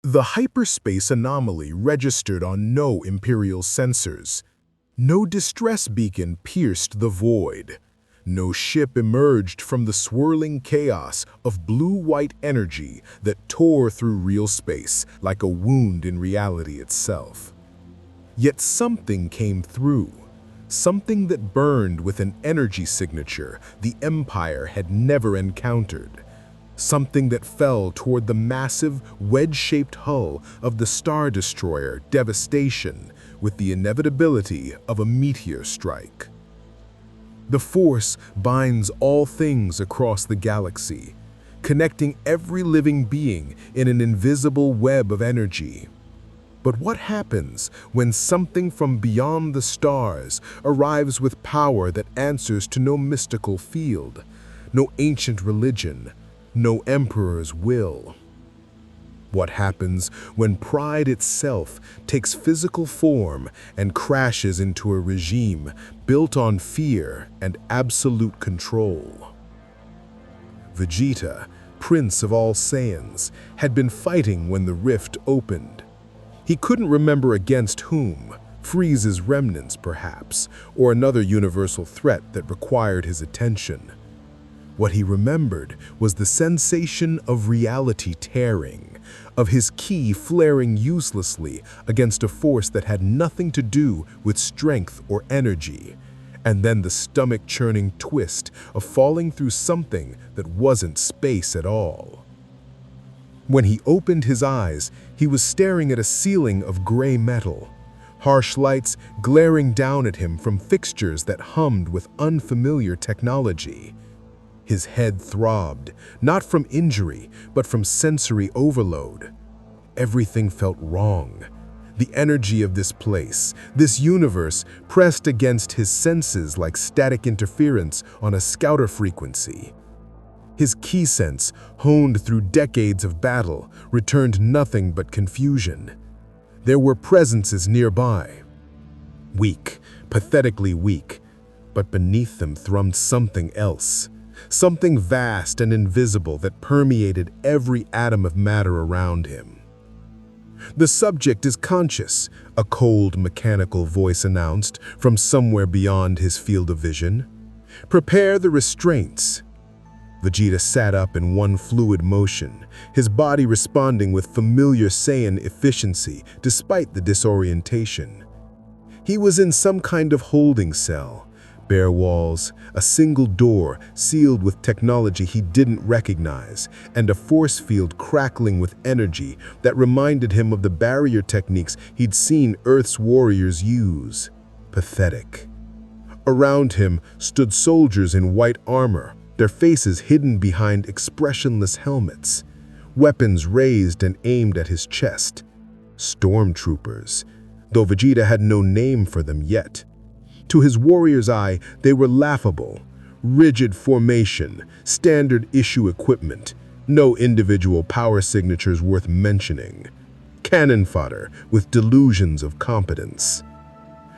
The hyperspace anomaly registered on no Imperial sensors. No distress beacon pierced the void. No ship emerged from the swirling chaos of blue-white energy that tore through real space like a wound in reality itself. Yet something came through. Something that burned with an energy signature the Empire had never encountered. Something that fell toward the massive, wedge-shaped hull of the Star Destroyer Devastation with the inevitability of a meteor strike. The Force binds all things across the galaxy, connecting every living being in an invisible web of energy. But what happens when something from beyond the stars arrives with power that answers to no mystical field, no ancient religion, no emperor's will? What happens when pride itself takes physical form and crashes into a regime built on fear and absolute control? Vegeta, Prince of all Saiyans, had been fighting when the rift opened. He couldn't remember against whom, Frieza's remnants perhaps, or another universal threat that required his attention. What he remembered was the sensation of reality tearing, of his ki flaring uselessly against a force that had nothing to do with strength or energy, and then the stomach-churning twist of falling through something that wasn't space at all. When he opened his eyes, he was staring at a ceiling of gray metal, harsh lights glaring down at him from fixtures that hummed with unfamiliar technology. His head throbbed, not from injury, but from sensory overload. Everything felt wrong. The energy of this place, this universe, pressed against his senses like static interference on a scouter frequency. His ki sense, honed through decades of battle, returned nothing but confusion. There were presences nearby. Weak, pathetically weak, but beneath them thrummed something else. Something vast and invisible that permeated every atom of matter around him. "The subject is conscious," a cold, mechanical voice announced from somewhere beyond his field of vision. "Prepare the restraints." Vegeta sat up in one fluid motion, his body responding with familiar Saiyan efficiency despite the disorientation. He was in some kind of holding cell. Bare walls, a single door sealed with technology he didn't recognize, and a force field crackling with energy that reminded him of the barrier techniques he'd seen Earth's warriors use. Pathetic. Around him stood soldiers in white armor, their faces hidden behind expressionless helmets, weapons raised and aimed at his chest. Stormtroopers, though Vegeta had no name for them yet. To his warrior's eye, they were laughable. Rigid formation, standard issue equipment, no individual power signatures worth mentioning. Cannon fodder with delusions of competence.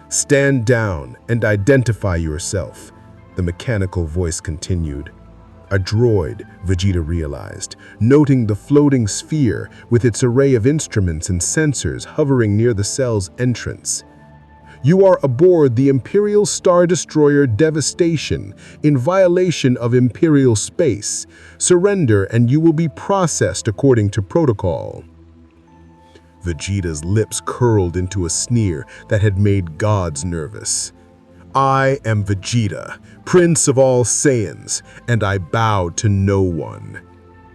"Stand down and identify yourself," the mechanical voice continued. A droid, Vegeta realized, noting the floating sphere with its array of instruments and sensors hovering near the cell's entrance. "You are aboard the Imperial Star Destroyer Devastation in violation of Imperial space. Surrender and you will be processed according to protocol." Vegeta's lips curled into a sneer that had made gods nervous. "I am Vegeta, Prince of all Saiyans, and I bow to no one."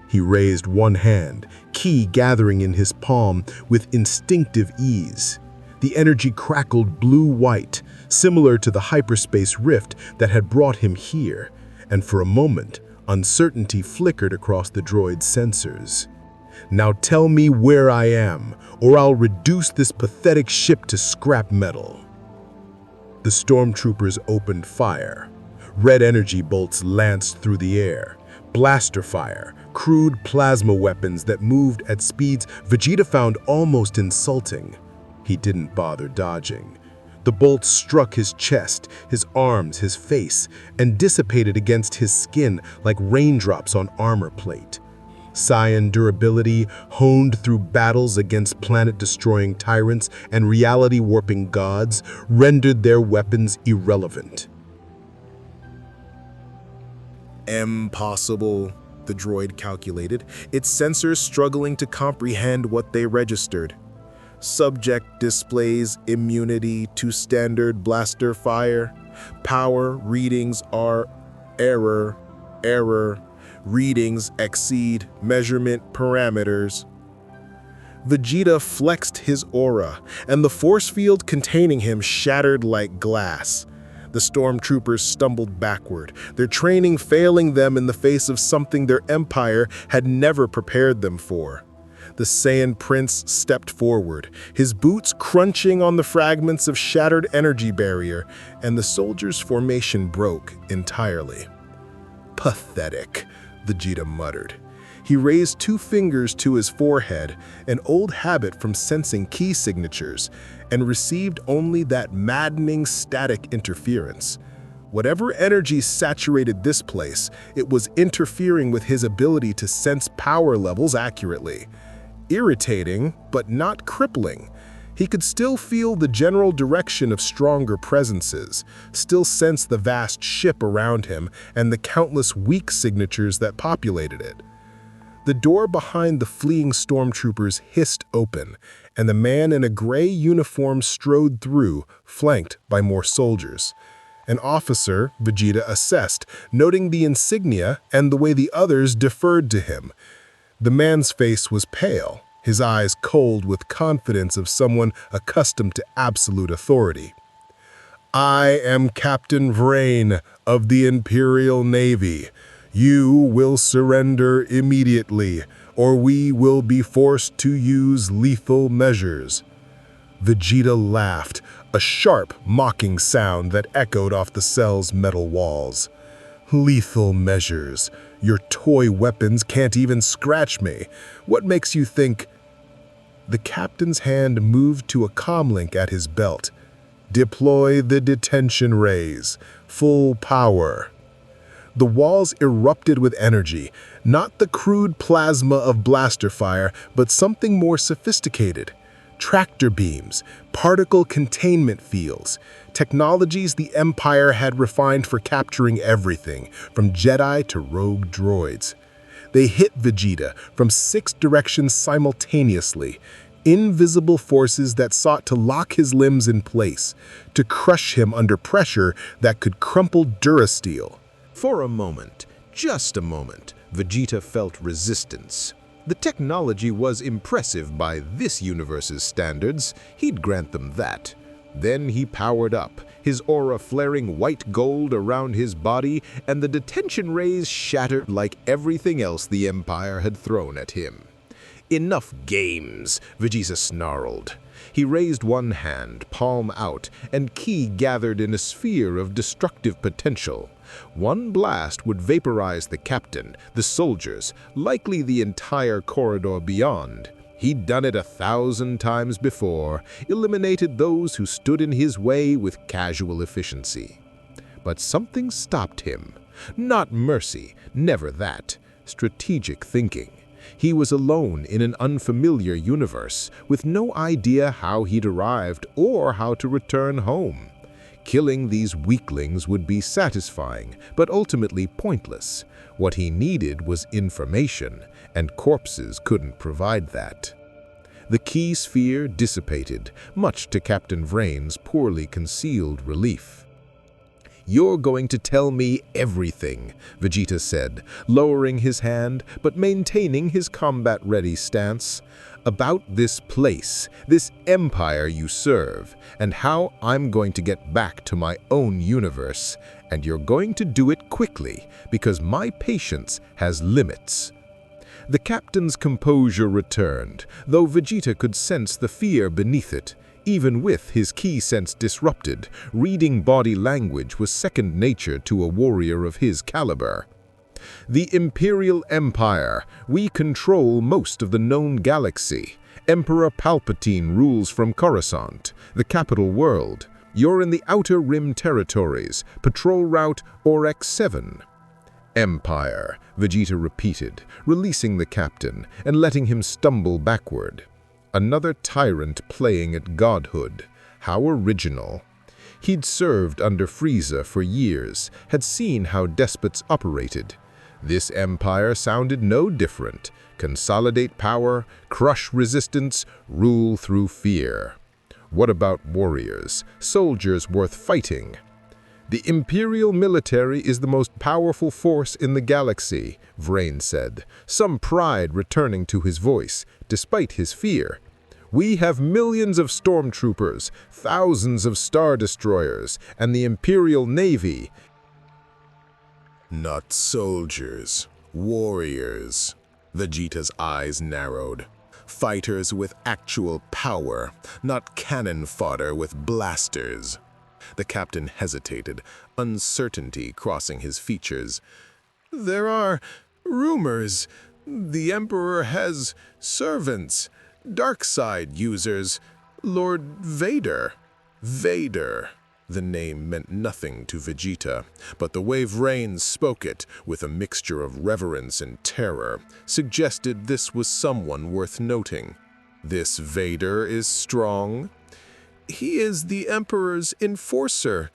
He raised one hand, ki gathering in his palm with instinctive ease. The energy crackled blue-white, similar to the hyperspace rift that had brought him here, and for a moment, uncertainty flickered across the droid's sensors. "Now tell me where I am, or I'll reduce this pathetic ship to scrap metal." The stormtroopers opened fire. Red energy bolts lanced through the air. Blaster fire, crude plasma weapons that moved at speeds Vegeta found almost insulting. He didn't bother dodging. The bolts struck his chest, his arms, his face, and dissipated against his skin like raindrops on armor plate. Saiyan durability, honed through battles against planet-destroying tyrants and reality-warping gods, rendered their weapons irrelevant. Impossible, the droid calculated, its sensors struggling to comprehend what they registered. Subject displays immunity to standard blaster fire. Power readings are error. Readings exceed measurement parameters. Vegeta flexed his aura, and the force field containing him shattered like glass. The stormtroopers stumbled backward, their training failing them in the face of something their empire had never prepared them for. The Saiyan prince stepped forward, his boots crunching on the fragments of shattered energy barrier, and the soldiers' formation broke entirely. Pathetic, Vegeta muttered. He raised 2 fingers to his forehead, an old habit from sensing key signatures, and received only that maddening static interference. Whatever energy saturated this place, it was interfering with his ability to sense power levels accurately. Irritating, but not crippling. He could still feel the general direction of stronger presences, still sense the vast ship around him and the countless weak signatures that populated it. The door behind the fleeing stormtroopers hissed open, and the man in a gray uniform strode through, flanked by more soldiers. An officer, Vegeta assessed, noting the insignia and the way the others deferred to him. The man's face was pale, his eyes cold with confidence of someone accustomed to absolute authority. "I am Captain Vrain of the Imperial Navy. You will surrender immediately, or we will be forced to use lethal measures." Vegeta laughed, a sharp, mocking sound that echoed off the cell's metal walls. "Lethal measures? Your toy weapons can't even scratch me. What makes you think—" The captain's hand moved to a comlink at his belt. "Deploy the detention rays. Full power." The walls erupted with energy, not the crude plasma of blaster fire, but something more sophisticated. Tractor beams, particle containment fields, technologies the Empire had refined for capturing everything, from Jedi to rogue droids. They hit Vegeta from 6 directions simultaneously, invisible forces that sought to lock his limbs in place, to crush him under pressure that could crumple Durasteel. For a moment, just a moment, Vegeta felt resistance. The technology was impressive by this universe's standards, he'd grant them that. Then he powered up, his aura flaring white gold around his body, and the detention rays shattered like everything else the Empire had thrown at him. "Enough games," Vegeta snarled. He raised one hand, palm out, and ki gathered in a sphere of destructive potential. One blast would vaporize the captain, the soldiers, likely the entire corridor beyond. He'd done it 1,000 times before, eliminated those who stood in his way with casual efficiency. But something stopped him. Not mercy, never that. Strategic thinking. He was alone in an unfamiliar universe, with no idea how he'd arrived or how to return home. Killing these weaklings would be satisfying, but ultimately pointless. What he needed was information, and corpses couldn't provide that. The ki sphere dissipated, much to Captain Vrain's poorly concealed relief. "You're going to tell me everything," Vegeta said, lowering his hand but maintaining his combat-ready stance. "About this place, this empire you serve, and how I'm going to get back to my own universe. And you're going to do it quickly, because my patience has limits." The captain's composure returned, though Vegeta could sense the fear beneath it. Even with his ki sense disrupted, reading body language was second nature to a warrior of his caliber. "The Imperial Empire. We control most of the known galaxy. Emperor Palpatine rules from Coruscant, the capital world. You're in the Outer Rim territories, Patrol Route Orex 7. Empire, Vegeta repeated, releasing the captain and letting him stumble backward. Another tyrant playing at godhood. How original. He'd served under Frieza for years, had seen how despots operated. This empire sounded no different. Consolidate power, crush resistance, rule through fear. What about warriors, soldiers worth fighting? The Imperial military is the most powerful force in the galaxy, Vrain said, some pride returning to his voice, despite his fear. We have millions of stormtroopers, thousands of star destroyers, and the Imperial Navy. Not soldiers, warriors. Vegeta's eyes narrowed. Fighters with actual power, not cannon fodder with blasters. The captain hesitated, uncertainty crossing his features. There are rumors. The Emperor has servants, dark side users. Lord Vader. Vader. The name meant nothing to Vegeta, but the way Vrain spoke it, with a mixture of reverence and terror, suggested this was someone worth noting. This Vader is strong. He is the Emperor's enforcer,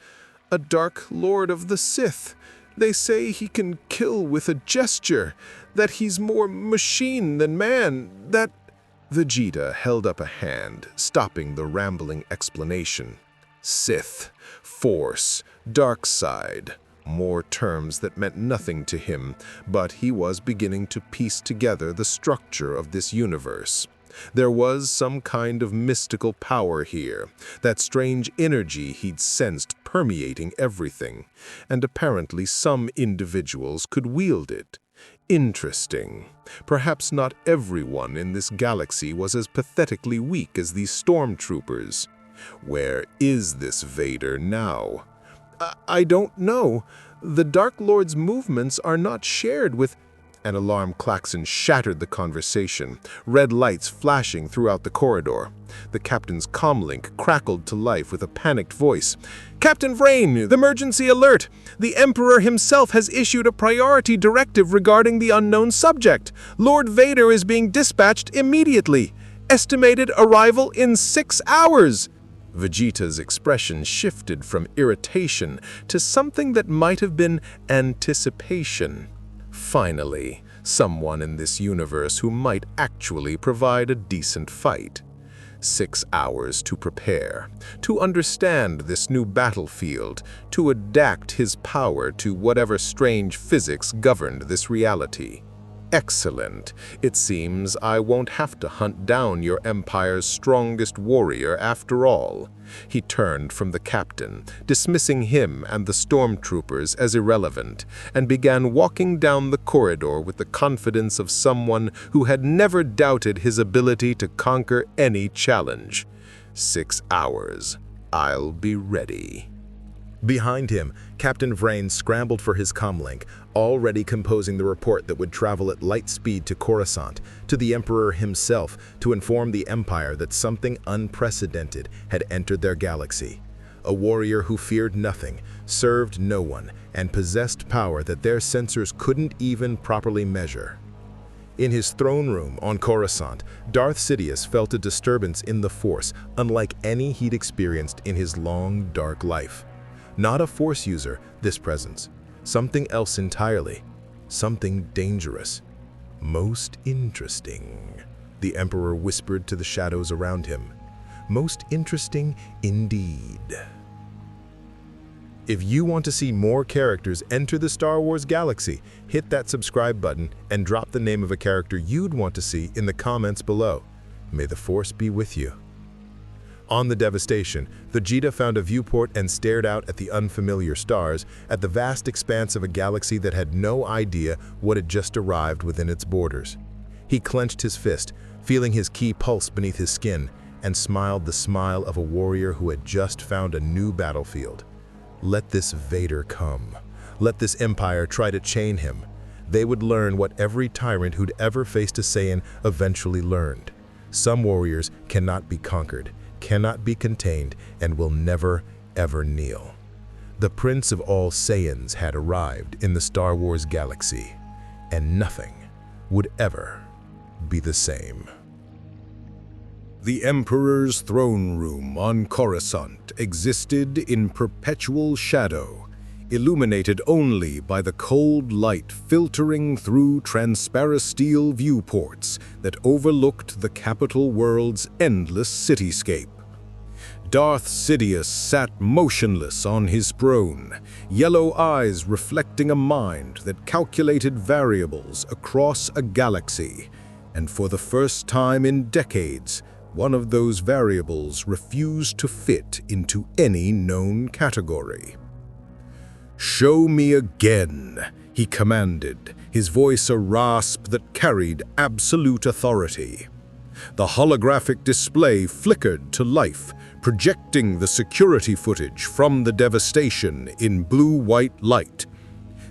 a dark lord of the Sith. They say he can kill with a gesture, that he's more machine than man, that... Vegeta held up a hand, stopping the rambling explanation. Sith, Force, Dark Side, more terms that meant nothing to him, but he was beginning to piece together the structure of this universe. There was some kind of mystical power here, that strange energy he'd sensed permeating everything, and apparently some individuals could wield it. Interesting. Perhaps not everyone in this galaxy was as pathetically weak as these stormtroopers. Where is this Vader now? I don't know. The Dark Lord's movements are not shared with... An alarm klaxon shattered the conversation, red lights flashing throughout the corridor. The captain's comlink crackled to life with a panicked voice. Captain Vrain, the emergency alert! The Emperor himself has issued a priority directive regarding the unknown subject. Lord Vader is being dispatched immediately. Estimated arrival in 6 hours. Vegeta's expression shifted from irritation to something that might have been anticipation. Finally, someone in this universe who might actually provide a decent fight. 6 hours to prepare, to understand this new battlefield, to adapt his power to whatever strange physics governed this reality. Excellent. It seems I won't have to hunt down your empire's strongest warrior after all. He turned from the captain, dismissing him and the stormtroopers as irrelevant, and began walking down the corridor with the confidence of someone who had never doubted his ability to conquer any challenge. 6 hours. I'll be ready. Behind him, Captain Vrain scrambled for his comlink, already composing the report that would travel at light speed to Coruscant, to the Emperor himself, to inform the Empire that something unprecedented had entered their galaxy. A warrior who feared nothing, served no one, and possessed power that their sensors couldn't even properly measure. In his throne room on Coruscant, Darth Sidious felt a disturbance in the Force unlike any he'd experienced in his long, dark life. Not a Force user, this presence. Something else entirely. Something dangerous. Most interesting, the Emperor whispered to the shadows around him. Most interesting indeed. If you want to see more characters enter the Star Wars galaxy, hit that subscribe button and drop the name of a character you'd want to see in the comments below. May the Force be with you. On the devastation, Vegeta found a viewport and stared out at the unfamiliar stars, at the vast expanse of a galaxy that had no idea what had just arrived within its borders. He clenched his fist, feeling his ki pulse beneath his skin, and smiled the smile of a warrior who had just found a new battlefield. Let this Vader come. Let this Empire try to chain him. They would learn what every tyrant who'd ever faced a Saiyan eventually learned. Some warriors cannot be conquered, cannot be contained, and will never, ever kneel. The Prince of all Saiyans had arrived in the Star Wars galaxy, and nothing would ever be the same. The Emperor's throne room on Coruscant existed in perpetual shadow, illuminated only by the cold light filtering through transparent steel viewports that overlooked the capital world's endless cityscape. Darth Sidious sat motionless on his throne, yellow eyes reflecting a mind that calculated variables across a galaxy, and for the first time in decades, one of those variables refused to fit into any known category. "Show me again," he commanded, his voice a rasp that carried absolute authority. The holographic display flickered to life, projecting the security footage from the devastation in blue-white light.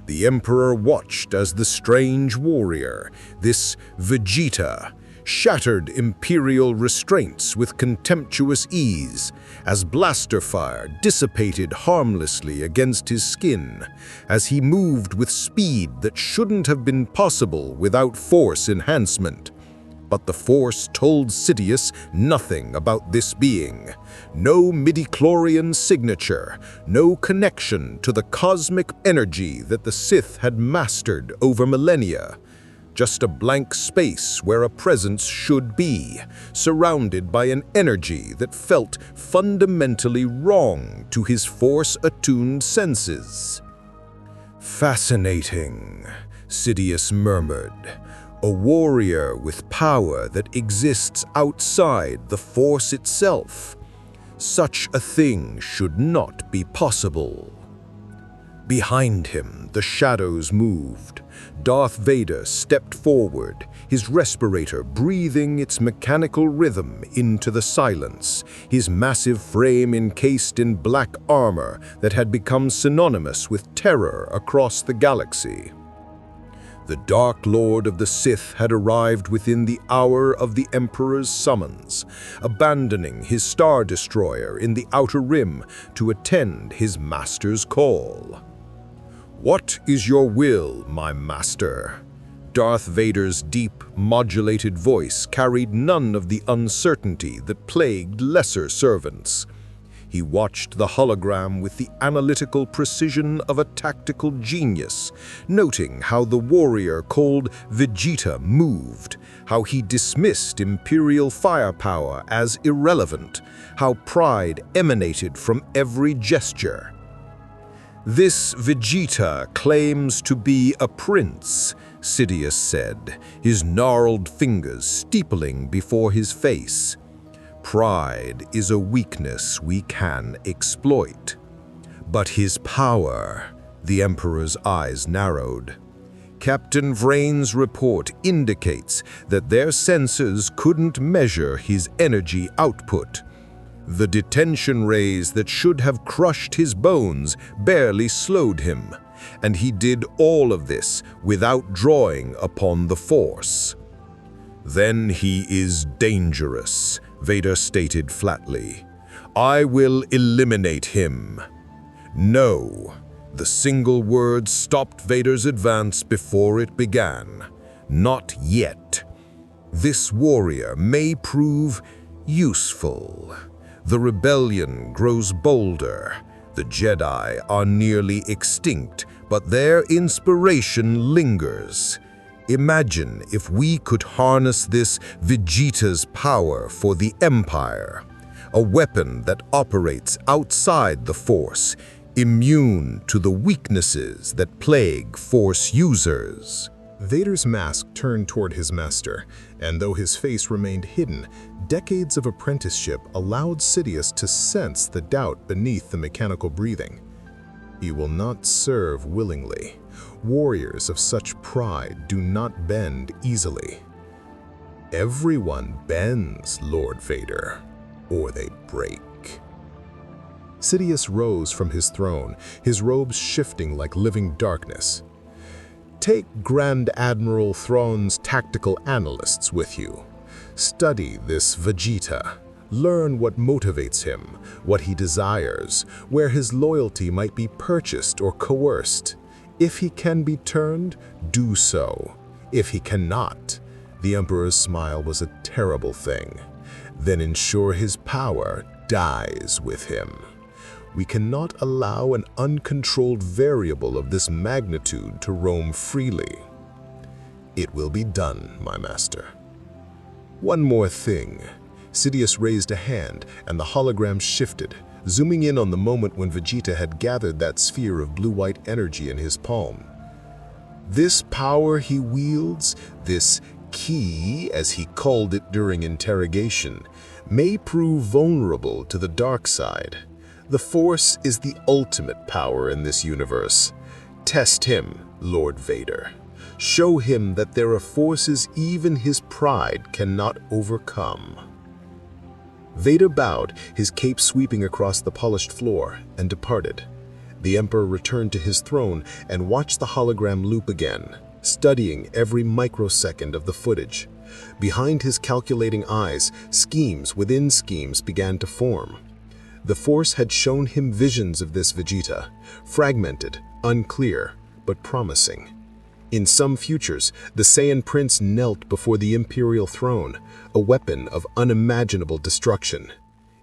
The Emperor watched as the strange warrior, this Vegeta, shattered Imperial restraints with contemptuous ease, as blaster fire dissipated harmlessly against his skin, as he moved with speed that shouldn't have been possible without force enhancement. But the Force told Sidious nothing about this being. No midichlorian signature, no connection to the cosmic energy that the Sith had mastered over millennia. Just a blank space where a presence should be, surrounded by an energy that felt fundamentally wrong to his Force-attuned senses. "Fascinating," Sidious murmured. "A warrior with power that exists outside the Force itself. Such a thing should not be possible." Behind him, the shadows moved. Darth Vader stepped forward, his respirator breathing its mechanical rhythm into the silence, his massive frame encased in black armor that had become synonymous with terror across the galaxy. The Dark Lord of the Sith had arrived within the hour of the Emperor's summons, abandoning his Star Destroyer in the Outer Rim to attend his master's call. "What is your will, my master?" Darth Vader's deep, modulated voice carried none of the uncertainty that plagued lesser servants. He watched the hologram with the analytical precision of a tactical genius, noting how the warrior called Vegeta moved, how he dismissed Imperial firepower as irrelevant, how pride emanated from every gesture. "This Vegeta claims to be a prince," Sidious said, his gnarled fingers steepling before his face. "Pride is a weakness we can exploit." "But his power," the Emperor's eyes narrowed. "Captain Vrain's report indicates that their sensors couldn't measure his energy output. The detention rays that should have crushed his bones barely slowed him, and he did all of this without drawing upon the Force." "Then he is dangerous," Vader stated flatly. "I will eliminate him." "No." The single word stopped Vader's advance before it began. "Not yet. This warrior may prove useful. The rebellion grows bolder. The Jedi are nearly extinct, but their inspiration lingers. Imagine if we could harness this Vegeta's power for the Empire, a weapon that operates outside the Force, immune to the weaknesses that plague Force users." Vader's mask turned toward his master, and though his face remained hidden, decades of apprenticeship allowed Sidious to sense the doubt beneath the mechanical breathing. He will not serve willingly. Warriors of such pride do not bend easily. Everyone bends, Lord Vader, or they break. Sidious rose from his throne, his robes shifting like living darkness. Take Grand Admiral Thrawn's tactical analysts with you. Study this Vegeta. Learn what motivates him, what he desires, where his loyalty might be purchased or coerced. If he can be turned, do so. If he cannot, the Emperor's smile was a terrible thing. Then ensure his power dies with him. We cannot allow an uncontrolled variable of this magnitude to roam freely. It will be done, my master. One more thing. Sidious raised a hand, and the hologram shifted, zooming in on the moment when Vegeta had gathered that sphere of blue-white energy in his palm. This power he wields, this key, as he called it during interrogation, may prove vulnerable to the dark side. The Force is the ultimate power in this universe. Test him, Lord Vader. Show him that there are forces even his pride cannot overcome. Vader bowed, his cape sweeping across the polished floor, and departed. The Emperor returned to his throne and watched the hologram loop again, studying every microsecond of the footage. Behind his calculating eyes, schemes within schemes began to form. The Force had shown him visions of this Vegeta, fragmented, unclear, but promising. In some futures, the Saiyan Prince knelt before the Imperial throne, a weapon of unimaginable destruction.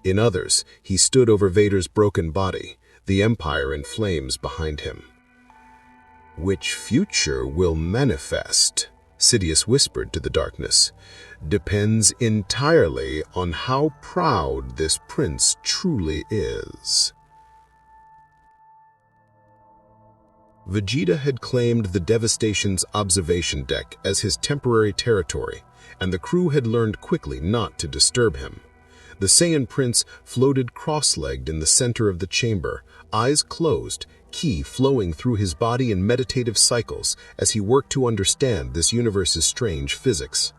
In others, he stood over Vader's broken body, the Empire in flames behind him. Which future will manifest, Sidious whispered to the darkness, depends entirely on how proud this prince truly is. Vegeta had claimed the Devastation's observation deck as his temporary territory, and the crew had learned quickly not to disturb him. The Saiyan Prince floated cross-legged in the center of the chamber, eyes closed, ki flowing through his body in meditative cycles as he worked to understand this universe's strange physics.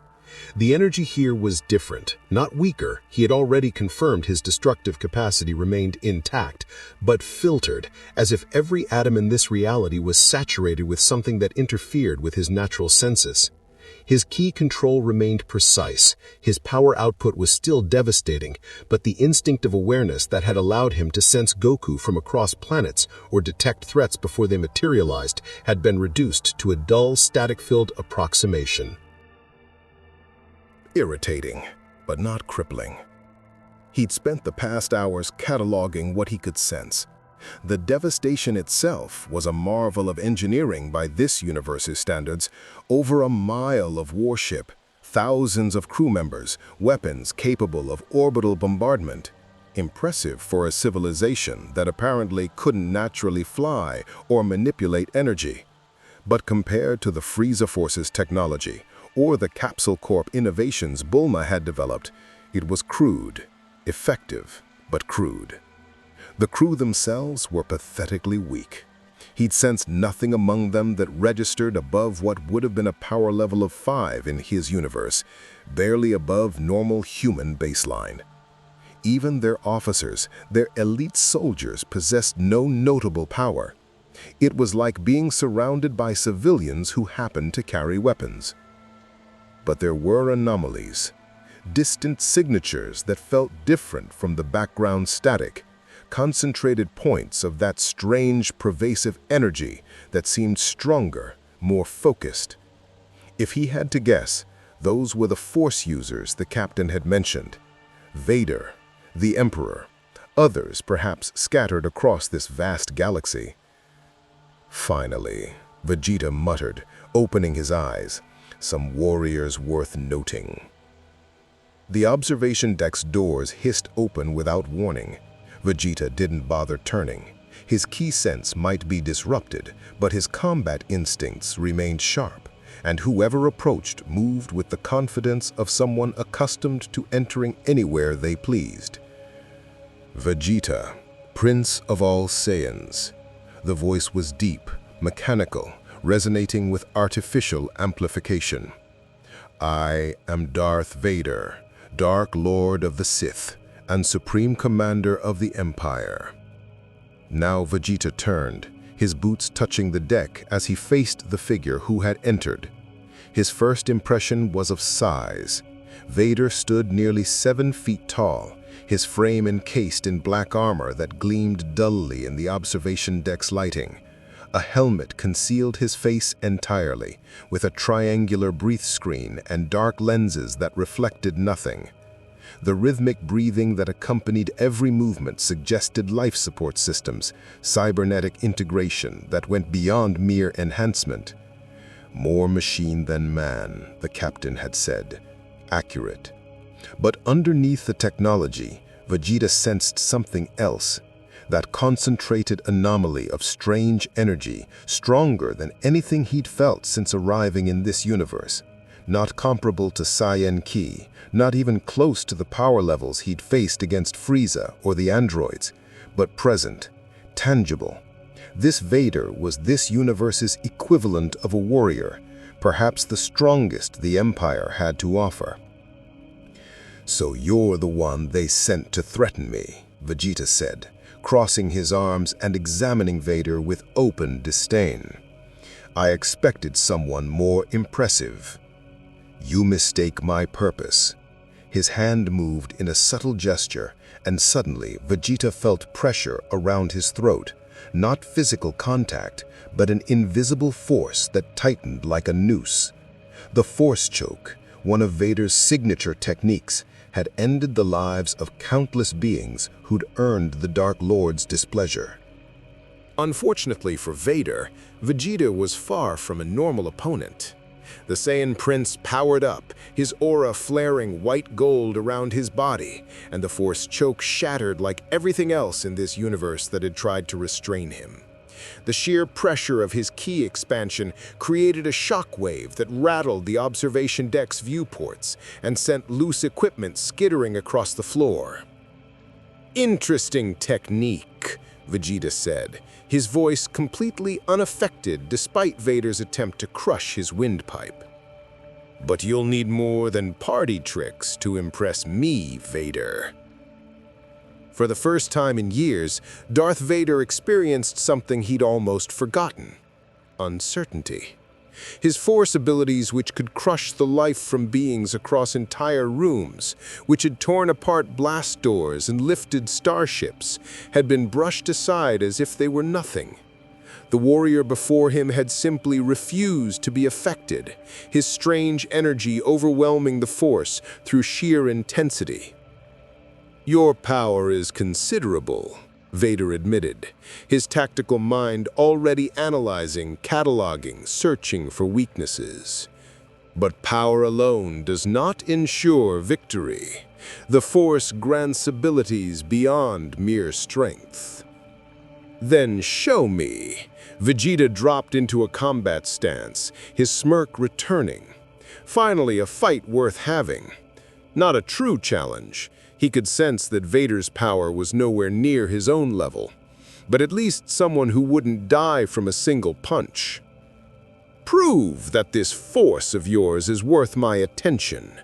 The energy here was different, not weaker. He had already confirmed his destructive capacity remained intact, but filtered, as if every atom in this reality was saturated with something that interfered with his natural senses. His ki control remained precise, his power output was still devastating, but the instinct of awareness that had allowed him to sense Goku from across planets or detect threats before they materialized had been reduced to a dull, static-filled approximation. Irritating, but not crippling. He'd spent the past hours cataloging what he could sense. The devastation itself was a marvel of engineering by this universe's standards. Over a mile of warship, thousands of crew members, weapons capable of orbital bombardment. Impressive for a civilization that apparently couldn't naturally fly or manipulate energy. But compared to the Frieza Force's technology, or the Capsule Corp innovations Bulma had developed, it was crude, effective, but crude. The crew themselves were pathetically weak. He'd sensed nothing among them that registered above what would have been a power level of 5 in his universe, barely above normal human baseline. Even their officers, their elite soldiers, possessed no notable power. It was like being surrounded by civilians who happened to carry weapons. But there were anomalies, distant signatures that felt different from the background static, concentrated points of that strange, pervasive energy that seemed stronger, more focused. If he had to guess, those were the Force users the captain had mentioned. Vader, the Emperor, others perhaps scattered across this vast galaxy. Finally, Vegeta muttered, opening his eyes. Some warriors worth noting. The observation deck's doors hissed open without warning. Vegeta didn't bother turning. His ki sense might be disrupted, but his combat instincts remained sharp, and whoever approached moved with the confidence of someone accustomed to entering anywhere they pleased. Vegeta, Prince of all Saiyans. The voice was deep, mechanical, resonating with artificial amplification. I am Darth Vader, Dark Lord of the Sith, and Supreme Commander of the Empire. Now Vegeta turned, his boots touching the deck as he faced the figure who had entered. His first impression was of size. Vader stood nearly 7 feet tall, his frame encased in black armor that gleamed dully in the observation deck's lighting. A helmet concealed his face entirely, with a triangular breath screen and dark lenses that reflected nothing. The rhythmic breathing that accompanied every movement suggested life support systems, cybernetic integration that went beyond mere enhancement. More machine than man, the captain had said. Accurate. But underneath the technology, Vegeta sensed something else. That concentrated anomaly of strange energy, stronger than anything he'd felt since arriving in this universe. Not comparable to Saiyan Ki, not even close to the power levels he'd faced against Frieza or the androids, but present, tangible. This Vader was this universe's equivalent of a warrior, perhaps the strongest the Empire had to offer. "So you're the one they sent to threaten me," Vegeta said, crossing his arms and examining Vader with open disdain. "I expected someone more impressive. You mistake my purpose." His hand moved in a subtle gesture, and suddenly Vegeta felt pressure around his throat. Not physical contact, but an invisible force that tightened like a noose. The force choke, one of Vader's signature techniques, had ended the lives of countless beings who'd earned the Dark Lord's displeasure. Unfortunately for Vader, Vegeta was far from a normal opponent. The Saiyan Prince powered up, his aura flaring white gold around his body, and the Force choke shattered like everything else in this universe that had tried to restrain him. The sheer pressure of his ki expansion created a shockwave that rattled the observation deck's viewports and sent loose equipment skittering across the floor. "Interesting technique," Vegeta said, his voice completely unaffected despite Vader's attempt to crush his windpipe. "But you'll need more than party tricks to impress me, Vader." For the first time in years, Darth Vader experienced something he'd almost forgotten: uncertainty. His Force abilities, which could crush the life from beings across entire rooms, which had torn apart blast doors and lifted starships, had been brushed aside as if they were nothing. The warrior before him had simply refused to be affected, his strange energy overwhelming the Force through sheer intensity. "Your power is considerable," Vader admitted, his tactical mind already analyzing, cataloging, searching for weaknesses. "But power alone does not ensure victory. The Force grants abilities beyond mere strength." "Then show me." Vegeta dropped into a combat stance, his smirk returning. Finally, a fight worth having. Not a true challenge. He could sense that Vader's power was nowhere near his own level, but at least someone who wouldn't die from a single punch. "Prove that this Force of yours is worth my attention."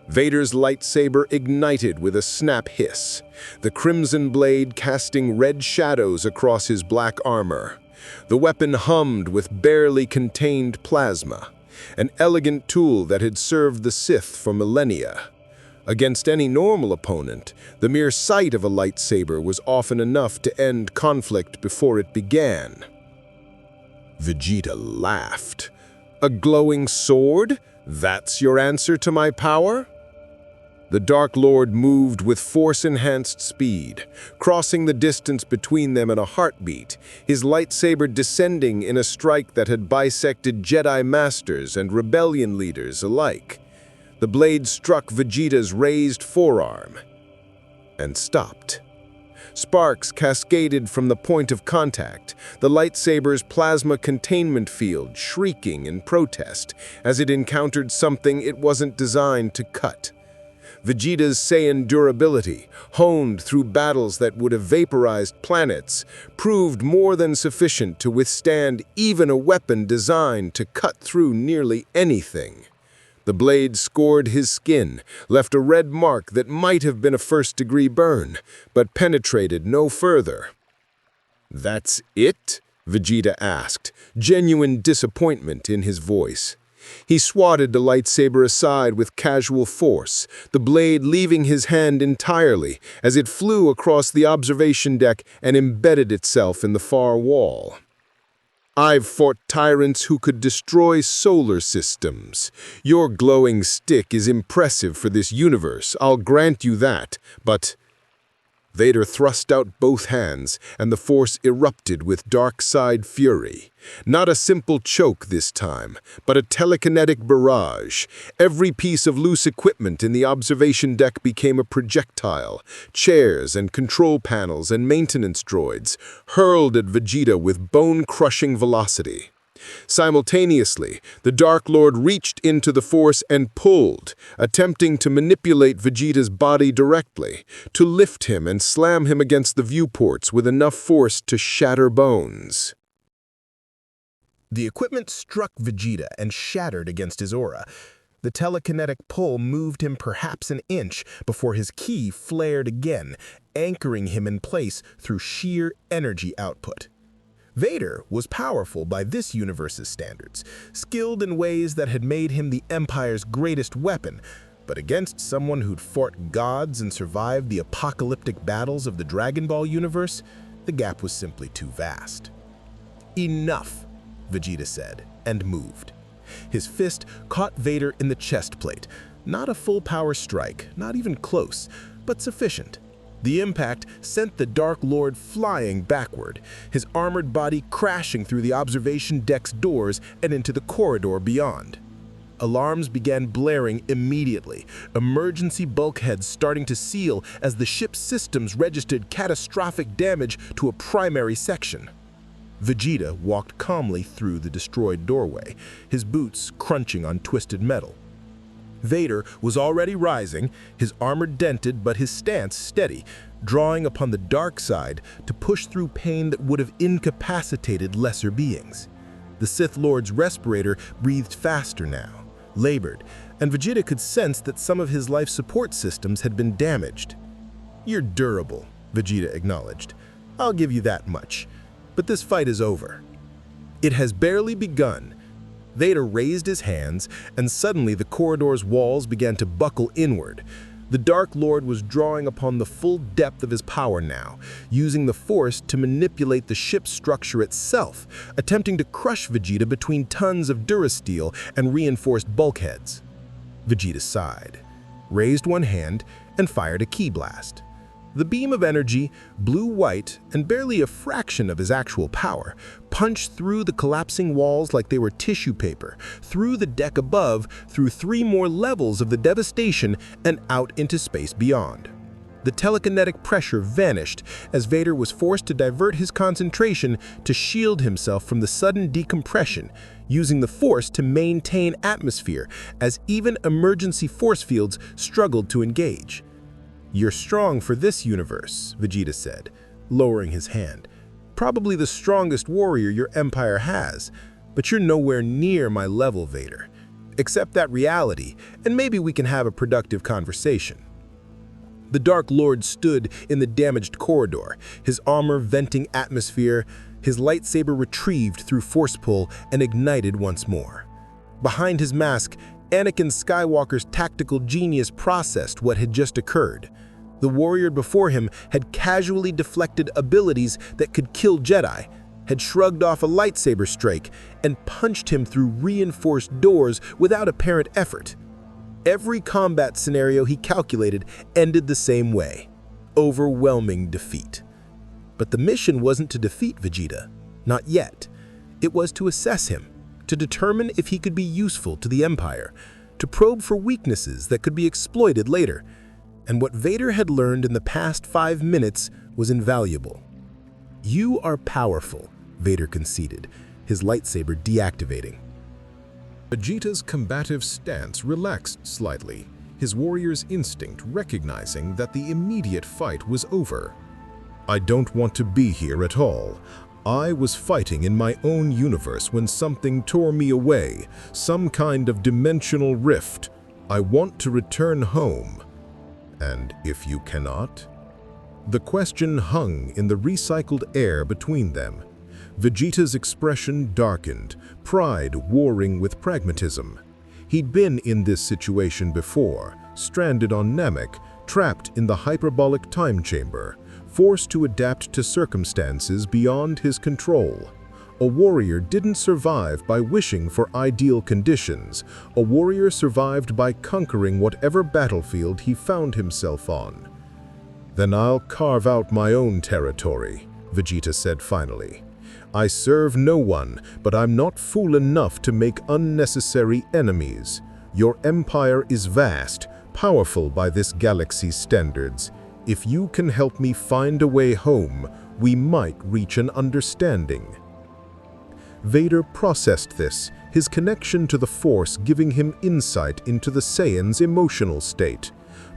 Vader's lightsaber ignited with a snap hiss, the crimson blade casting red shadows across his black armor. The weapon hummed with barely contained plasma, an elegant tool that had served the Sith for millennia. Against any normal opponent, the mere sight of a lightsaber was often enough to end conflict before it began. Vegeta laughed. "A glowing sword? That's your answer to my power?" The Dark Lord moved with Force-enhanced speed, crossing the distance between them in a heartbeat, his lightsaber descending in a strike that had bisected Jedi Masters and Rebellion leaders alike. The blade struck Vegeta's raised forearm and stopped. Sparks cascaded from the point of contact, the lightsaber's plasma containment field shrieking in protest as it encountered something it wasn't designed to cut. Vegeta's Saiyan durability, honed through battles that would have vaporized planets, proved more than sufficient to withstand even a weapon designed to cut through nearly anything. The blade scored his skin, left a red mark that might have been a first-degree burn, but penetrated no further. "That's it?" Vegeta asked, genuine disappointment in his voice. He swatted the lightsaber aside with casual force, the blade leaving his hand entirely as it flew across the observation deck and embedded itself in the far wall. I've fought tyrants who could destroy solar systems. Your glowing stick is impressive for this universe, I'll grant you that, but... Vader thrust out both hands, and the Force erupted with dark side fury. Not a simple choke this time, but a telekinetic barrage. Every piece of loose equipment in the observation deck became a projectile. Chairs and control panels and maintenance droids hurled at Vegeta with bone-crushing velocity. Simultaneously, the Dark Lord reached into the Force and pulled, attempting to manipulate Vegeta's body directly, to lift him and slam him against the viewports with enough force to shatter bones. The equipment struck Vegeta and shattered against his aura. The telekinetic pull moved him perhaps an inch before his ki flared again, anchoring him in place through sheer energy output. Vader was powerful by this universe's standards, skilled in ways that had made him the Empire's greatest weapon, but against someone who'd fought gods and survived the apocalyptic battles of the Dragon Ball universe, the gap was simply too vast. "Enough," Vegeta said, and moved. His fist caught Vader in the chest plate. Not a full-power strike, not even close, but sufficient. The impact sent the Dark Lord flying backward, his armored body crashing through the observation deck's doors and into the corridor beyond. Alarms began blaring immediately, emergency bulkheads starting to seal as the ship's systems registered catastrophic damage to a primary section. Vegeta walked calmly through the destroyed doorway, his boots crunching on twisted metal. Vader was already rising, his armor dented but his stance steady, drawing upon the dark side to push through pain that would have incapacitated lesser beings. The Sith Lord's respirator breathed faster now, labored, and Vegeta could sense that some of his life support systems had been damaged. "You're durable," Vegeta acknowledged. "I'll give you that much. But this fight is over." "It has barely begun." Vader raised his hands, and suddenly the corridor's walls began to buckle inward. The Dark Lord was drawing upon the full depth of his power now, using the Force to manipulate the ship's structure itself, attempting to crush Vegeta between tons of durasteel and reinforced bulkheads. Vegeta sighed, raised one hand, and fired a ki blast. The beam of energy, blue-white and barely a fraction of his actual power, punched through the collapsing walls like they were tissue paper, through the deck above, through 3 more levels of the devastation, and out into space beyond. The telekinetic pressure vanished as Vader was forced to divert his concentration to shield himself from the sudden decompression, using the Force to maintain atmosphere as even emergency force fields struggled to engage. "You're strong for this universe," Vegeta said, lowering his hand. "Probably the strongest warrior your empire has, but you're nowhere near my level, Vader. Accept that reality, and maybe we can have a productive conversation." The Dark Lord stood in the damaged corridor, his armor venting atmosphere, his lightsaber retrieved through force pull and ignited once more. Behind his mask, Anakin Skywalker's tactical genius processed what had just occurred. The warrior before him had casually deflected abilities that could kill Jedi, had shrugged off a lightsaber strike, and punched him through reinforced doors without apparent effort. Every combat scenario he calculated ended the same way: overwhelming defeat. But the mission wasn't to defeat Vegeta, not yet. It was to assess him, to determine if he could be useful to the Empire, to probe for weaknesses that could be exploited later. And what Vader had learned in the past 5 minutes was invaluable. "You are powerful," Vader conceded, his lightsaber deactivating. Vegeta's combative stance relaxed slightly, his warrior's instinct recognizing that the immediate fight was over. "I don't want to be here at all. I was fighting in my own universe when something tore me away, some kind of dimensional rift. I want to return home. And if you cannot?" The question hung in the recycled air between them. Vegeta's expression darkened, pride warring with pragmatism. He'd been in this situation before, stranded on Namek, trapped in the hyperbolic time chamber, forced to adapt to circumstances beyond his control. A warrior didn't survive by wishing for ideal conditions. A warrior survived by conquering whatever battlefield he found himself on. "Then I'll carve out my own territory," Vegeta said finally. "I serve no one, but I'm not fool enough to make unnecessary enemies. Your empire is vast, powerful by this galaxy's standards. If you can help me find a way home, we might reach an understanding." Vader processed this, his connection to the Force giving him insight into the Saiyan's emotional state.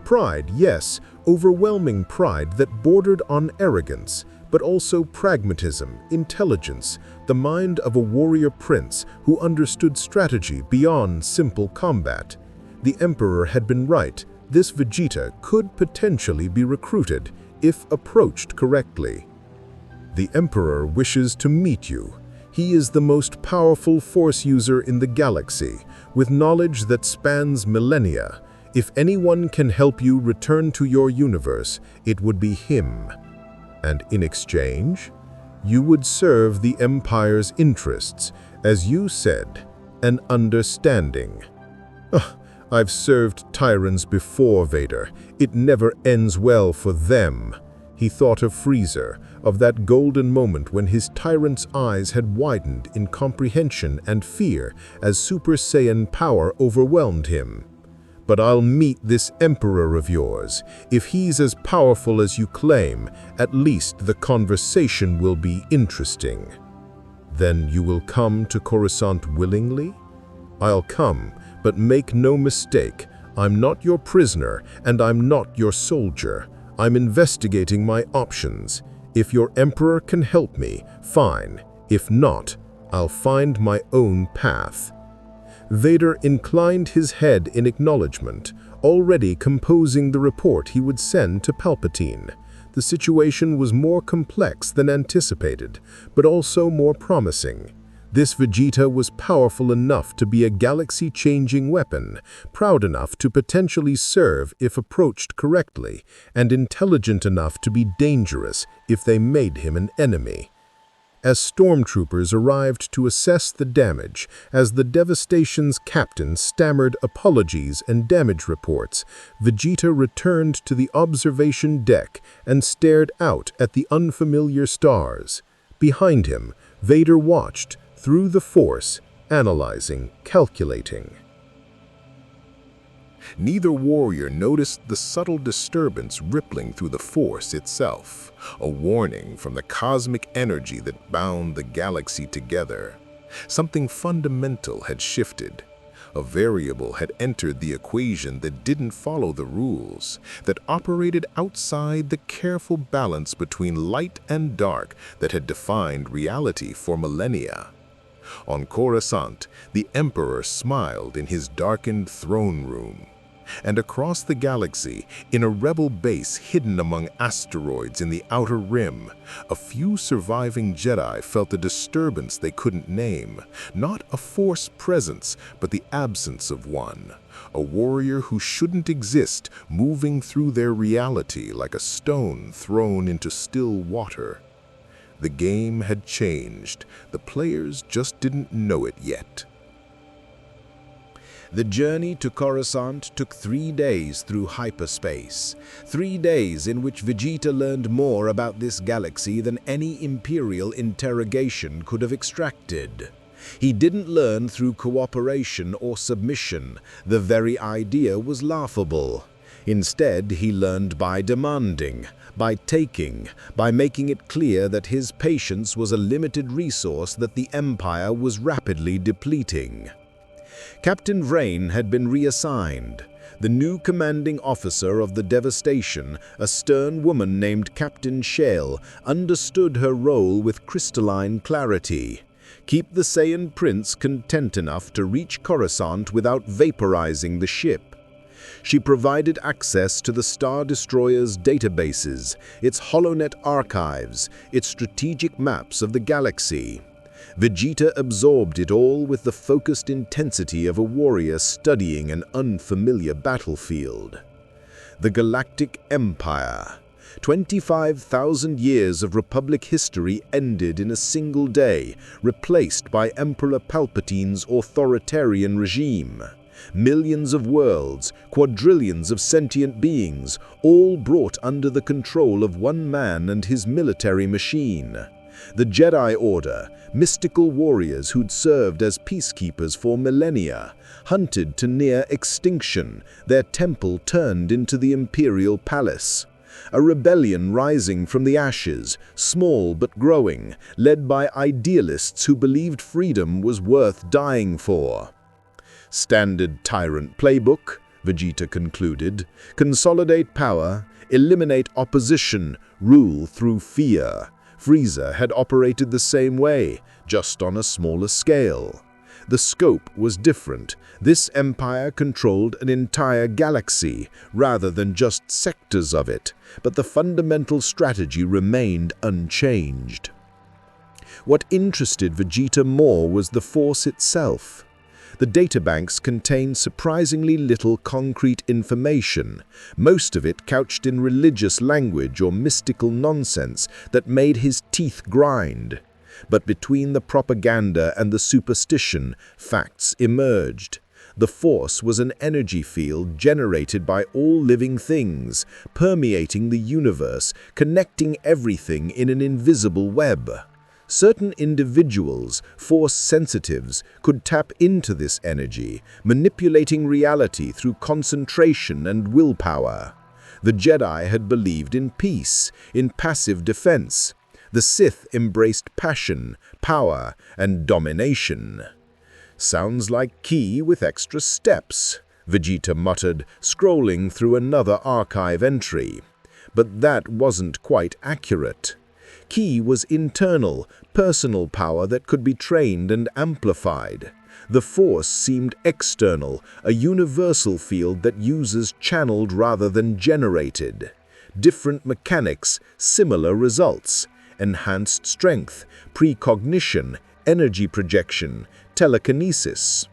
Pride, yes, overwhelming pride that bordered on arrogance, but also pragmatism, intelligence, the mind of a warrior prince who understood strategy beyond simple combat. The Emperor had been right. This Vegeta could potentially be recruited, if approached correctly. "The Emperor wishes to meet you. He is the most powerful Force user in the galaxy, with knowledge that spans millennia. If anyone can help you return to your universe, it would be him. And in exchange, you would serve the Empire's interests, as you said, an understanding." I've served tyrants before, Vader. It never ends well for them." He thought of Freezer, of that golden moment when his tyrant's eyes had widened in comprehension and fear as Super Saiyan power overwhelmed him. "But I'll meet this Emperor of yours. If he's as powerful as you claim, at least the conversation will be interesting." "Then you will come to Coruscant willingly?" "I'll come, but make no mistake, I'm not your prisoner and I'm not your soldier. I'm investigating my options. If your Emperor can help me, fine. If not, I'll find my own path." Vader inclined his head in acknowledgement, already composing the report he would send to Palpatine. The situation was more complex than anticipated, but also more promising. This Vegeta was powerful enough to be a galaxy-changing weapon, proud enough to potentially serve if approached correctly, and intelligent enough to be dangerous if they made him an enemy. As stormtroopers arrived to assess the damage, as the devastation's captain stammered apologies and damage reports, Vegeta returned to the observation deck and stared out at the unfamiliar stars. Behind him, Vader watched, through the Force, analyzing, calculating. Neither warrior noticed the subtle disturbance rippling through the Force itself, a warning from the cosmic energy that bound the galaxy together. Something fundamental had shifted. A variable had entered the equation that didn't follow the rules, that operated outside the careful balance between light and dark that had defined reality for millennia. On Coruscant, the Emperor smiled in his darkened throne room. And across the galaxy, in a rebel base hidden among asteroids in the Outer Rim, a few surviving Jedi felt a disturbance they couldn't name. Not a Force presence, but the absence of one. A warrior who shouldn't exist, moving through their reality like a stone thrown into still water. The game had changed. The players just didn't know it yet. The journey to Coruscant took 3 days through hyperspace. 3 days in which Vegeta learned more about this galaxy than any Imperial interrogation could have extracted. He didn't learn through cooperation or submission. The very idea was laughable. Instead, he learned by demanding, by taking, by making it clear that his patience was a limited resource that the Empire was rapidly depleting. Captain Vrain had been reassigned. The new commanding officer of the devastation, a stern woman named Captain Shale, understood her role with crystalline clarity. Keep the Saiyan prince content enough to reach Coruscant without vaporizing the ship. She provided access to the Star Destroyer's databases, its HoloNet archives, its strategic maps of the galaxy. Vegeta absorbed it all with the focused intensity of a warrior studying an unfamiliar battlefield. The Galactic Empire. 25,000 years of Republic history ended in a single day, replaced by Emperor Palpatine's authoritarian regime. Millions of worlds, quadrillions of sentient beings, all brought under the control of one man and his military machine. The Jedi Order, mystical warriors who'd served as peacekeepers for millennia, hunted to near extinction, their temple turned into the Imperial Palace. A rebellion rising from the ashes, small but growing, led by idealists who believed freedom was worth dying for. Standard tyrant playbook, Vegeta concluded. Consolidate power, eliminate opposition, rule through fear. Frieza had operated the same way, just on a smaller scale. The scope was different. This empire controlled an entire galaxy, rather than just sectors of it, but the fundamental strategy remained unchanged. What interested Vegeta more was the Force itself. The databanks contained surprisingly little concrete information, most of it couched in religious language or mystical nonsense that made his teeth grind. But between the propaganda and the superstition, facts emerged. The Force was an energy field generated by all living things, permeating the universe, connecting everything in an invisible web. Certain individuals, Force sensitives, could tap into this energy, manipulating reality through concentration and willpower. The Jedi had believed in peace, in passive defense. The Sith embraced passion, power, and domination. Sounds like Ki with extra steps, Vegeta muttered, scrolling through another archive entry. But that wasn't quite accurate. Ki was internal, personal power that could be trained and amplified. The Force seemed external, a universal field that users channeled rather than generated. Different mechanics, similar results. Enhanced strength, precognition, energy projection, telekinesis.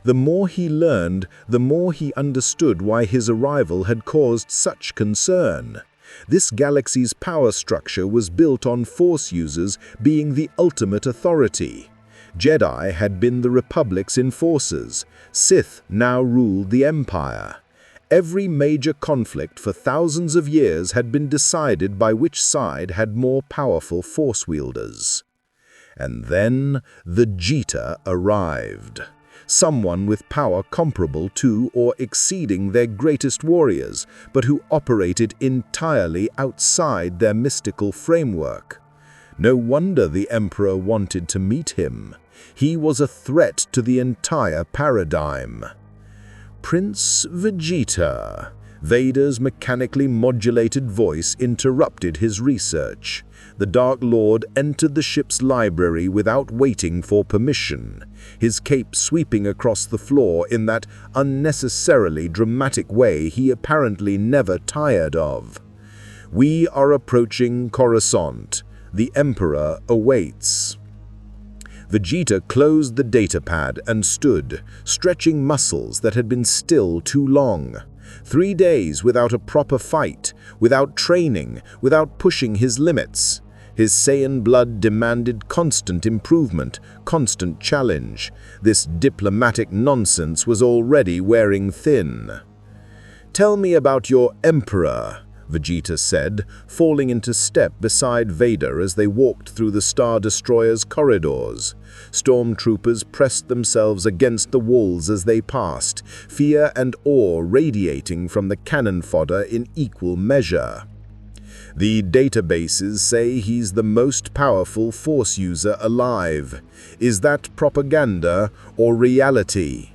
The more he learned, the more he understood why his arrival had caused such concern. This galaxy's power structure was built on Force users being the ultimate authority. Jedi had been the Republic's enforcers. Sith now ruled the Empire. Every major conflict for thousands of years had been decided by which side had more powerful Force wielders. And then Vegeta arrived. Someone with power comparable to or exceeding their greatest warriors, but who operated entirely outside their mystical framework. No wonder the Emperor wanted to meet him. He was a threat to the entire paradigm. Prince Vegeta. Vader's mechanically modulated voice interrupted his research. The Dark Lord entered the ship's library without waiting for permission, his cape sweeping across the floor in that unnecessarily dramatic way he apparently never tired of. We are approaching Coruscant. The Emperor awaits. Vegeta closed the datapad and stood, stretching muscles that had been still too long. 3 days without a proper fight, without training, without pushing his limits. His Saiyan blood demanded constant improvement, constant challenge. This diplomatic nonsense was already wearing thin. "Tell me about your Emperor," Vegeta said, falling into step beside Vader as they walked through the Star Destroyer's corridors. Stormtroopers pressed themselves against the walls as they passed, fear and awe radiating from the cannon fodder in equal measure. "The databases say he's the most powerful Force user alive. Is that propaganda or reality?"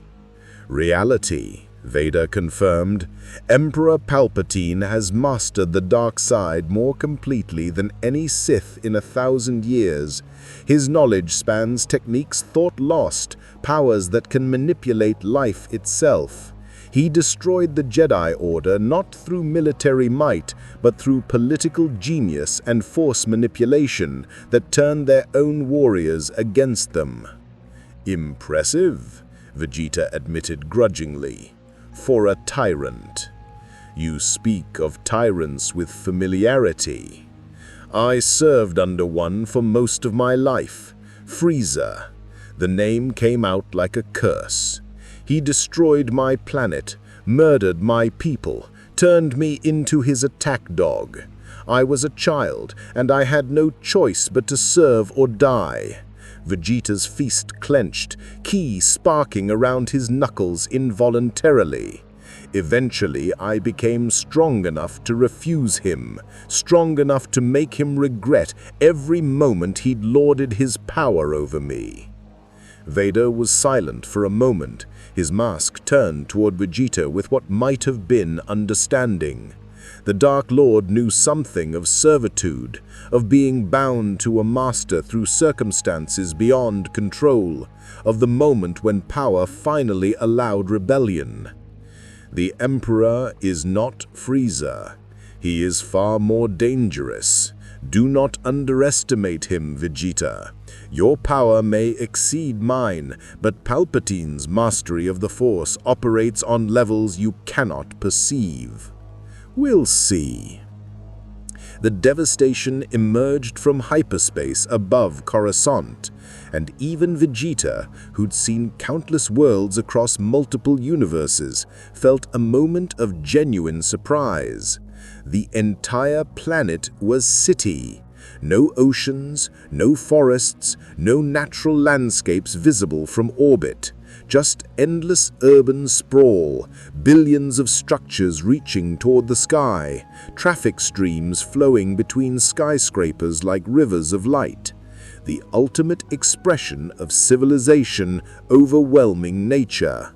"Reality," Vader confirmed. "Emperor Palpatine has mastered the dark side more completely than any Sith in 1,000 years. His knowledge spans techniques thought lost, powers that can manipulate life itself. He destroyed the Jedi Order not through military might, but through political genius and force manipulation that turned their own warriors against them. Impressive, Vegeta admitted grudgingly, for a tyrant. You speak of tyrants with familiarity. I served under one for most of my life, Frieza. The name came out like a curse. He destroyed my planet, murdered my people, turned me into his attack dog. I was a child, and I had no choice but to serve or die. Vegeta's fist clenched, ki sparking around his knuckles involuntarily. Eventually, I became strong enough to refuse him, strong enough to make him regret every moment he'd lorded his power over me. Vader was silent for a moment, his mask turned toward Vegeta with what might have been understanding. The Dark Lord knew something of servitude, of being bound to a master through circumstances beyond control, of the moment when power finally allowed rebellion. The Emperor is not Frieza. He is far more dangerous. Do not underestimate him, Vegeta. Your power may exceed mine, but Palpatine's mastery of the Force operates on levels you cannot perceive. We'll see. The devastation emerged from hyperspace above Coruscant, and even Vegeta, who'd seen countless worlds across multiple universes, felt a moment of genuine surprise. The entire planet was city. No oceans, no forests, no natural landscapes visible from orbit. Just endless urban sprawl, billions of structures reaching toward the sky, traffic streams flowing between skyscrapers like rivers of light. The ultimate expression of civilization overwhelming nature.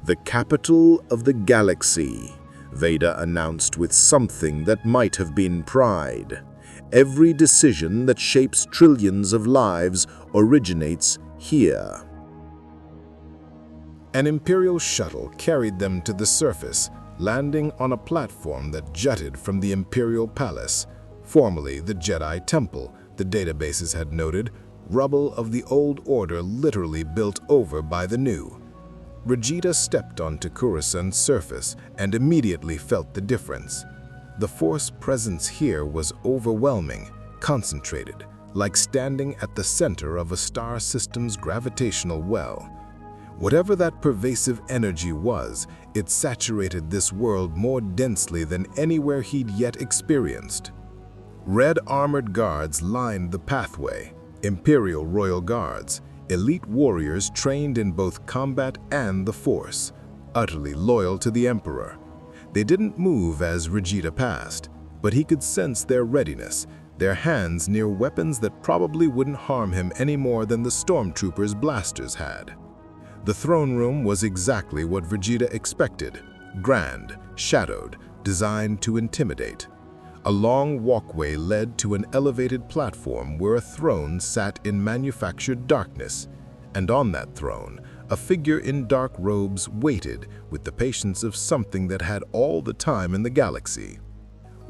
The capital of the galaxy, Vader announced with something that might have been pride. Every decision that shapes trillions of lives originates here. An Imperial shuttle carried them to the surface, landing on a platform that jutted from the Imperial Palace, formerly the Jedi Temple, the databases had noted, rubble of the old order literally built over by the new. Vegeta stepped onto Coruscant's surface and immediately felt the difference. The Force presence here was overwhelming, concentrated, like standing at the center of a star system's gravitational well. Whatever that pervasive energy was, it saturated this world more densely than anywhere he'd yet experienced. Red armored guards lined the pathway, Imperial Royal Guards, elite warriors trained in both combat and the Force, utterly loyal to the Emperor. They didn't move as Vegeta passed, but he could sense their readiness, their hands near weapons that probably wouldn't harm him any more than the stormtroopers' blasters had. The throne room was exactly what Vegeta expected, grand, shadowed, designed to intimidate. A long walkway led to an elevated platform where a throne sat in manufactured darkness, and on that throne, a figure in dark robes waited with the patience of something that had all the time in the galaxy.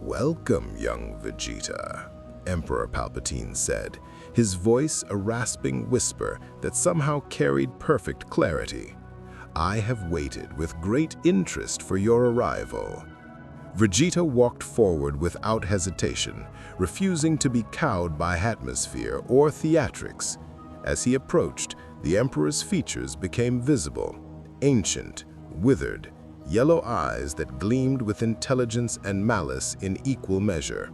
"Welcome, young Vegeta," Emperor Palpatine said, his voice a rasping whisper that somehow carried perfect clarity. "I have waited with great interest for your arrival." Vegeta walked forward without hesitation, refusing to be cowed by atmosphere or theatrics. As he approached, the Emperor's features became visible, ancient, withered, yellow eyes that gleamed with intelligence and malice in equal measure.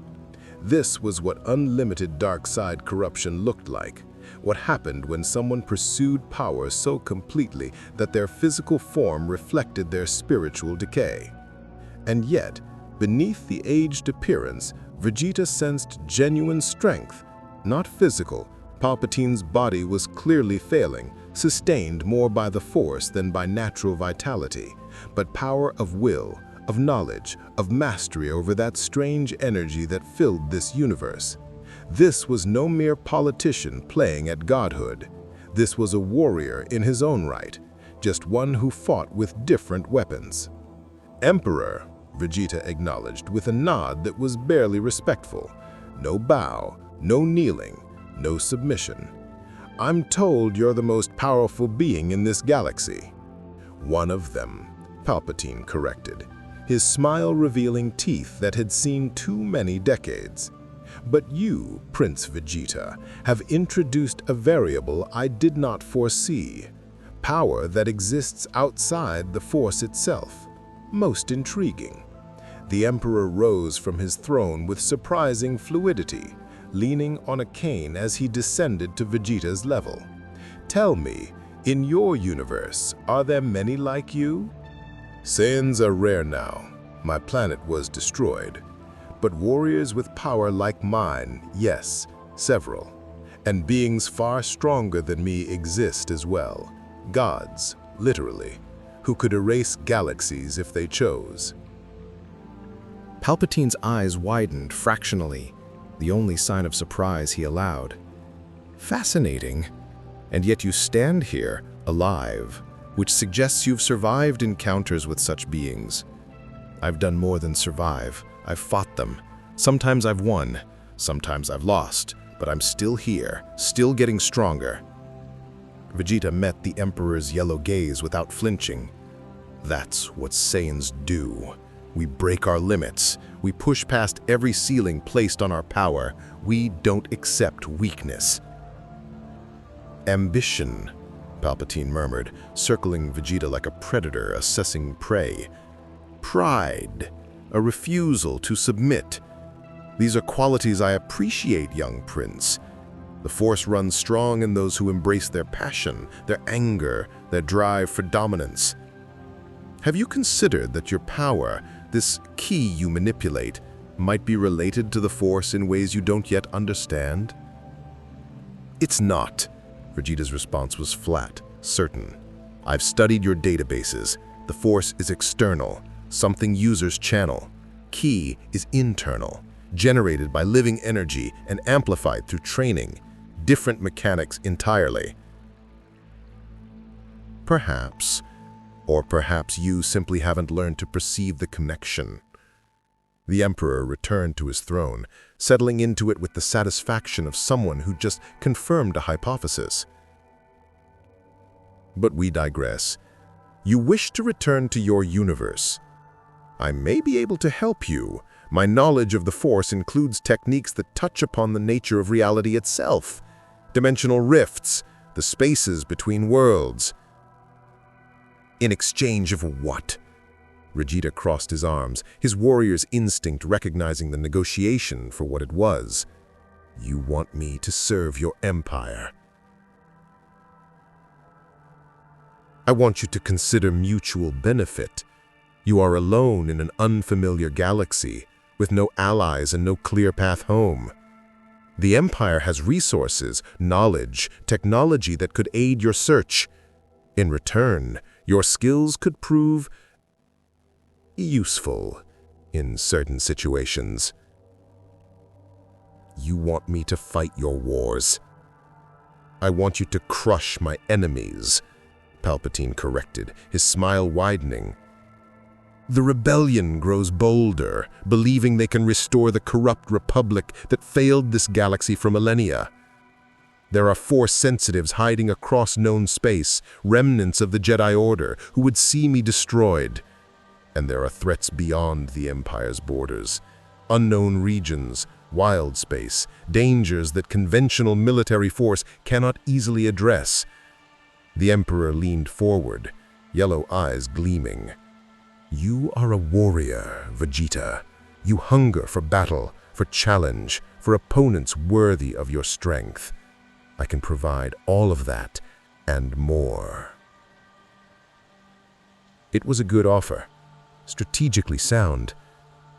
This was what unlimited dark side corruption looked like, what happened when someone pursued power so completely that their physical form reflected their spiritual decay. And yet, beneath the aged appearance, Vegeta sensed genuine strength, not physical. Palpatine's body was clearly failing, sustained more by the Force than by natural vitality, but power of will, of knowledge, of mastery over that strange energy that filled this universe. This was no mere politician playing at godhood. This was a warrior in his own right, just one who fought with different weapons. "Emperor," Vegeta acknowledged with a nod that was barely respectful. No bow, no kneeling, no submission. "I'm told you're the most powerful being in this galaxy." "One of them," Palpatine corrected, his smile revealing teeth that had seen too many decades. "But you, Prince Vegeta, have introduced a variable I did not foresee. Power that exists outside the Force itself. Most intriguing." The Emperor rose from his throne with surprising fluidity, leaning on a cane as he descended to Vegeta's level. "Tell me, in your universe, are there many like you?" "Saiyans are rare now. My planet was destroyed. But warriors with power like mine, yes, several. And beings far stronger than me exist as well. Gods, literally, who could erase galaxies if they chose." Palpatine's eyes widened fractionally, the only sign of surprise he allowed. "Fascinating. And yet you stand here, alive, which suggests you've survived encounters with such beings." "I've done more than survive. I've fought them. Sometimes I've won, sometimes I've lost, but I'm still here, still getting stronger." Vegeta met the Emperor's yellow gaze without flinching. "That's what Saiyans do. We break our limits. We push past every ceiling placed on our power. We don't accept weakness." "Ambition," Palpatine murmured, circling Vegeta like a predator assessing prey. "Pride, a refusal to submit. These are qualities I appreciate, young prince. The Force runs strong in those who embrace their passion, their anger, their drive for dominance. Have you considered that your power, this key you manipulate, might be related to the Force in ways you don't yet understand?" "It's not." Vegeta's response was flat, certain. "I've studied your databases. The Force is external, something users channel. Ki is internal, generated by living energy and amplified through training. Different mechanics entirely." "Perhaps. Or perhaps you simply haven't learned to perceive the connection." The Emperor returned to his throne, settling into it with the satisfaction of someone who just confirmed a hypothesis. "But we digress. You wish to return to your universe. I may be able to help you. My knowledge of the Force includes techniques that touch upon the nature of reality itself. Dimensional rifts, the spaces between worlds." "In exchange of what?" Vegeta crossed his arms, his warrior's instinct recognizing the negotiation for what it was. "You want me to serve your empire. I want you to consider mutual benefit. You are alone in an unfamiliar galaxy, with no allies and no clear path home. The Empire has resources, knowledge, technology that could aid your search. In return, your skills could prove useful in certain situations." "You want me to fight your wars. I want you to crush my enemies," Palpatine corrected, his smile widening. "The rebellion grows bolder, believing they can restore the corrupt republic that failed this galaxy for millennia. There are Force sensitives hiding across known space, remnants of the Jedi Order, who would see me destroyed. And there are threats beyond the Empire's borders. Unknown regions, wild space, dangers that conventional military force cannot easily address." The Emperor leaned forward, yellow eyes gleaming. "You are a warrior, Vegeta. You hunger for battle, for challenge, for opponents worthy of your strength. I can provide all of that and more." It was a good offer, strategically sound.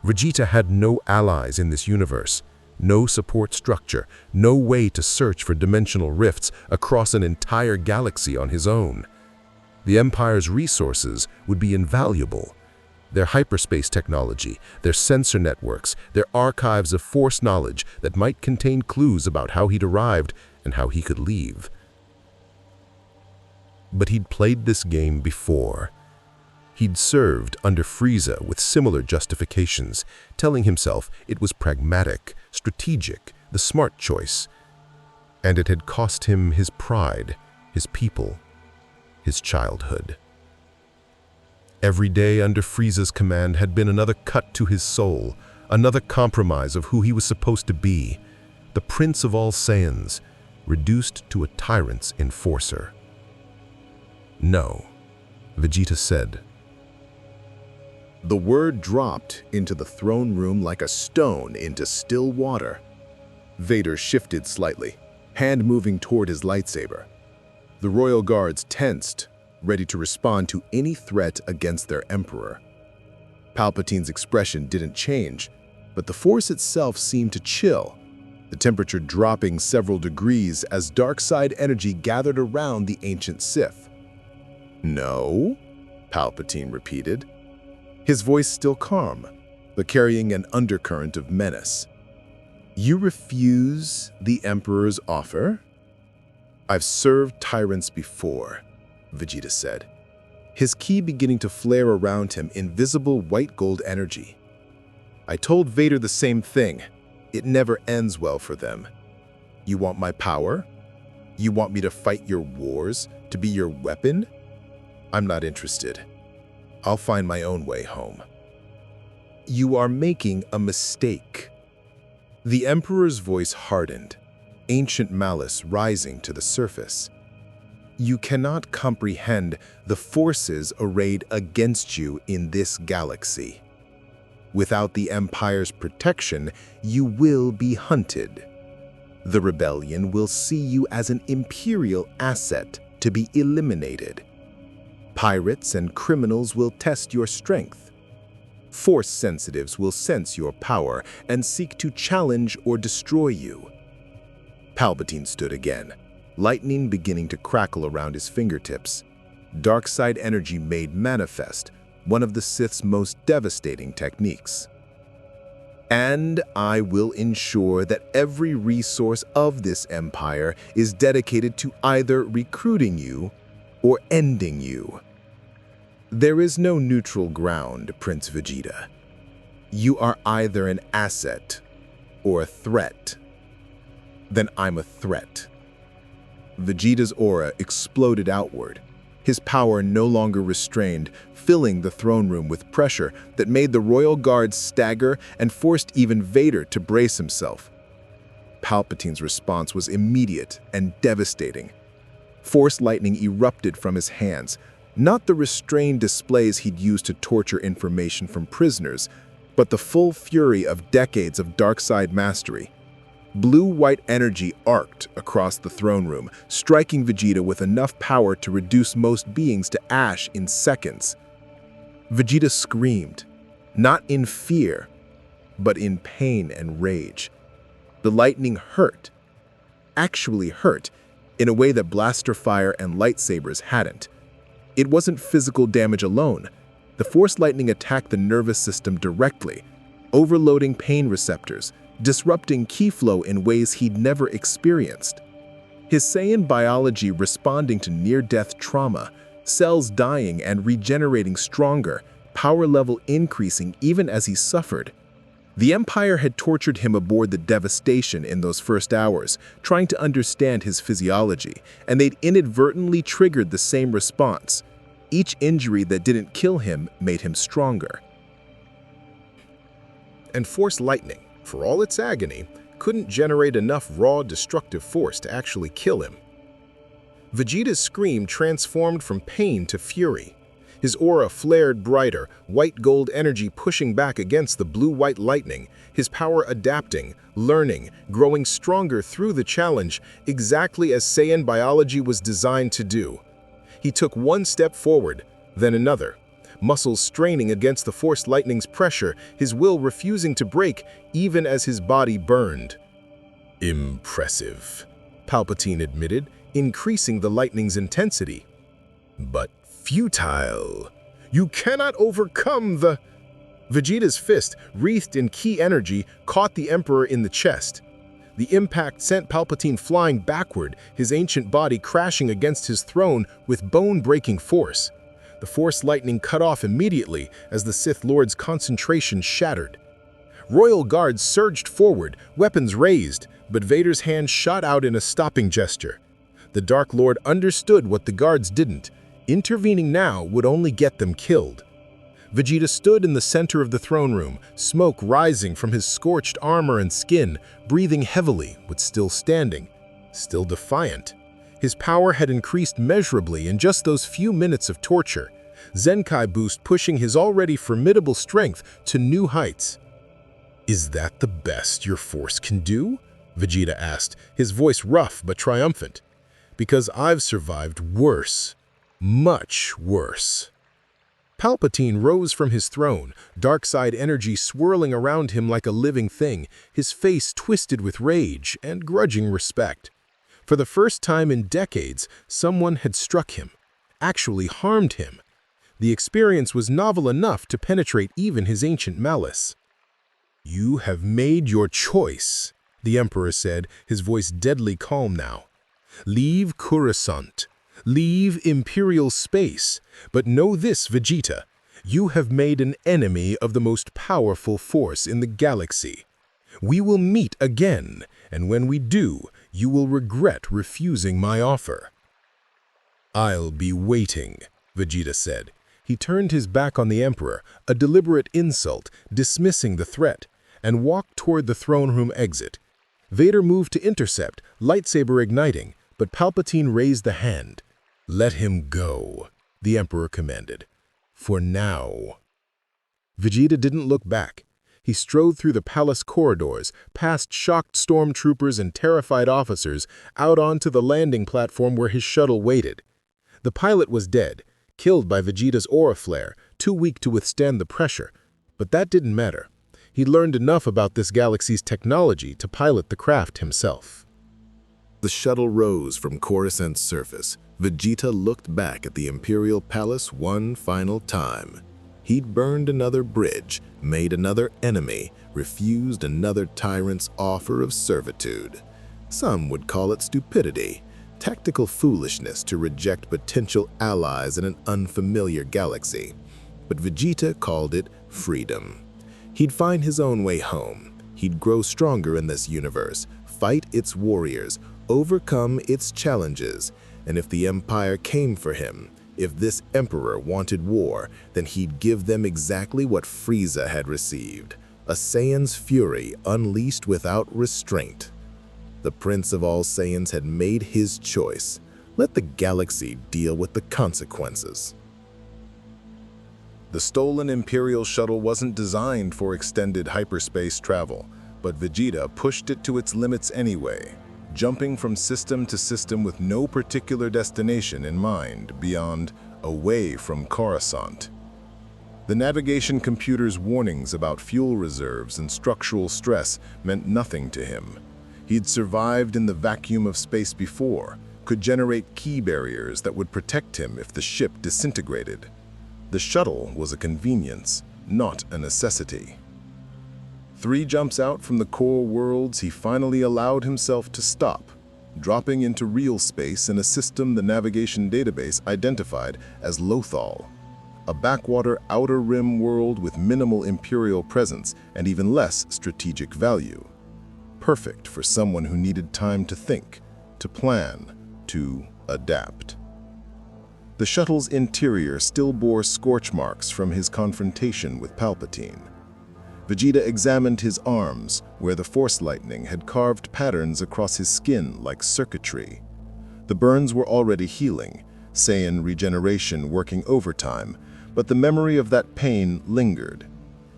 Vegeta had no allies in this universe, no support structure, no way to search for dimensional rifts across an entire galaxy on his own. The Empire's resources would be invaluable. Their hyperspace technology, their sensor networks, their archives of Force knowledge that might contain clues about how he'd arrived and how he could leave. But he'd played this game before. He'd served under Frieza with similar justifications, telling himself it was pragmatic, strategic, the smart choice. And it had cost him his pride, his people, his childhood. Every day under Frieza's command had been another cut to his soul, another compromise of who he was supposed to be, the Prince of all Saiyans, reduced to a tyrant's enforcer. No, Vegeta said. The word dropped into the throne room like a stone into still water. Vader shifted slightly, hand moving toward his lightsaber. The royal guards tensed, ready to respond to any threat against their emperor. Palpatine's expression didn't change, but the Force itself seemed to chill, the temperature dropping several degrees as dark side energy gathered around the ancient Sith. "No?" Palpatine repeated, his voice still calm, but carrying an undercurrent of menace. "You refuse the Emperor's offer?" "I've served tyrants before," Vegeta said, his ki beginning to flare around him in visible white gold energy. "I told Vader the same thing. It never ends well for them. You want my power? You want me to fight your wars, to be your weapon? I'm not interested. I'll find my own way home." "You are making a mistake." The Emperor's voice hardened, ancient malice rising to the surface. "You cannot comprehend the forces arrayed against you in this galaxy. Without the Empire's protection, you will be hunted. The rebellion will see you as an imperial asset to be eliminated. Pirates and criminals will test your strength. Force sensitives will sense your power and seek to challenge or destroy you." Palpatine stood again, lightning beginning to crackle around his fingertips. Dark side energy made manifest, one of the Sith's most devastating techniques. "And I will ensure that every resource of this empire is dedicated to either recruiting you or ending you. There is no neutral ground, Prince Vegeta. You are either an asset or a threat." "Then I'm a threat." Vegeta's aura exploded outward, his power no longer restrained, filling the throne room with pressure that made the royal guards stagger and forced even Vader to brace himself. Palpatine's response was immediate and devastating. Force lightning erupted from his hands, not the restrained displays he'd used to torture information from prisoners, but the full fury of decades of dark side mastery. Blue-white energy arced across the throne room, striking Vegeta with enough power to reduce most beings to ash in seconds. Vegeta screamed, not in fear, but in pain and rage. The lightning hurt, actually hurt, in a way that blaster fire and lightsabers hadn't. It wasn't physical damage alone. The Force lightning attacked the nervous system directly, overloading pain receptors, disrupting ki flow in ways he'd never experienced. His Saiyan biology responding to near-death trauma, cells dying and regenerating stronger, power level increasing even as he suffered. The Empire had tortured him aboard the Devastation in those first hours, trying to understand his physiology, and they'd inadvertently triggered the same response. Each injury that didn't kill him made him stronger. And Force lightning, for all its agony, couldn't generate enough raw, destructive force to actually kill him. Vegeta's scream transformed from pain to fury. His aura flared brighter, white gold energy pushing back against the blue-white lightning, his power adapting, learning, growing stronger through the challenge, exactly as Saiyan biology was designed to do. He took one step forward, then another, muscles straining against the Force lightning's pressure, his will refusing to break even as his body burned. "Impressive," Palpatine admitted, increasing the lightning's intensity. "But futile. You cannot overcome the—" Vegeta's fist, wreathed in ki energy, caught the Emperor in the chest. The impact sent Palpatine flying backward, his ancient body crashing against his throne with bone-breaking force. The Force lightning cut off immediately as the Sith Lord's concentration shattered. Royal guards surged forward, weapons raised, but Vader's hand shot out in a stopping gesture. The Dark Lord understood what the guards didn't. Intervening now would only get them killed. Vegeta stood in the center of the throne room, smoke rising from his scorched armor and skin, breathing heavily but still standing, still defiant. His power had increased measurably in just those few minutes of torture, Zenkai boost pushing his already formidable strength to new heights. "Is that the best your Force can do?" Vegeta asked, his voice rough but triumphant. "Because I've survived worse, much worse." Palpatine rose from his throne, dark side energy swirling around him like a living thing, his face twisted with rage and grudging respect. For the first time in decades, someone had struck him, actually harmed him. The experience was novel enough to penetrate even his ancient malice. "You have made your choice," the Emperor said, his voice deadly calm now. "Leave Coruscant. Leave Imperial space. But know this, Vegeta. You have made an enemy of the most powerful force in the galaxy. We will meet again, and when we do, you will regret refusing my offer." "I'll be waiting," Vegeta said. He turned his back on the Emperor, a deliberate insult, dismissing the threat, and walked toward the throne room exit. Vader moved to intercept, lightsaber igniting, but Palpatine raised the hand. "Let him go," the Emperor commanded. "For now." Vegeta didn't look back. He strode through the palace corridors, past shocked stormtroopers and terrified officers, out onto the landing platform where his shuttle waited. The pilot was dead, killed by Vegeta's aura flare, too weak to withstand the pressure. But that didn't matter. He'd learned enough about this galaxy's technology to pilot the craft himself. The shuttle rose from Coruscant's surface. Vegeta looked back at the Imperial Palace one final time. He'd burned another bridge, made another enemy, refused another tyrant's offer of servitude. Some would call it stupidity, tactical foolishness to reject potential allies in an unfamiliar galaxy. But Vegeta called it freedom. He'd find his own way home. He'd grow stronger in this universe, fight its warriors, overcome its challenges, and if the Empire came for him, if this Emperor wanted war, then he'd give them exactly what Frieza had received, a Saiyan's fury unleashed without restraint. The Prince of all Saiyans had made his choice. Let the galaxy deal with the consequences. The stolen Imperial shuttle wasn't designed for extended hyperspace travel, but Vegeta pushed it to its limits anyway, jumping from system to system with no particular destination in mind beyond away from Coruscant. The navigation computer's warnings about fuel reserves and structural stress meant nothing to him. He'd survived in the vacuum of space before, could generate key barriers that would protect him if the ship disintegrated. The shuttle was a convenience, not a necessity. 3 jumps out from the core worlds, he finally allowed himself to stop, dropping into real space in a system the navigation database identified as Lothal, a backwater outer rim world with minimal Imperial presence and even less strategic value. Perfect for someone who needed time to think, to plan, to adapt. The shuttle's interior still bore scorch marks from his confrontation with Palpatine. Vegeta examined his arms, where the Force lightning had carved patterns across his skin like circuitry. The burns were already healing, Saiyan regeneration working overtime, but the memory of that pain lingered.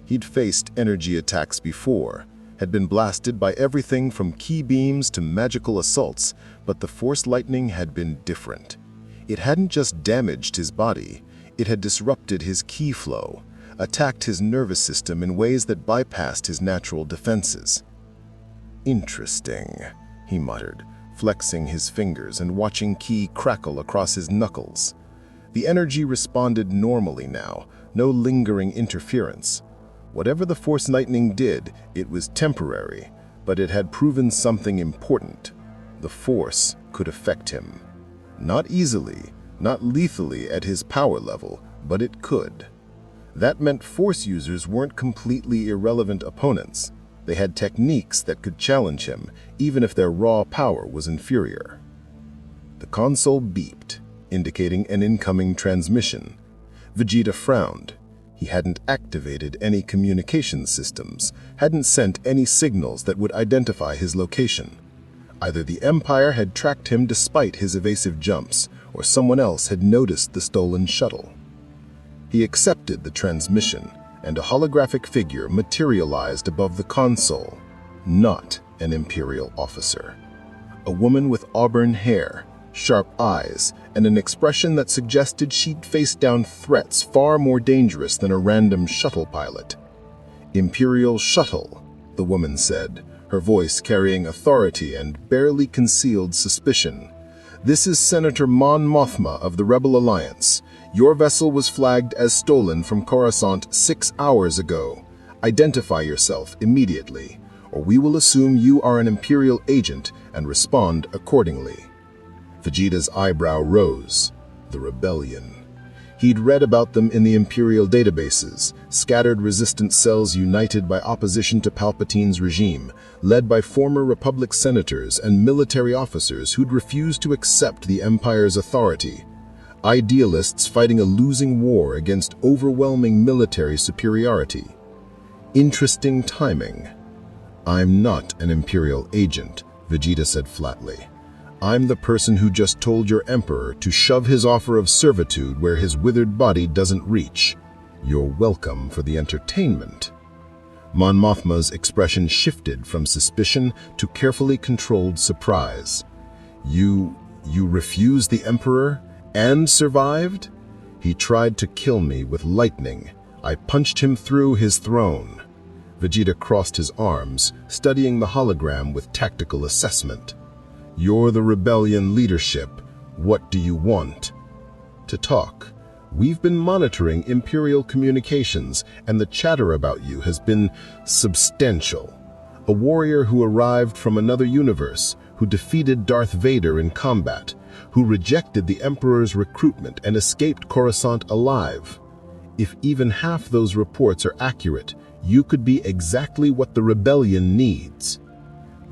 He'd faced energy attacks before, had been blasted by everything from ki beams to magical assaults, but the Force lightning had been different. It hadn't just damaged his body, it had disrupted his ki flow, attacked his nervous system in ways that bypassed his natural defenses. "Interesting," he muttered, flexing his fingers and watching ki crackle across his knuckles. The energy responded normally now, no lingering interference. Whatever the Force lightning did, it was temporary, but it had proven something important. The Force could affect him. Not easily, not lethally at his power level, but it could. That meant Force users weren't completely irrelevant opponents. They had techniques that could challenge him, even if their raw power was inferior. The console beeped, indicating an incoming transmission. Vegeta frowned. He hadn't activated any communication systems, hadn't sent any signals that would identify his location. Either the Empire had tracked him despite his evasive jumps, or someone else had noticed the stolen shuttle. He accepted the transmission, and a holographic figure materialized above the console. Not an Imperial officer. A woman with auburn hair, sharp eyes, and an expression that suggested she'd faced down threats far more dangerous than a random shuttle pilot. "Imperial shuttle," the woman said, her voice carrying authority and barely concealed suspicion. "This is Senator Mon Mothma of the Rebel Alliance. Your vessel was flagged as stolen from Coruscant 6 hours ago. Identify yourself immediately, or we will assume you are an Imperial agent and respond accordingly." Vegeta's eyebrow rose. The rebellion. He'd read about them in the Imperial databases, scattered resistance cells united by opposition to Palpatine's regime, led by former Republic senators and military officers who'd refused to accept the Empire's authority. Idealists fighting a losing war against overwhelming military superiority. Interesting timing. "I'm not an Imperial agent," Vegeta said flatly. "I'm the person who just told your Emperor to shove his offer of servitude where his withered body doesn't reach. You're welcome for the entertainment." Mon Mothma's expression shifted from suspicion to carefully controlled surprise. You refused the Emperor and survived?" "He tried to kill me with lightning. I punched him through his throne." Vegeta crossed his arms, studying the hologram with tactical assessment. "You're the rebellion leadership. What do you want?" "To talk. We've been monitoring Imperial communications, and the chatter about you has been substantial. A warrior who arrived from another universe, who defeated Darth Vader in combat, who rejected the Emperor's recruitment and escaped Coruscant alive. If even half those reports are accurate, you could be exactly what the rebellion needs."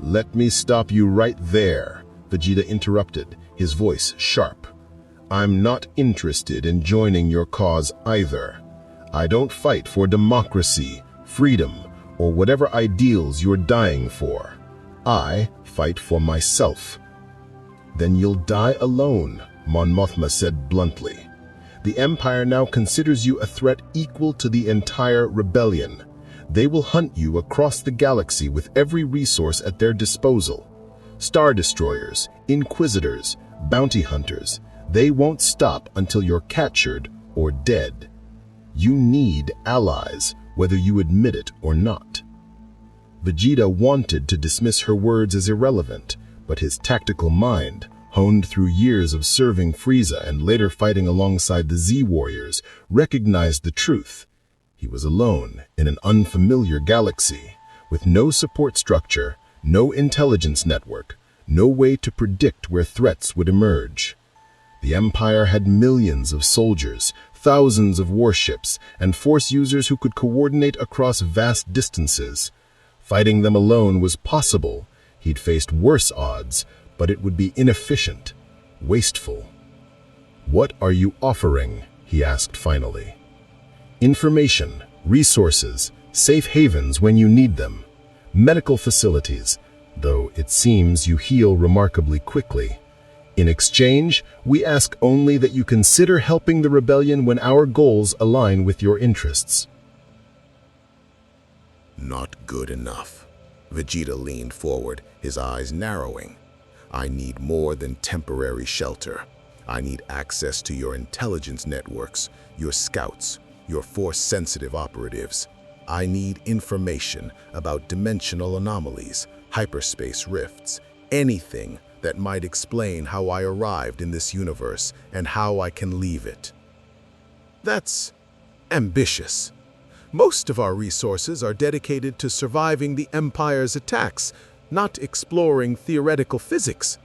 "Let me stop you right there," Vegeta interrupted, his voice sharp. "I'm not interested in joining your cause either. I don't fight for democracy, freedom, or whatever ideals you're dying for. I fight for myself." "Then you'll die alone," Mon Mothma said bluntly. "The Empire now considers you a threat equal to the entire rebellion. They will hunt you across the galaxy with every resource at their disposal. Star destroyers, inquisitors, bounty hunters. They won't stop until you're captured or dead. You need allies, whether you admit it or not." Vegeta wanted to dismiss her words as irrelevant, but his tactical mind, honed through years of serving Frieza and later fighting alongside the Z-Warriors, recognized the truth. He was alone in an unfamiliar galaxy, with no support structure, no intelligence network, no way to predict where threats would emerge. The Empire had millions of soldiers, thousands of warships, and Force users who could coordinate across vast distances. Fighting them alone was possible. He'd faced worse odds, but it would be inefficient, wasteful. "What are you offering?" he asked finally. "Information, resources, safe havens when you need them, medical facilities, though it seems you heal remarkably quickly. In exchange, we ask only that you consider helping the rebellion when our goals align with your interests." Not good enough. Vegeta leaned forward, his eyes narrowing. "I need more than temporary shelter. I need access to your intelligence networks, your scouts, your Force-sensitive operatives. I need information about dimensional anomalies, hyperspace rifts, anything that might explain how I arrived in this universe and how I can leave it." "That's ambitious." Most of our resources are dedicated to surviving the Empire's attacks, not exploring theoretical physics.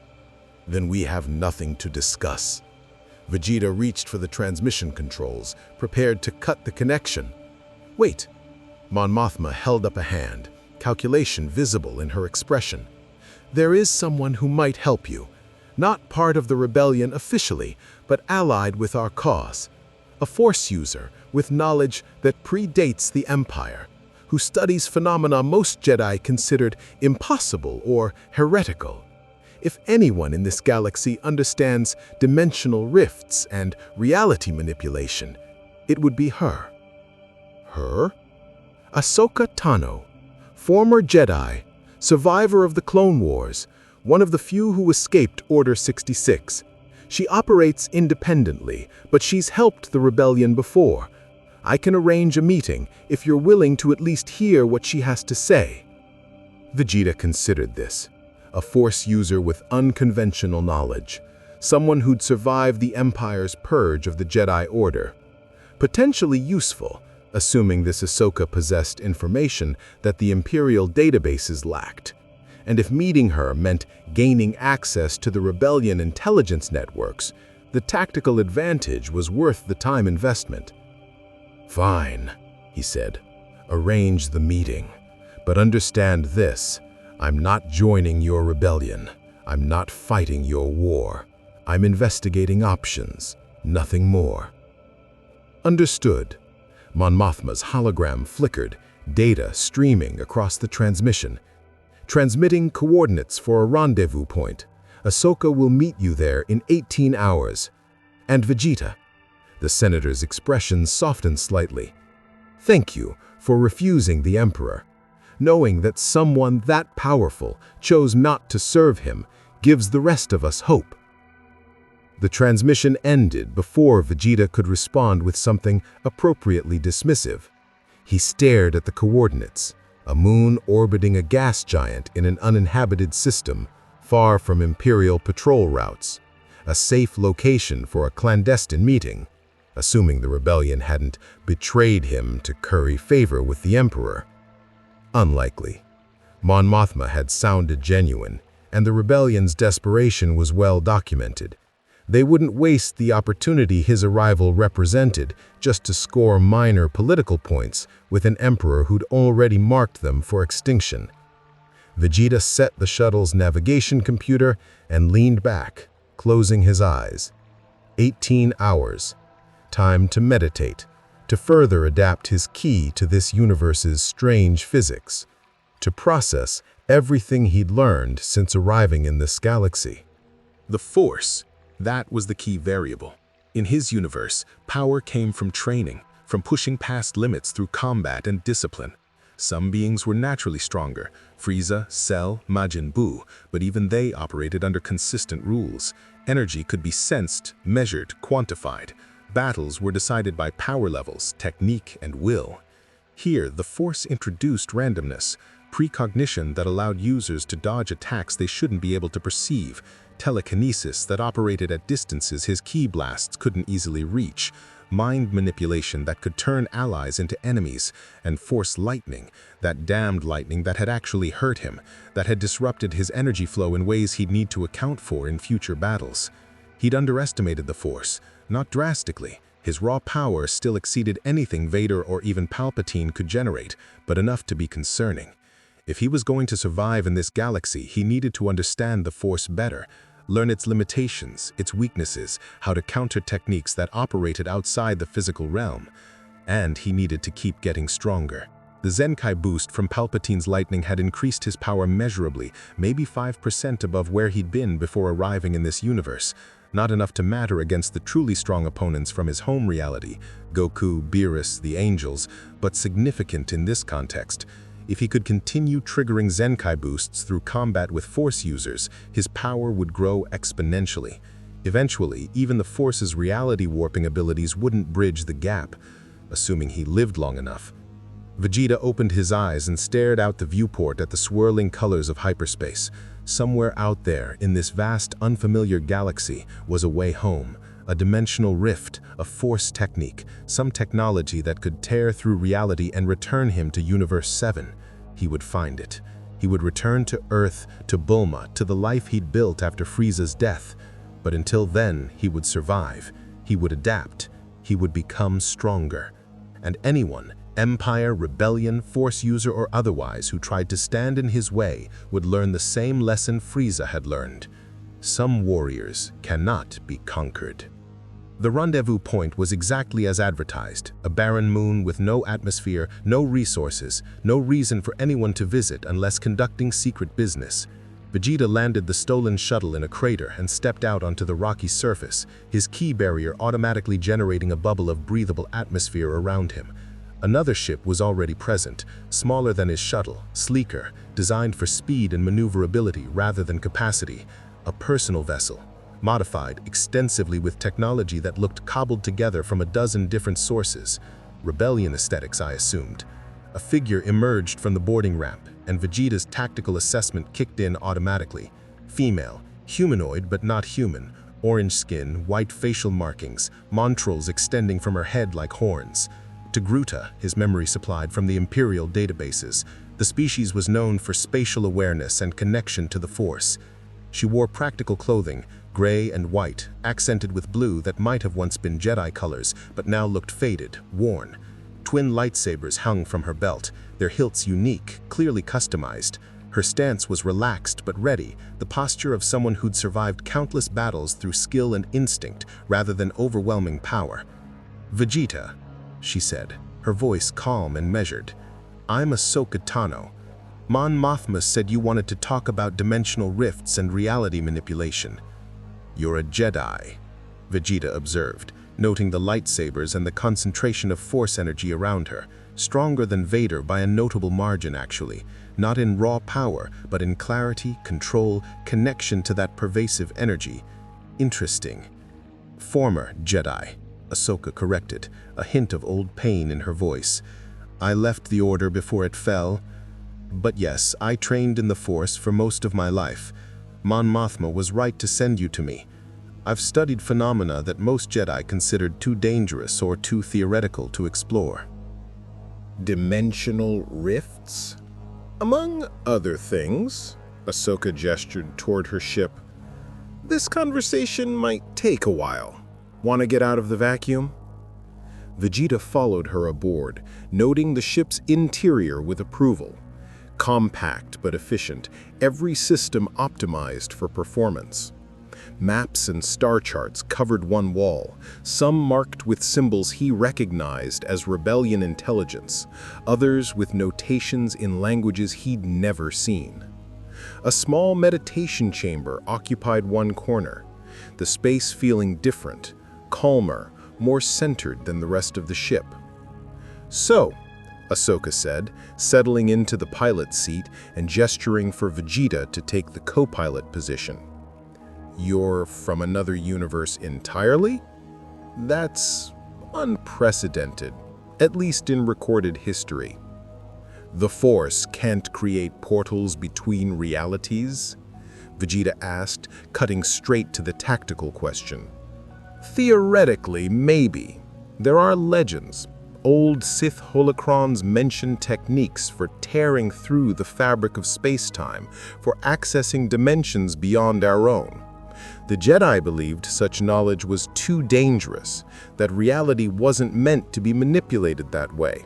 Then we have nothing to discuss. Vegeta reached for the transmission controls, prepared to cut the connection. Wait. Mon Mothma held up a hand, calculation visible in her expression. There is someone who might help you. Not part of the rebellion officially, but allied with our cause. A Force user with knowledge that predates the Empire, who studies phenomena most Jedi considered impossible or heretical. If anyone in this galaxy understands dimensional rifts and reality manipulation, it would be her. Her? Ahsoka Tano, former Jedi, survivor of the Clone Wars, one of the few who escaped Order 66. She operates independently, but she's helped the rebellion before. I can arrange a meeting if you're willing to at least hear what she has to say. Vegeta considered this. A Force user with unconventional knowledge. Someone who'd survived the Empire's purge of the Jedi Order. Potentially useful, assuming this Ahsoka possessed information that the Imperial databases lacked. And if meeting her meant gaining access to the rebellion intelligence networks, the tactical advantage was worth the time investment. Fine, he said. Arrange the meeting. But understand this, I'm not joining your rebellion. I'm not fighting your war. I'm investigating options, nothing more. Understood. Mon Mothma's hologram flickered, data streaming across the transmission. Transmitting coordinates for a rendezvous point. Ahsoka will meet you there in 18 hours. And Vegeta. The senator's expression softened slightly. Thank you for refusing the Emperor. Knowing that someone that powerful chose not to serve him gives the rest of us hope. The transmission ended before Vegeta could respond with something appropriately dismissive. He stared at the coordinates. A moon orbiting a gas giant in an uninhabited system, far from Imperial patrol routes. A safe location for a clandestine meeting, assuming the rebellion hadn't betrayed him to curry favor with the Emperor. Unlikely. Mon Mothma had sounded genuine, and the rebellion's desperation was well documented. They wouldn't waste the opportunity his arrival represented just to score minor political points with an emperor who'd already marked them for extinction. Vegeta set the shuttle's navigation computer and leaned back, closing his eyes. 18 hours. Time to meditate, to further adapt his ki to this universe's strange physics, to process everything he'd learned since arriving in this galaxy. The Force. That was the key variable. In his universe, power came from training, from pushing past limits through combat and discipline. Some beings were naturally stronger, Frieza, Cell, Majin Buu, but even they operated under consistent rules. Energy could be sensed, measured, quantified. Battles were decided by power levels, technique, and will. Here, the Force introduced randomness, precognition that allowed users to dodge attacks they shouldn't be able to perceive, telekinesis that operated at distances his ki blasts couldn't easily reach, mind manipulation that could turn allies into enemies, and Force lightning, that damned lightning that had actually hurt him, that had disrupted his energy flow in ways he'd need to account for in future battles. He'd underestimated the Force, not drastically. His raw power still exceeded anything Vader or even Palpatine could generate, but enough to be concerning. If he was going to survive in this galaxy, he needed to understand the Force better, learn its limitations, its weaknesses, how to counter techniques that operated outside the physical realm. And he needed to keep getting stronger. The Zenkai boost from Palpatine's lightning had increased his power measurably, maybe 5% above where he'd been before arriving in this universe. Not enough to matter against the truly strong opponents from his home reality, Goku, Beerus, the Angels, but significant in this context. If he could continue triggering Zenkai boosts through combat with Force users, his power would grow exponentially. Eventually, even the Force's reality warping abilities wouldn't bridge the gap, assuming he lived long enough. Vegeta opened his eyes and stared out the viewport at the swirling colors of hyperspace. Somewhere out there, in this vast, unfamiliar galaxy, was a way home, a dimensional rift, a force technique, some technology that could tear through reality and return him to Universe 7. He would find it. He would return to Earth, to Bulma, to the life he'd built after Frieza's death. But until then, he would survive. He would adapt. He would become stronger. And anyone, Empire, Rebellion, Force user or otherwise, who tried to stand in his way would learn the same lesson Frieza had learned. Some warriors cannot be conquered. The rendezvous point was exactly as advertised, a barren moon with no atmosphere, no resources, no reason for anyone to visit unless conducting secret business. Vegeta landed the stolen shuttle in a crater and stepped out onto the rocky surface, his ki barrier automatically generating a bubble of breathable atmosphere around him. Another ship was already present, smaller than his shuttle, sleeker, designed for speed and maneuverability rather than capacity, a personal vessel. Modified extensively with technology that looked cobbled together from a dozen different sources. Rebellion aesthetics, I assumed. A figure emerged from the boarding ramp, and Vegeta's tactical assessment kicked in automatically. Female, humanoid but not human, orange skin, white facial markings, montrals extending from her head like horns. To Gruta, his memory supplied from the Imperial databases, the species was known for spatial awareness and connection to the Force. She wore practical clothing, gray and white, accented with blue that might have once been Jedi colors, but now looked faded, worn. Twin lightsabers hung from her belt, their hilts unique, clearly customized. Her stance was relaxed but ready, the posture of someone who'd survived countless battles through skill and instinct rather than overwhelming power. "Vegeta," she said, her voice calm and measured. "I'm Ahsoka Tano. Mon Mothma said you wanted to talk about dimensional rifts and reality manipulation." "You're a Jedi," Vegeta observed, noting the lightsabers and the concentration of force energy around her, stronger than Vader by a notable margin actually, not in raw power, but in clarity, control, connection to that pervasive energy. "Interesting." "Former Jedi," Ahsoka corrected, a hint of old pain in her voice. "I left the Order before it fell. But yes, I trained in the Force for most of my life. Mon Mothma was right to send you to me. I've studied phenomena that most Jedi considered too dangerous or too theoretical to explore." Dimensional rifts? Among other things, Ahsoka gestured toward her ship. "This conversation might take a while. Want to get out of the vacuum?" Vegeta followed her aboard, noting the ship's interior with approval. Compact but efficient, every system optimized for performance. Maps and star charts covered one wall, some marked with symbols he recognized as Rebellion intelligence, others with notations in languages he'd never seen. A small meditation chamber occupied one corner, the space feeling different, calmer, more centered than the rest of the ship. "So," Ahsoka said, settling into the pilot seat and gesturing for Vegeta to take the co-pilot position. "You're from another universe entirely? That's unprecedented, at least in recorded history. The Force can't create portals between realities?" Vegeta asked, cutting straight to the tactical question. "Theoretically, maybe. There are legends. Old Sith holocrons mention techniques for tearing through the fabric of space-time, for accessing dimensions beyond our own. The Jedi believed such knowledge was too dangerous, that reality wasn't meant to be manipulated that way."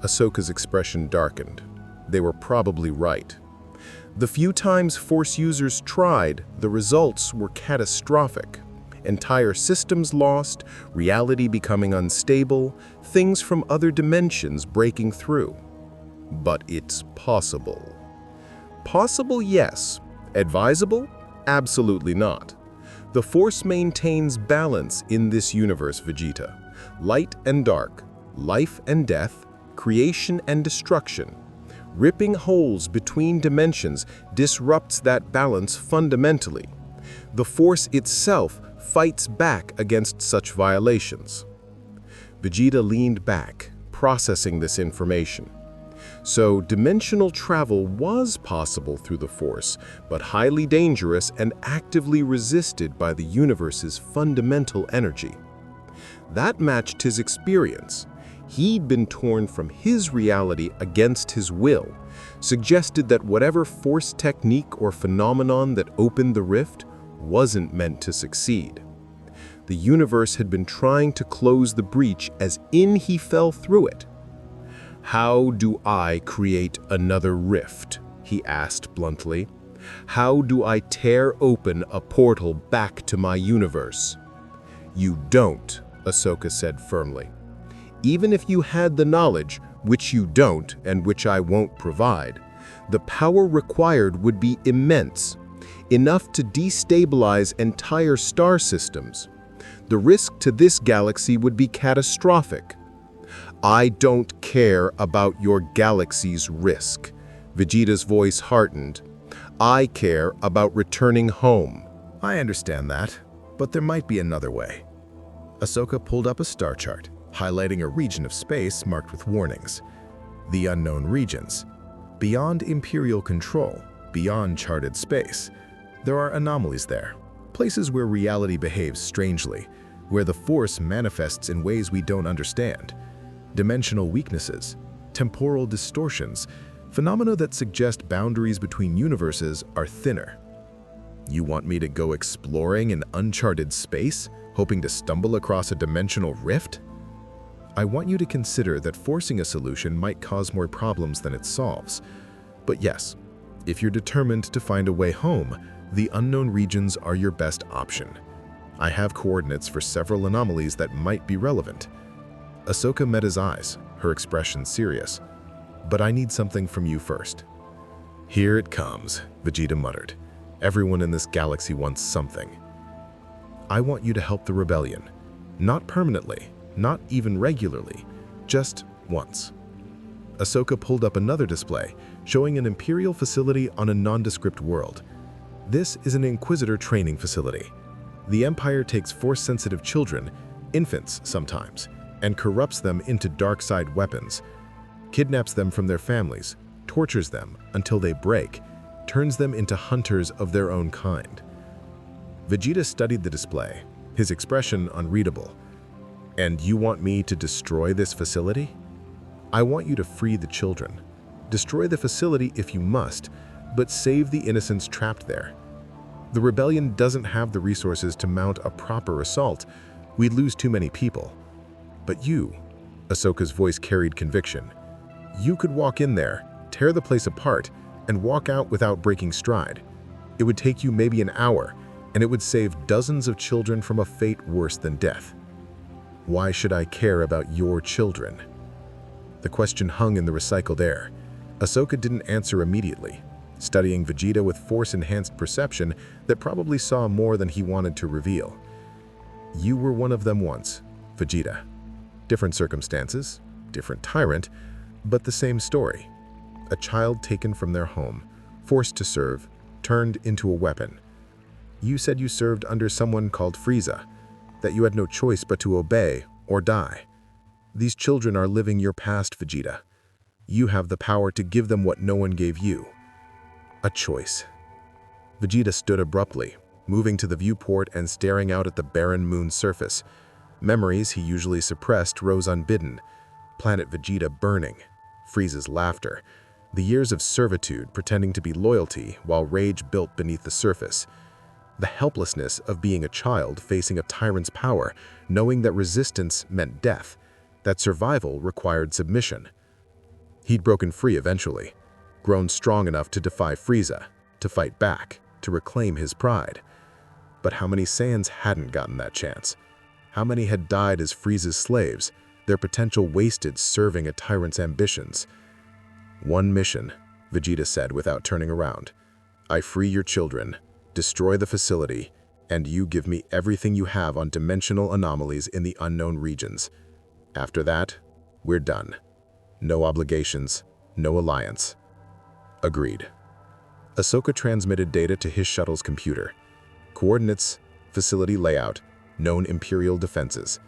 Ahsoka's expression darkened. They were probably right. The few times Force users tried, the results were catastrophic. Entire systems lost, reality becoming unstable, things from other dimensions breaking through. But it's possible. Possible, yes. Advisable? Absolutely not. The Force maintains balance in this universe, Vegeta. Light and dark, life and death, creation and destruction. Ripping holes between dimensions disrupts that balance fundamentally. The Force itself fights back against such violations. Vegeta leaned back, processing this information. So dimensional travel was possible through the Force, but highly dangerous and actively resisted by the universe's fundamental energy. That matched his experience. He'd been torn from his reality against his will, suggested that whatever Force technique or phenomenon that opened the rift wasn't meant to succeed. The universe had been trying to close the breach as he fell through it. "How do I create another rift?" he asked bluntly. "How do I tear open a portal back to my universe?" "You don't," Ahsoka said firmly. "Even if you had the knowledge, which you don't and which I won't provide, the power required would be immense, enough to destabilize entire star systems. The risk to this galaxy would be catastrophic." "I don't care about your galaxy's risk," Vegeta's voice hardened. "I care about returning home." I understand that, but there might be another way. Ahsoka pulled up a star chart, highlighting a region of space marked with warnings. The unknown regions. Beyond Imperial control, beyond charted space, there are anomalies there. Places where reality behaves strangely, where the Force manifests in ways we don't understand. Dimensional weaknesses, temporal distortions, phenomena that suggest boundaries between universes are thinner. You want me to go exploring in uncharted space, hoping to stumble across a dimensional rift? I want you to consider that forcing a solution might cause more problems than it solves. But yes, if you're determined to find a way home, the unknown regions are your best option. I have coordinates for several anomalies that might be relevant. Ahsoka met his eyes, her expression serious. "But I need something from you first." "Here it comes," Vegeta muttered. "Everyone in this galaxy wants something." "I want you to help the rebellion. Not permanently, not even regularly, just once." Ahsoka pulled up another display, showing an Imperial facility on a nondescript world. This is an Inquisitor training facility. The Empire takes Force-sensitive children, infants sometimes, and corrupts them into dark side weapons, kidnaps them from their families, tortures them until they break, turns them into hunters of their own kind. Vegeta studied the display, his expression unreadable. "And you want me to destroy this facility?" "I want you to free the children. Destroy the facility if you must, but save the innocents trapped there. The rebellion doesn't have the resources to mount a proper assault. We'd lose too many people. But you," Ahsoka's voice carried conviction, "you could walk in there, tear the place apart, and walk out without breaking stride. It would take you maybe an hour, and it would save dozens of children from a fate worse than death. Why should I care about your children?" The question hung in the recycled air. Ahsoka didn't answer immediately, studying Vegeta with Force-enhanced perception that probably saw more than he wanted to reveal. "You were one of them once, Vegeta. Different circumstances, different tyrant, but the same story. A child taken from their home, forced to serve, turned into a weapon. You said you served under someone called Frieza, that you had no choice but to obey or die. These children are living your past, Vegeta. You have the power to give them what no one gave you. A choice." Vegeta stood abruptly, moving to the viewport and staring out at the barren moon's surface. Memories he usually suppressed rose unbidden. Planet Vegeta burning, Frieza's laughter, the years of servitude pretending to be loyalty while rage built beneath the surface. The helplessness of being a child facing a tyrant's power, knowing that resistance meant death, that survival required submission. He'd broken free eventually, grown strong enough to defy Frieza, to fight back, to reclaim his pride. But how many Saiyans hadn't gotten that chance? How many had died as Frieza's slaves, their potential wasted serving a tyrant's ambitions? "One mission," Vegeta said without turning around. "I free your children, destroy the facility, and you give me everything you have on dimensional anomalies in the unknown regions. After that, we're done. No obligations, no alliance." Agreed. Ahsoka transmitted data to his shuttle's computer. Coordinates, facility layout, known Imperial defenses.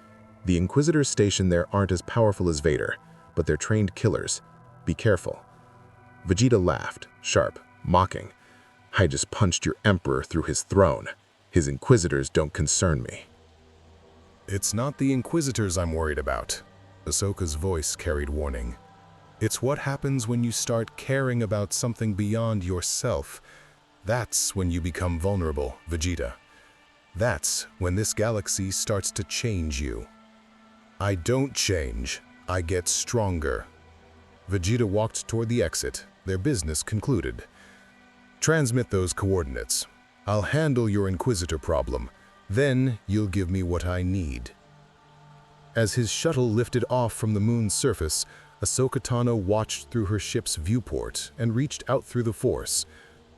The Inquisitors stationed there aren't as powerful as Vader, but they're trained killers. Be careful. Vegeta laughed, sharp, mocking. I just punched your emperor through his throne. His inquisitors don't concern me. It's not the inquisitors I'm worried about. Ahsoka's voice carried warning. It's what happens when you start caring about something beyond yourself. That's when you become vulnerable, Vegeta. That's when this galaxy starts to change you. I don't change, I get stronger. Vegeta walked toward the exit, their business concluded. Transmit those coordinates. I'll handle your Inquisitor problem. Then you'll give me what I need. As his shuttle lifted off from the moon's surface, Ahsoka Tano watched through her ship's viewport and reached out through the Force.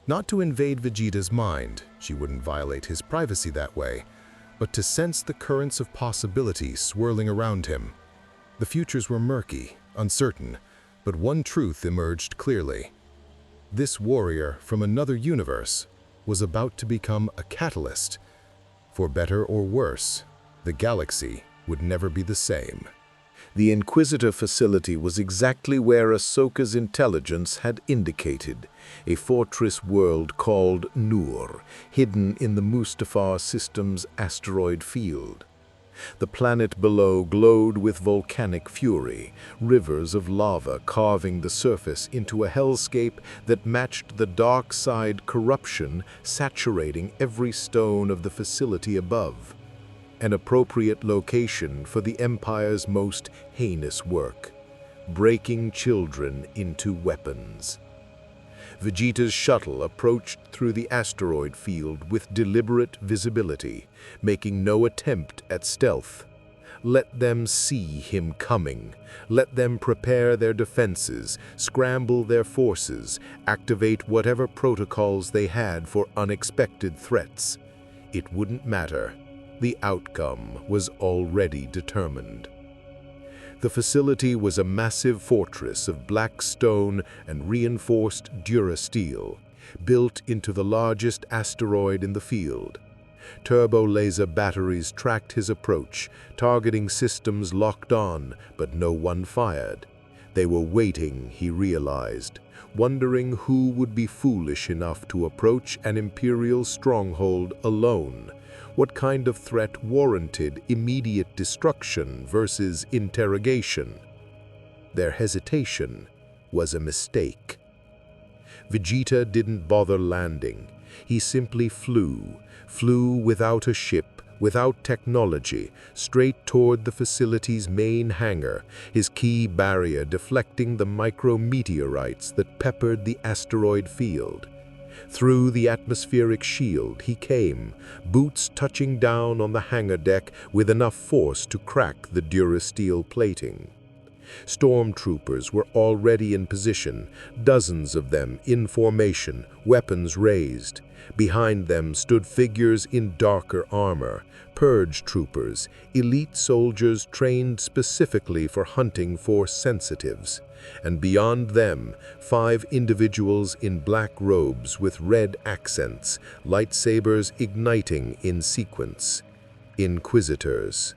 Not to invade Vegeta's mind, she wouldn't violate his privacy that way, but to sense the currents of possibility swirling around him. The futures were murky, uncertain, but one truth emerged clearly. This warrior from another universe was about to become a catalyst. For better or worse, the galaxy would never be the same. The Inquisitor facility was exactly where Ahsoka's intelligence had indicated, a fortress world called Nur, hidden in the Mustafar system's asteroid field. The planet below glowed with volcanic fury, rivers of lava carving the surface into a hellscape that matched the dark side corruption saturating every stone of the facility above. An appropriate location for the Empire's most heinous work, breaking children into weapons. Vegeta's shuttle approached through the asteroid field with deliberate visibility, making no attempt at stealth. Let them see him coming. Let them prepare their defenses, scramble their forces, activate whatever protocols they had for unexpected threats. It wouldn't matter. The outcome was already determined. The facility was a massive fortress of black stone and reinforced durasteel, built into the largest asteroid in the field. Turbo laser batteries tracked his approach, targeting systems locked on, but no one fired. They were waiting, he realized, wondering who would be foolish enough to approach an Imperial stronghold alone. What kind of threat warranted immediate destruction versus interrogation? Their hesitation was a mistake. Vegeta didn't bother landing. He simply flew without a ship, without technology, straight toward the facility's main hangar, his key barrier deflecting the micrometeorites that peppered the asteroid field. Through the atmospheric shield he came, boots touching down on the hangar deck with enough force to crack the durasteel plating. Stormtroopers were already in position, dozens of them in formation, weapons raised. Behind them stood figures in darker armor, purge troopers, elite soldiers trained specifically for hunting Force sensitives. And beyond them, 5 individuals in black robes with red accents, lightsabers igniting in sequence. Inquisitors.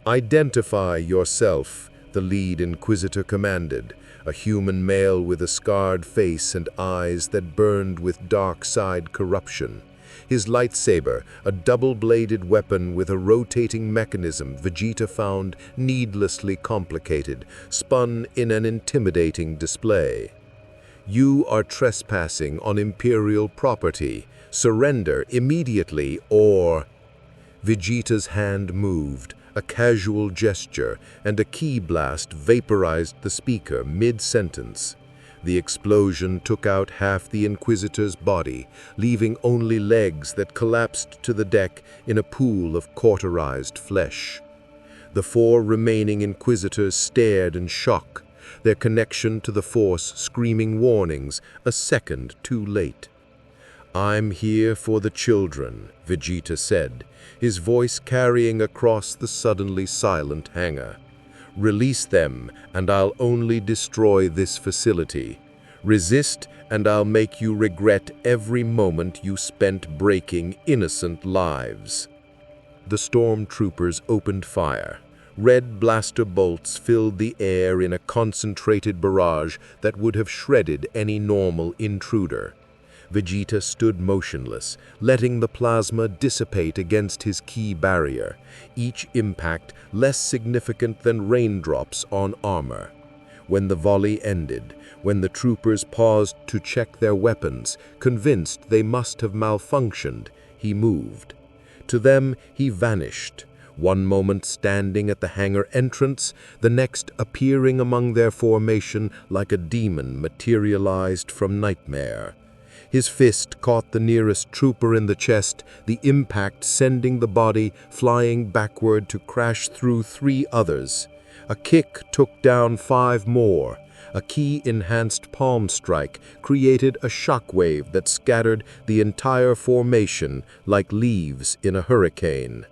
"Identify yourself," the lead Inquisitor commanded, a human male with a scarred face and eyes that burned with dark side corruption. His lightsaber, a double-bladed weapon with a rotating mechanism Vegeta found needlessly complicated, spun in an intimidating display. "You are trespassing on Imperial property. Surrender immediately or—" Vegeta's hand moved, a casual gesture, and a key blast vaporized the speaker mid-sentence. The explosion took out half the Inquisitor's body, leaving only legs that collapsed to the deck in a pool of cauterized flesh. The 4 remaining Inquisitors stared in shock, their connection to the Force screaming warnings a second too late. "I'm here for the children," Vegeta said, his voice carrying across the suddenly silent hangar. "Release them, and I'll only destroy this facility. Resist, and I'll make you regret every moment you spent breaking innocent lives." The stormtroopers opened fire. Red blaster bolts filled the air in a concentrated barrage that would have shredded any normal intruder. Vegeta stood motionless, letting the plasma dissipate against his key barrier, each impact less significant than raindrops on armor. When the volley ended, when the troopers paused to check their weapons, convinced they must have malfunctioned, he moved. To them, he vanished, one moment standing at the hangar entrance, the next appearing among their formation like a demon materialized from nightmare. His fist caught the nearest trooper in the chest, the impact sending the body flying backward to crash through 3 others. A kick took down 5 more. A key-enhanced palm strike created a shockwave that scattered the entire formation like leaves in a hurricane.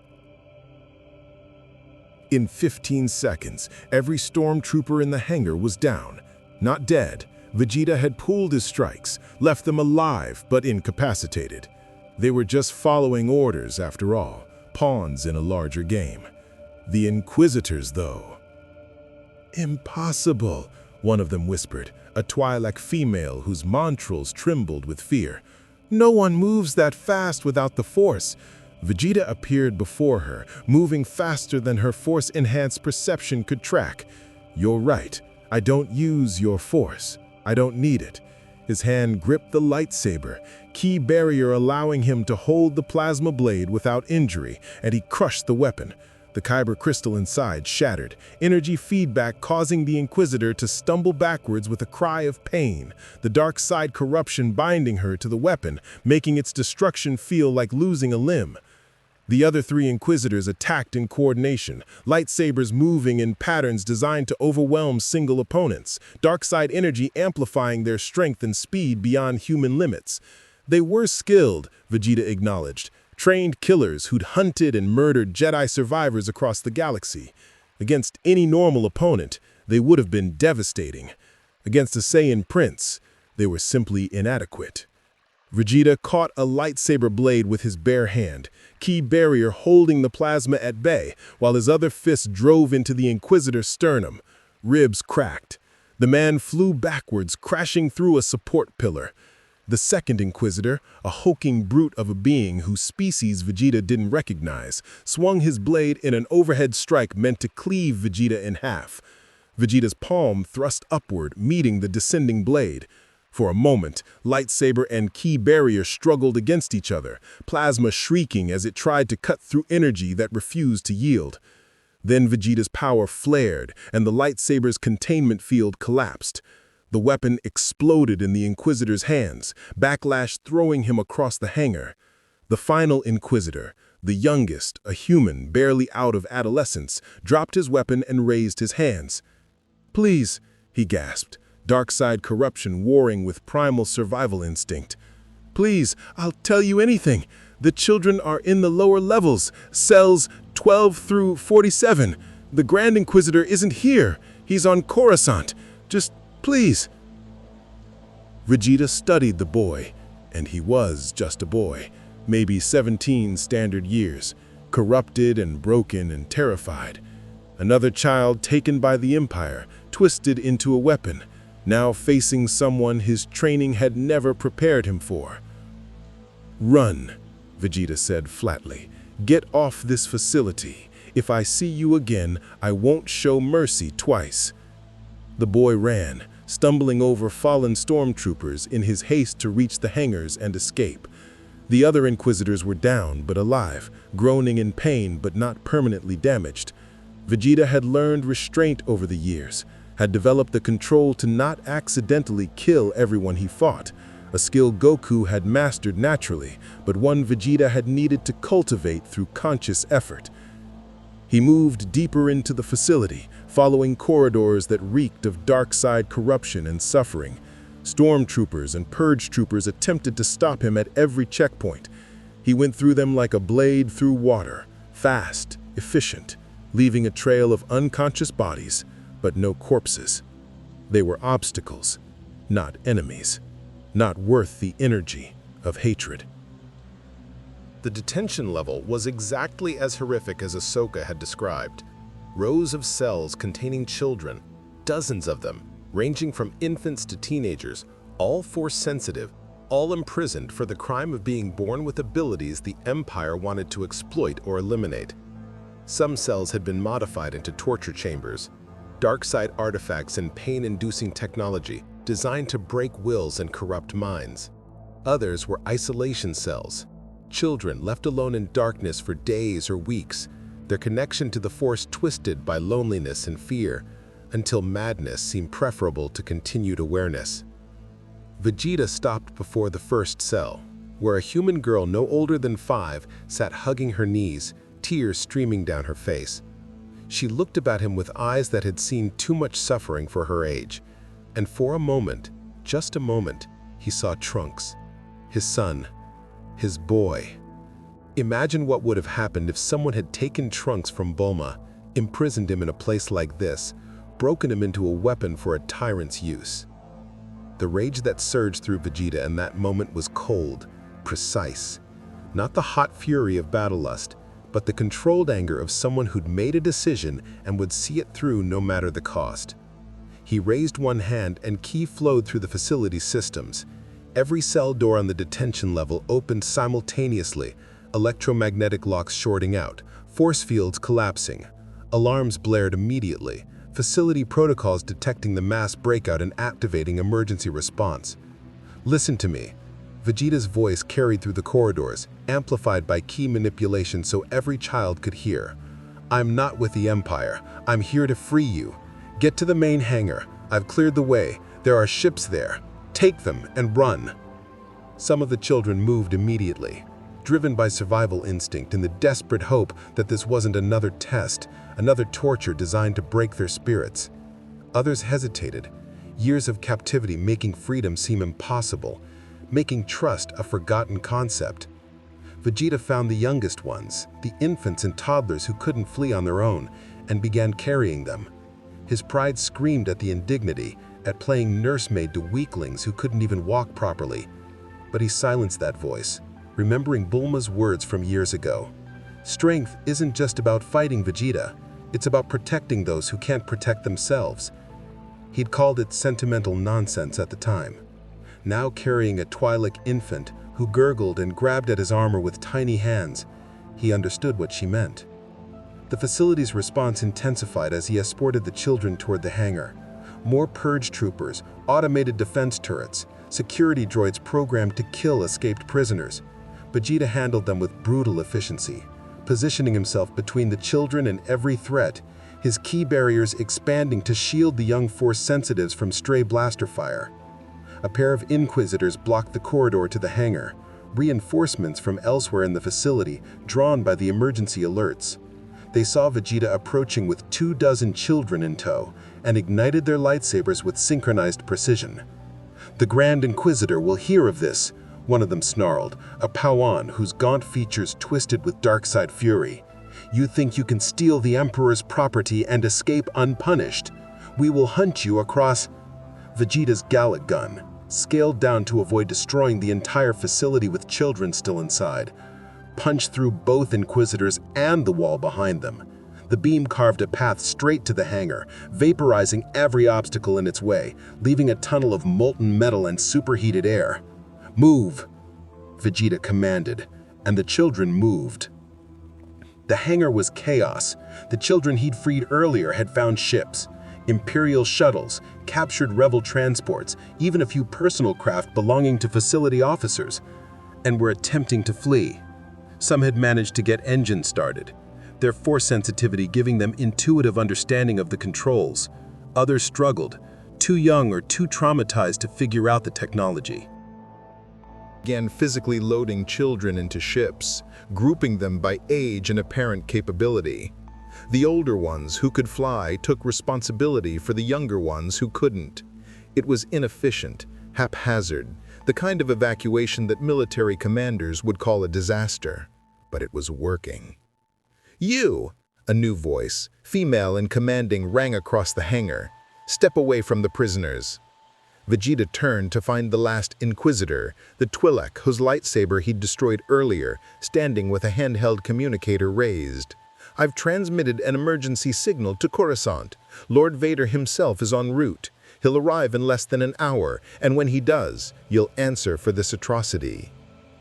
In 15 seconds, every stormtrooper in the hangar was down. Not dead. Vegeta had pooled his strikes, left them alive but incapacitated. They were just following orders after all, pawns in a larger game. The Inquisitors, though. "Impossible," one of them whispered, a Twi'lek female whose montrals trembled with fear. "No one moves that fast without the Force." Vegeta appeared before her, moving faster than her Force-enhanced perception could track. "You're right. I don't use your Force. I don't need it." His hand gripped the lightsaber, key barrier allowing him to hold the plasma blade without injury, and he crushed the weapon. The kyber crystal inside shattered, energy feedback causing the Inquisitor to stumble backwards with a cry of pain, the dark side corruption binding her to the weapon, making its destruction feel like losing a limb. The other 3 Inquisitors attacked in coordination, lightsabers moving in patterns designed to overwhelm single opponents, dark side energy amplifying their strength and speed beyond human limits. They were skilled, Vegeta acknowledged, trained killers who'd hunted and murdered Jedi survivors across the galaxy. Against any normal opponent, they would have been devastating. Against a Saiyan prince, they were simply inadequate. Vegeta caught a lightsaber blade with his bare hand, key barrier holding the plasma at bay, while his other fist drove into the Inquisitor's sternum. Ribs cracked. The man flew backwards, crashing through a support pillar. The second Inquisitor, a hulking brute of a being whose species Vegeta didn't recognize, swung his blade in an overhead strike meant to cleave Vegeta in half. Vegeta's palm thrust upward, meeting the descending blade. For a moment, lightsaber and key barrier struggled against each other, plasma shrieking as it tried to cut through energy that refused to yield. Then Vegeta's power flared, and the lightsaber's containment field collapsed. The weapon exploded in the Inquisitor's hands, backlash throwing him across the hangar. The final Inquisitor, the youngest, a human barely out of adolescence, dropped his weapon and raised his hands. "Please," he gasped, dark side corruption warring with primal survival instinct. "Please, I'll tell you anything. The children are in the lower levels, cells 12 through 47. The Grand Inquisitor isn't here. He's on Coruscant. Just please." Vegeta studied the boy, and he was just a boy, maybe 17 standard years, corrupted and broken and terrified. Another child taken by the Empire, twisted into a weapon, now facing someone his training had never prepared him for. "Run," Vegeta said flatly. "Get off this facility. If I see you again, I won't show mercy twice." The boy ran, stumbling over fallen stormtroopers in his haste to reach the hangars and escape. The other Inquisitors were down but alive, groaning in pain but not permanently damaged. Vegeta had learned restraint over the years, had developed the control to not accidentally kill everyone he fought, a skill Goku had mastered naturally, but one Vegeta had needed to cultivate through conscious effort. He moved deeper into the facility, following corridors that reeked of dark side corruption and suffering. Stormtroopers and purge troopers attempted to stop him at every checkpoint. He went through them like a blade through water, fast, efficient, leaving a trail of unconscious bodies, but no corpses. They were obstacles, not enemies, not worth the energy of hatred. The detention level was exactly as horrific as Ahsoka had described. Rows of cells containing children, dozens of them, ranging from infants to teenagers, all Force-sensitive, all imprisoned for the crime of being born with abilities the Empire wanted to exploit or eliminate. Some cells had been modified into torture chambers, dark side artifacts and pain-inducing technology designed to break wills and corrupt minds. Others were isolation cells, children left alone in darkness for days or weeks, their connection to the Force twisted by loneliness and fear, until madness seemed preferable to continued awareness. Vegeta stopped before the first cell, where a human girl no older than 5 sat hugging her knees, tears streaming down her face. She looked about him with eyes that had seen too much suffering for her age, and for a moment, just a moment, he saw Trunks, his son, his boy. Imagine what would have happened if someone had taken Trunks from Bulma, imprisoned him in a place like this, broken him into a weapon for a tyrant's use. The rage that surged through Vegeta in that moment was cold, precise. Not the hot fury of battle lust, but the controlled anger of someone who'd made a decision and would see it through no matter the cost. He raised one hand and ki flowed through the facility's systems. Every cell door on the detention level opened simultaneously, electromagnetic locks shorting out, force fields collapsing. Alarms blared immediately, facility protocols detecting the mass breakout and activating emergency response. "Listen to me." Vegeta's voice carried through the corridors, amplified by key manipulation so every child could hear. "I'm not with the Empire. I'm here to free you. Get to the main hangar. I've cleared the way. There are ships there. Take them and run." Some of the children moved immediately, driven by survival instinct in the desperate hope that this wasn't another test, another torture designed to break their spirits. Others hesitated, years of captivity making freedom seem impossible, making trust a forgotten concept. Vegeta found the youngest ones, the infants and toddlers who couldn't flee on their own, and began carrying them. His pride screamed at the indignity, at playing nursemaid to weaklings who couldn't even walk properly. But he silenced that voice, remembering Bulma's words from years ago. Strength isn't just about fighting Vegeta, it's about protecting those who can't protect themselves. He'd called it sentimental nonsense at the time. Now carrying a Twi'lek infant who gurgled and grabbed at his armor with tiny hands, he understood what she meant. The facility's response intensified as he escorted the children toward the hangar. More purge troopers, automated defense turrets, security droids programmed to kill escaped prisoners. Vegeta handled them with brutal efficiency, positioning himself between the children and every threat, his key barriers expanding to shield the young Force sensitives from stray blaster fire. A pair of Inquisitors blocked the corridor to the hangar, reinforcements from elsewhere in the facility drawn by the emergency alerts. They saw Vegeta approaching with 24 children in tow and ignited their lightsabers with synchronized precision. "The Grand Inquisitor will hear of this," one of them snarled, a Pau'an whose gaunt features twisted with dark-side fury. "You think you can steal the Emperor's property and escape unpunished? We will hunt you across—" Vegeta's Gallic gun, scaled down to avoid destroying the entire facility with children still inside, punched through both Inquisitors and the wall behind them. The beam carved a path straight to the hangar, vaporizing every obstacle in its way, leaving a tunnel of molten metal and superheated air. "Move!" Vegeta commanded, and the children moved. The hangar was chaos. The children he'd freed earlier had found ships, Imperial shuttles, captured rebel transports, even a few personal craft belonging to facility officers, and were attempting to flee. Some had managed to get engines started, their Force sensitivity giving them intuitive understanding of the controls. Others struggled, too young or too traumatized to figure out the technology. Began physically loading children into ships, grouping them by age and apparent capability. The older ones who could fly took responsibility for the younger ones who couldn't. It was inefficient, haphazard, the kind of evacuation that military commanders would call a disaster. But it was working. "You!" A new voice, female and commanding, rang across the hangar. "Step away from the prisoners." Vegeta turned to find the last Inquisitor, the Twi'lek whose lightsaber he'd destroyed earlier, standing with a handheld communicator raised. I've transmitted an emergency signal to Coruscant. Lord Vader himself is en route. He'll arrive in less than an hour, and when he does, you'll answer for this atrocity."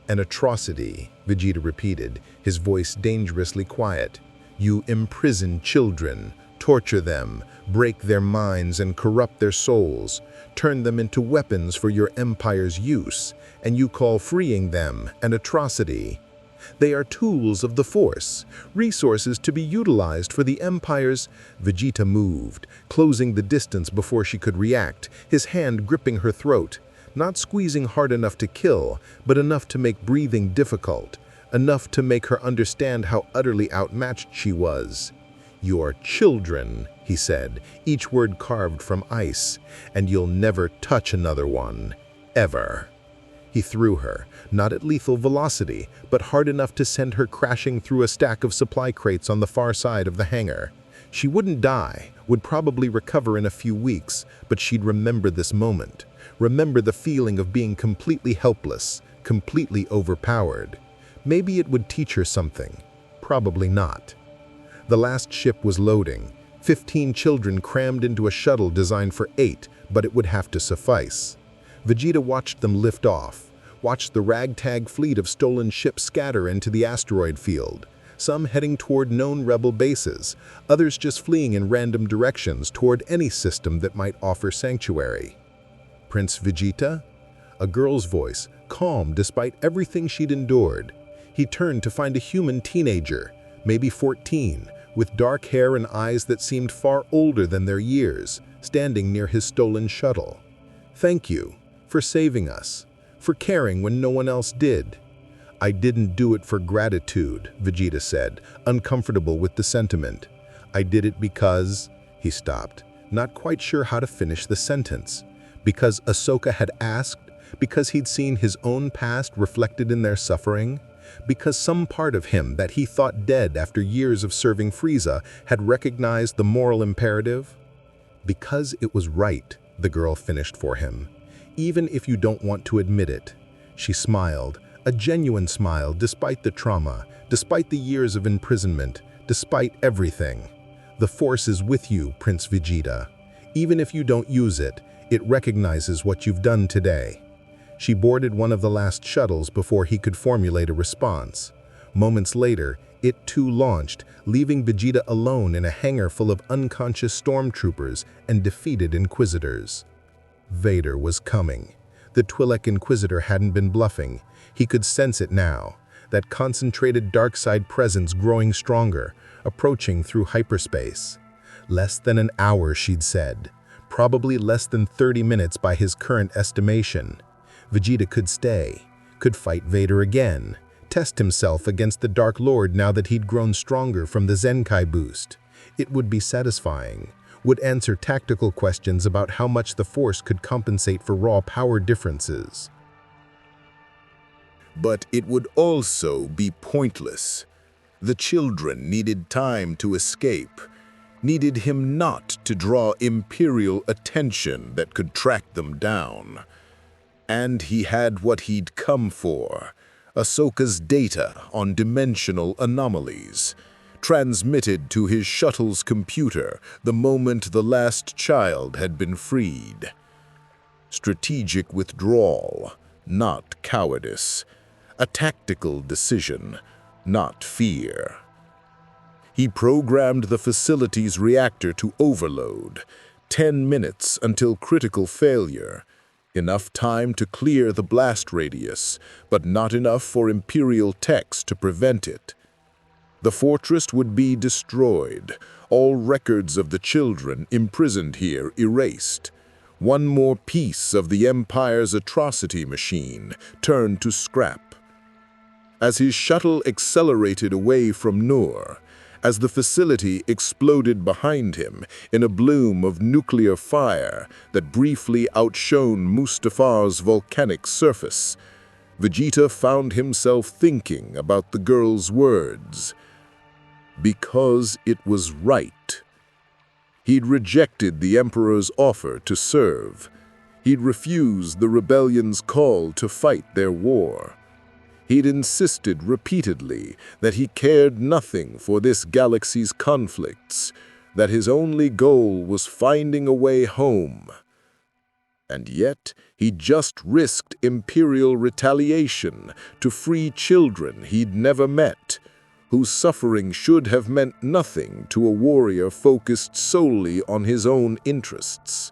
"An atrocity," Vegeta repeated, his voice dangerously quiet. "You imprison children, torture them, break their minds and corrupt their souls, turn them into weapons for your empire's use, and you call freeing them an atrocity. They are tools of the Force, resources to be utilized for the Empire's—" Vegeta moved, closing the distance before she could react, his hand gripping her throat, not squeezing hard enough to kill, but enough to make breathing difficult, enough to make her understand how utterly outmatched she was. "Your children," he said, each word carved from ice, "and you'll never touch another one. Ever." He threw her, not at lethal velocity, but hard enough to send her crashing through a stack of supply crates on the far side of the hangar. She wouldn't die, would probably recover in a few weeks, but she'd remember this moment, remember the feeling of being completely helpless, completely overpowered. Maybe it would teach her something. Probably not. The last ship was loading, 15 children crammed into a shuttle designed for 8, but it would have to suffice. Vegeta watched them lift off, watched the ragtag fleet of stolen ships scatter into the asteroid field, some heading toward known rebel bases, others just fleeing in random directions toward any system that might offer sanctuary. "Prince Vegeta?" A girl's voice, calm despite everything she'd endured. He turned to find a human teenager, maybe 14, with dark hair and eyes that seemed far older than their years, standing near his stolen shuttle. "Thank you for saving us, for caring when no one else did." "I didn't do it for gratitude," Vegeta said, uncomfortable with the sentiment. "I did it because—" He stopped, not quite sure how to finish the sentence. Because Ahsoka had asked? Because he'd seen his own past reflected in their suffering? Because some part of him that he thought dead after years of serving Frieza had recognized the moral imperative? "Because it was right," the girl finished for him. "Even if you don't want to admit it." She smiled, a genuine smile despite the trauma, despite the years of imprisonment, despite everything. "The Force is with you, Prince Vegeta. Even if you don't use it, it recognizes what you've done today." She boarded one of the last shuttles before he could formulate a response. Moments later, it too launched, leaving Vegeta alone in a hangar full of unconscious stormtroopers and defeated Inquisitors. Vader was coming. The Twi'lek Inquisitor hadn't been bluffing. He could sense it now, that concentrated dark-side presence growing stronger, approaching through hyperspace. Less than an hour, she'd said. Probably less than 30 minutes by his current estimation. Vegeta could stay, could fight Vader again, test himself against the Dark Lord now that he'd grown stronger from the Zenkai boost. It would be satisfying, would answer tactical questions about how much the Force could compensate for raw power differences. But it would also be pointless. The children needed time to escape, needed him not to draw Imperial attention that could track them down. And he had what he'd come for, Ahsoka's data on dimensional anomalies, transmitted to his shuttle's computer the moment the last child had been freed. Strategic withdrawal, not cowardice. A tactical decision, not fear. He programmed the facility's reactor to overload, 10 minutes until critical failure. Enough time to clear the blast radius, but not enough for Imperial techs to prevent it. The fortress would be destroyed, all records of the children imprisoned here erased. One more piece of the Empire's atrocity machine turned to scrap. As his shuttle accelerated away from Nur, as the facility exploded behind him in a bloom of nuclear fire that briefly outshone Mustafar's volcanic surface, Vegeta found himself thinking about the girl's words. Because it was right. He'd rejected the Emperor's offer to serve. He'd refused the rebellion's call to fight their war. He'd insisted repeatedly that he cared nothing for this galaxy's conflicts, that his only goal was finding a way home. And yet, he just risked Imperial retaliation to free children he'd never met, whose suffering should have meant nothing to a warrior focused solely on his own interests.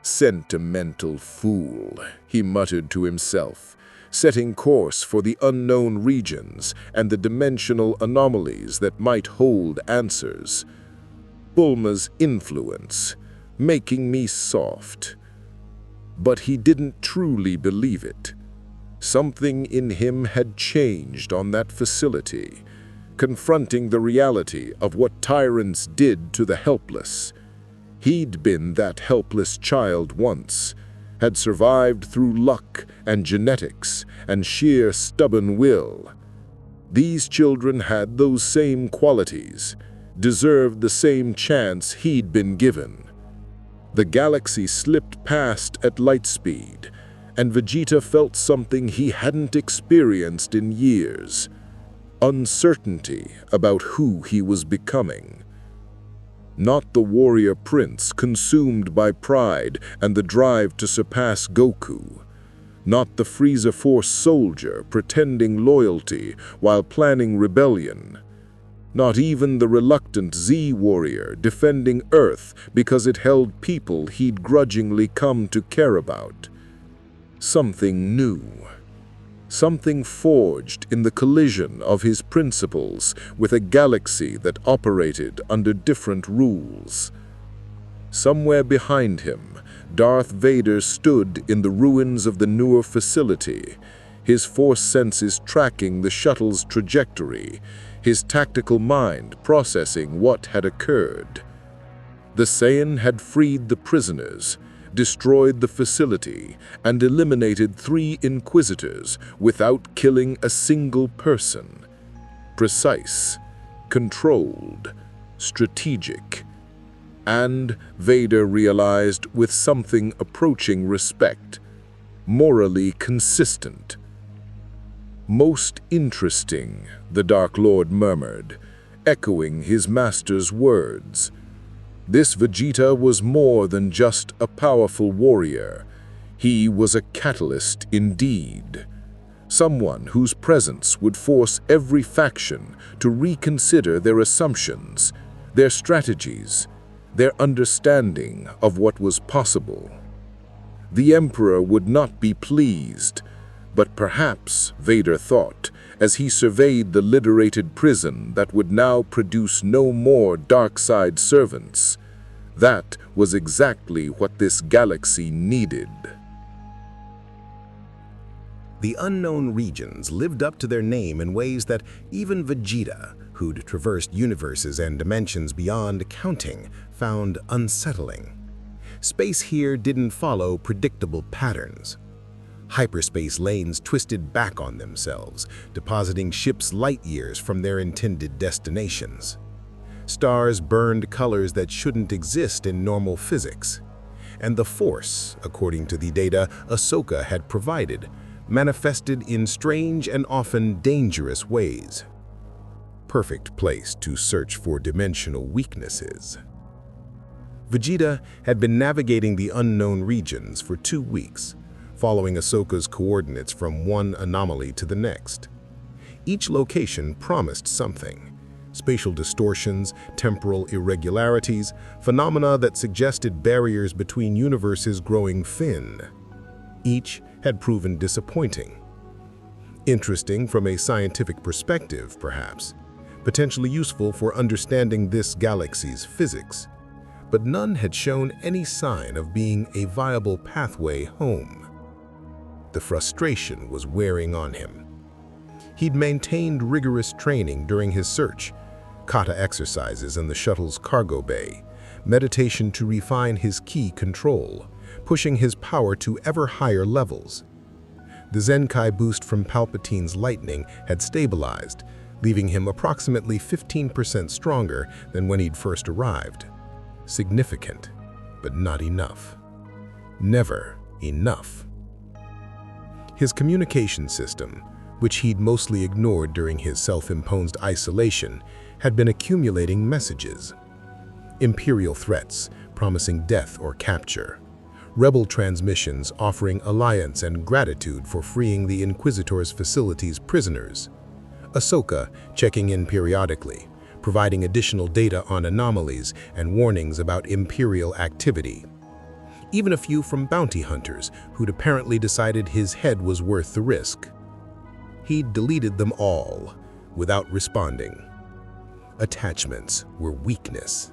"Sentimental fool," he muttered to himself, setting course for the unknown regions and the dimensional anomalies that might hold answers. Bulma's influence, making me soft. But he didn't truly believe it. Something in him had changed on that facility, confronting the reality of what tyrants did to the helpless. He'd been that helpless child once, had survived through luck and genetics and sheer stubborn will. These children had those same qualities, deserved the same chance he'd been given. The galaxy slipped past at light speed, and Vegeta felt something he hadn't experienced in years: uncertainty about who he was becoming. Not the warrior prince consumed by pride and the drive to surpass Goku. Not the Frieza Force soldier pretending loyalty while planning rebellion. Not even the reluctant Z warrior defending Earth because it held people he'd grudgingly come to care about. Something new. Something forged in the collision of his principles with a galaxy that operated under different rules. Somewhere behind him, Darth Vader stood in the ruins of the newer facility, his force senses tracking the shuttle's trajectory, his tactical mind processing what had occurred. The Saiyan had freed the prisoners, destroyed the facility, and eliminated 3 Inquisitors without killing a single person. Precise, controlled, strategic. And, Vader realized, with something approaching respect, morally consistent. "Most interesting," the Dark Lord murmured, echoing his master's words. This Vegeta was more than just a powerful warrior. He was a catalyst indeed. Someone whose presence would force every faction to reconsider their assumptions, their strategies, their understanding of what was possible. The Emperor would not be pleased, but perhaps, Vader thought, as he surveyed the liberated prison that would now produce no more dark side servants, that was exactly what this galaxy needed. The unknown regions lived up to their name in ways that even Vegeta, who'd traversed universes and dimensions beyond counting, found unsettling. Space here didn't follow predictable patterns. Hyperspace lanes twisted back on themselves, depositing ships light years from their intended destinations. Stars burned colors that shouldn't exist in normal physics. And the Force, according to the data Ahsoka had provided, manifested in strange and often dangerous ways. Perfect place to search for dimensional weaknesses. Vegeta had been navigating the unknown regions for 2 weeks, following Ahsoka's coordinates from one anomaly to the next. Each location promised something: spatial distortions, temporal irregularities, phenomena that suggested barriers between universes growing thin. Each had proven disappointing. Interesting from a scientific perspective, perhaps, potentially useful for understanding this galaxy's physics, but none had shown any sign of being a viable pathway home. The frustration was wearing on him. He'd maintained rigorous training during his search, kata exercises in the shuttle's cargo bay, meditation to refine his ki control, pushing his power to ever higher levels. The Zenkai boost from Palpatine's lightning had stabilized, leaving him approximately 15% stronger than when he'd first arrived. Significant, but not enough. Never enough. His communication system, which he'd mostly ignored during his self-imposed isolation, had been accumulating messages. Imperial threats promising death or capture. Rebel transmissions offering alliance and gratitude for freeing the Inquisitor's facilities prisoners. Ahsoka checking in periodically, providing additional data on anomalies and warnings about Imperial activity. Even a few from bounty hunters who'd apparently decided his head was worth the risk. He'd deleted them all without responding. Attachments were weakness.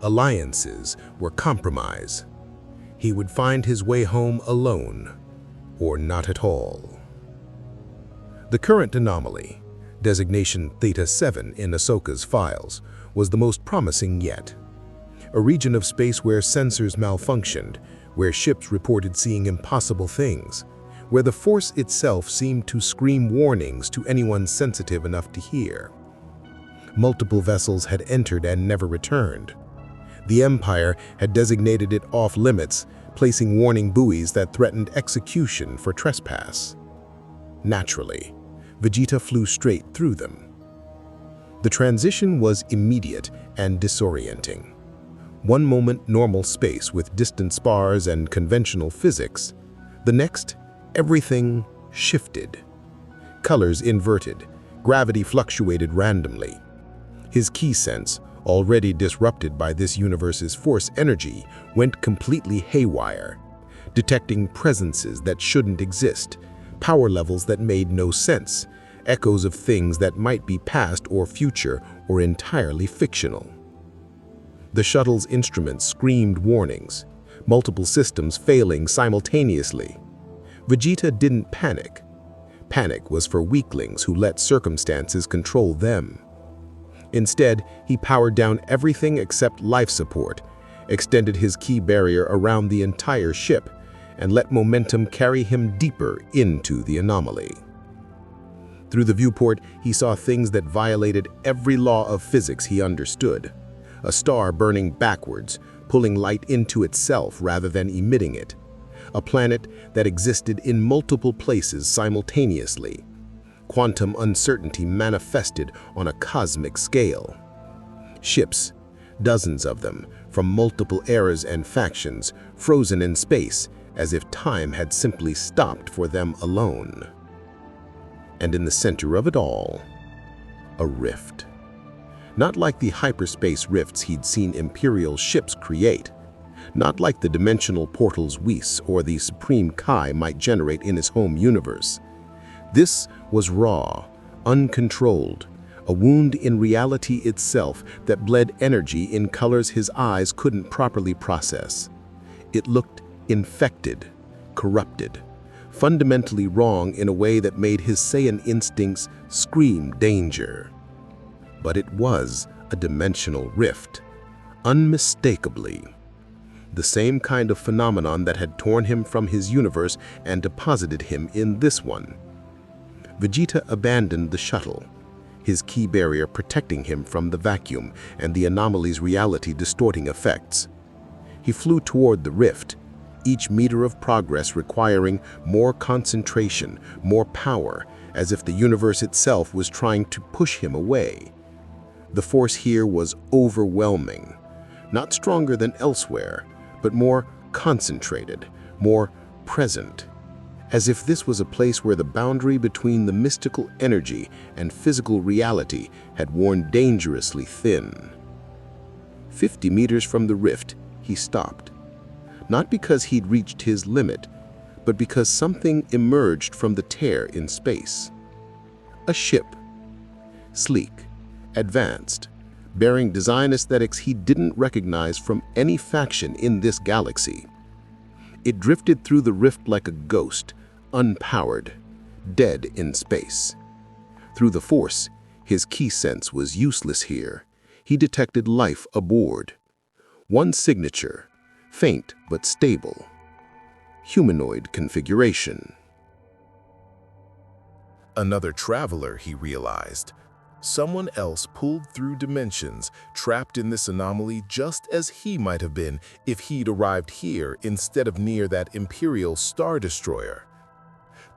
Alliances were compromise. He would find his way home alone, or not at all. The current anomaly, designation Theta 7 in Ahsoka's files, was the most promising yet. A region of space where sensors malfunctioned, where ships reported seeing impossible things, where the Force itself seemed to scream warnings to anyone sensitive enough to hear. Multiple vessels had entered and never returned. The Empire had designated it off-limits, placing warning buoys that threatened execution for trespass. Naturally, Vegeta flew straight through them. The transition was immediate and disorienting. One moment normal space with distant spars and conventional physics. The next, everything shifted. Colors inverted, gravity fluctuated randomly. His key sense, already disrupted by this universe's force energy, went completely haywire, detecting presences that shouldn't exist, power levels that made no sense, echoes of things that might be past or future or entirely fictional. The shuttle's instruments screamed warnings, multiple systems failing simultaneously. Vegeta didn't panic. Panic was for weaklings who let circumstances control them. Instead, he powered down everything except life support, extended his key barrier around the entire ship, and let momentum carry him deeper into the anomaly. Through the viewport, he saw things that violated every law of physics he understood. A star burning backwards, pulling light into itself rather than emitting it. A planet that existed in multiple places simultaneously. Quantum uncertainty manifested on a cosmic scale. Ships, dozens of them, from multiple eras and factions, frozen in space, as if time had simply stopped for them alone. And in the center of it all, a rift. Not like the hyperspace rifts he'd seen Imperial ships create. Not like the dimensional portals Whis or the Supreme Kai might generate in his home universe. This was raw, uncontrolled, a wound in reality itself that bled energy in colors his eyes couldn't properly process. It looked infected, corrupted, fundamentally wrong in a way that made his Saiyan instincts scream danger. But it was a dimensional rift, unmistakably. The same kind of phenomenon that had torn him from his universe and deposited him in this one. Vegeta abandoned the shuttle, his key barrier protecting him from the vacuum and the anomaly's reality distorting effects. He flew toward the rift, each meter of progress requiring more concentration, more power, as if the universe itself was trying to push him away. The force here was overwhelming, not stronger than elsewhere, but more concentrated, more present. As if this was a place where the boundary between the mystical energy and physical reality had worn dangerously thin. 50 meters from the rift, he stopped. Not because he'd reached his limit, but because something emerged from the tear in space. A ship. Sleek, advanced, bearing design aesthetics he didn't recognize from any faction in this galaxy. It drifted through the rift like a ghost, unpowered, dead in space. Through the Force, his key sense was useless here. He detected life aboard. One signature, faint but stable. Humanoid configuration. Another traveler, he realized. Someone else pulled through dimensions, trapped in this anomaly just as he might have been if he'd arrived here instead of near that Imperial Star Destroyer.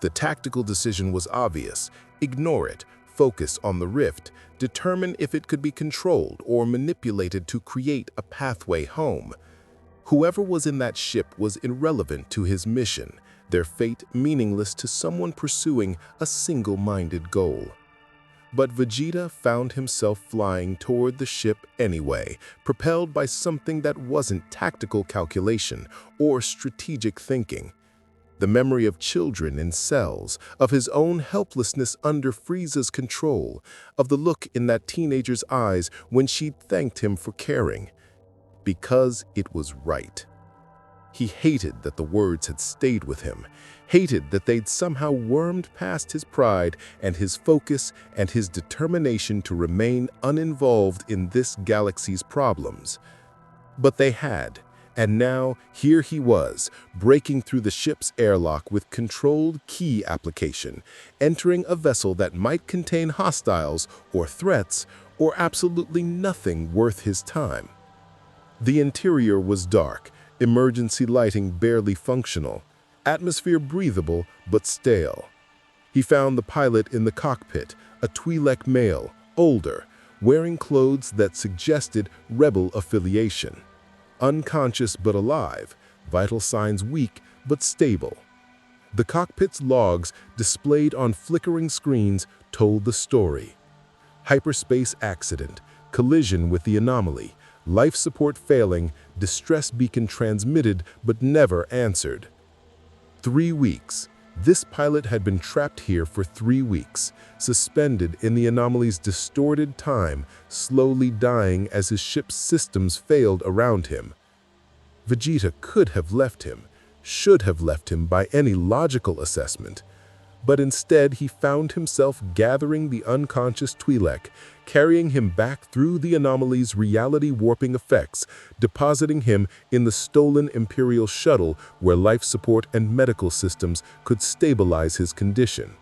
The tactical decision was obvious. Ignore it, focus on the rift, determine if it could be controlled or manipulated to create a pathway home. Whoever was in that ship was irrelevant to his mission, their fate meaningless to someone pursuing a single-minded goal. But Vegeta found himself flying toward the ship anyway, propelled by something that wasn't tactical calculation or strategic thinking. The memory of children in cells, of his own helplessness under Frieza's control, of the look in that teenager's eyes when she'd thanked him for caring. Because it was right. He hated that the words had stayed with him, hated that they'd somehow wormed past his pride and his focus and his determination to remain uninvolved in this galaxy's problems. But they had. And now, here he was, breaking through the ship's airlock with controlled key application, entering a vessel that might contain hostiles or threats or absolutely nothing worth his time. The interior was dark, emergency lighting barely functional, atmosphere breathable but stale. He found the pilot in the cockpit, a Twi'lek male, older, wearing clothes that suggested rebel affiliation. Unconscious but alive, vital signs weak but stable. The cockpit's logs, displayed on flickering screens, told the story. Hyperspace accident, collision with the anomaly, life support failing, distress beacon transmitted but never answered. 3 weeks. This pilot had been trapped here for 3 weeks, suspended in the anomaly's distorted time, slowly dying as his ship's systems failed around him. Vegeta could have left him, should have left him by any logical assessment, but instead he found himself gathering the unconscious Twi'lek, carrying him back through the anomaly's reality-warping effects, depositing him in the stolen Imperial shuttle where life support and medical systems could stabilize his condition.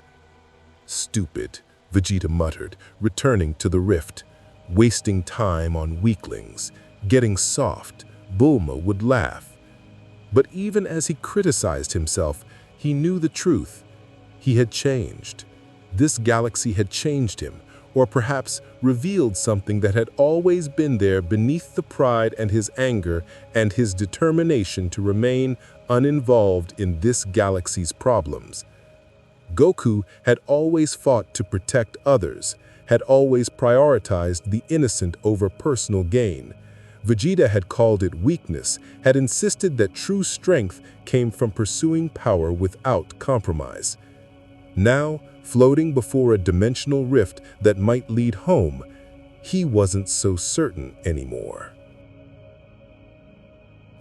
Stupid, Vegeta muttered, returning to the rift. Wasting time on weaklings, getting soft, Bulma would laugh. But even as he criticized himself, he knew the truth. He had changed. This galaxy had changed him, or perhaps revealed something that had always been there beneath the pride and his anger and his determination to remain uninvolved in this galaxy's problems. Goku had always fought to protect others, had always prioritized the innocent over personal gain. Vegeta had called it weakness, had insisted that true strength came from pursuing power without compromise. Now, floating before a dimensional rift that might lead home, he wasn't so certain anymore.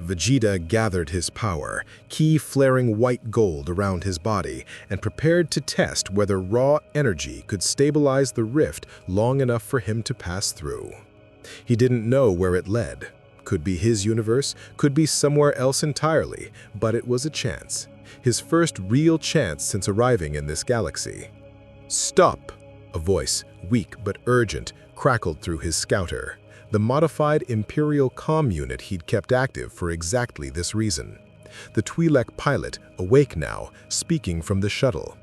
Vegeta gathered his power, ki flaring white gold around his body, and prepared to test whether raw energy could stabilize the rift long enough for him to pass through. He didn't know where it led. Could be his universe, could be somewhere else entirely, but it was a chance. His first real chance since arriving in this galaxy. "Stop!" A voice, weak but urgent, crackled through his scouter. The modified Imperial comm unit he'd kept active for exactly this reason. The Twi'lek pilot, awake now, speaking from the shuttle.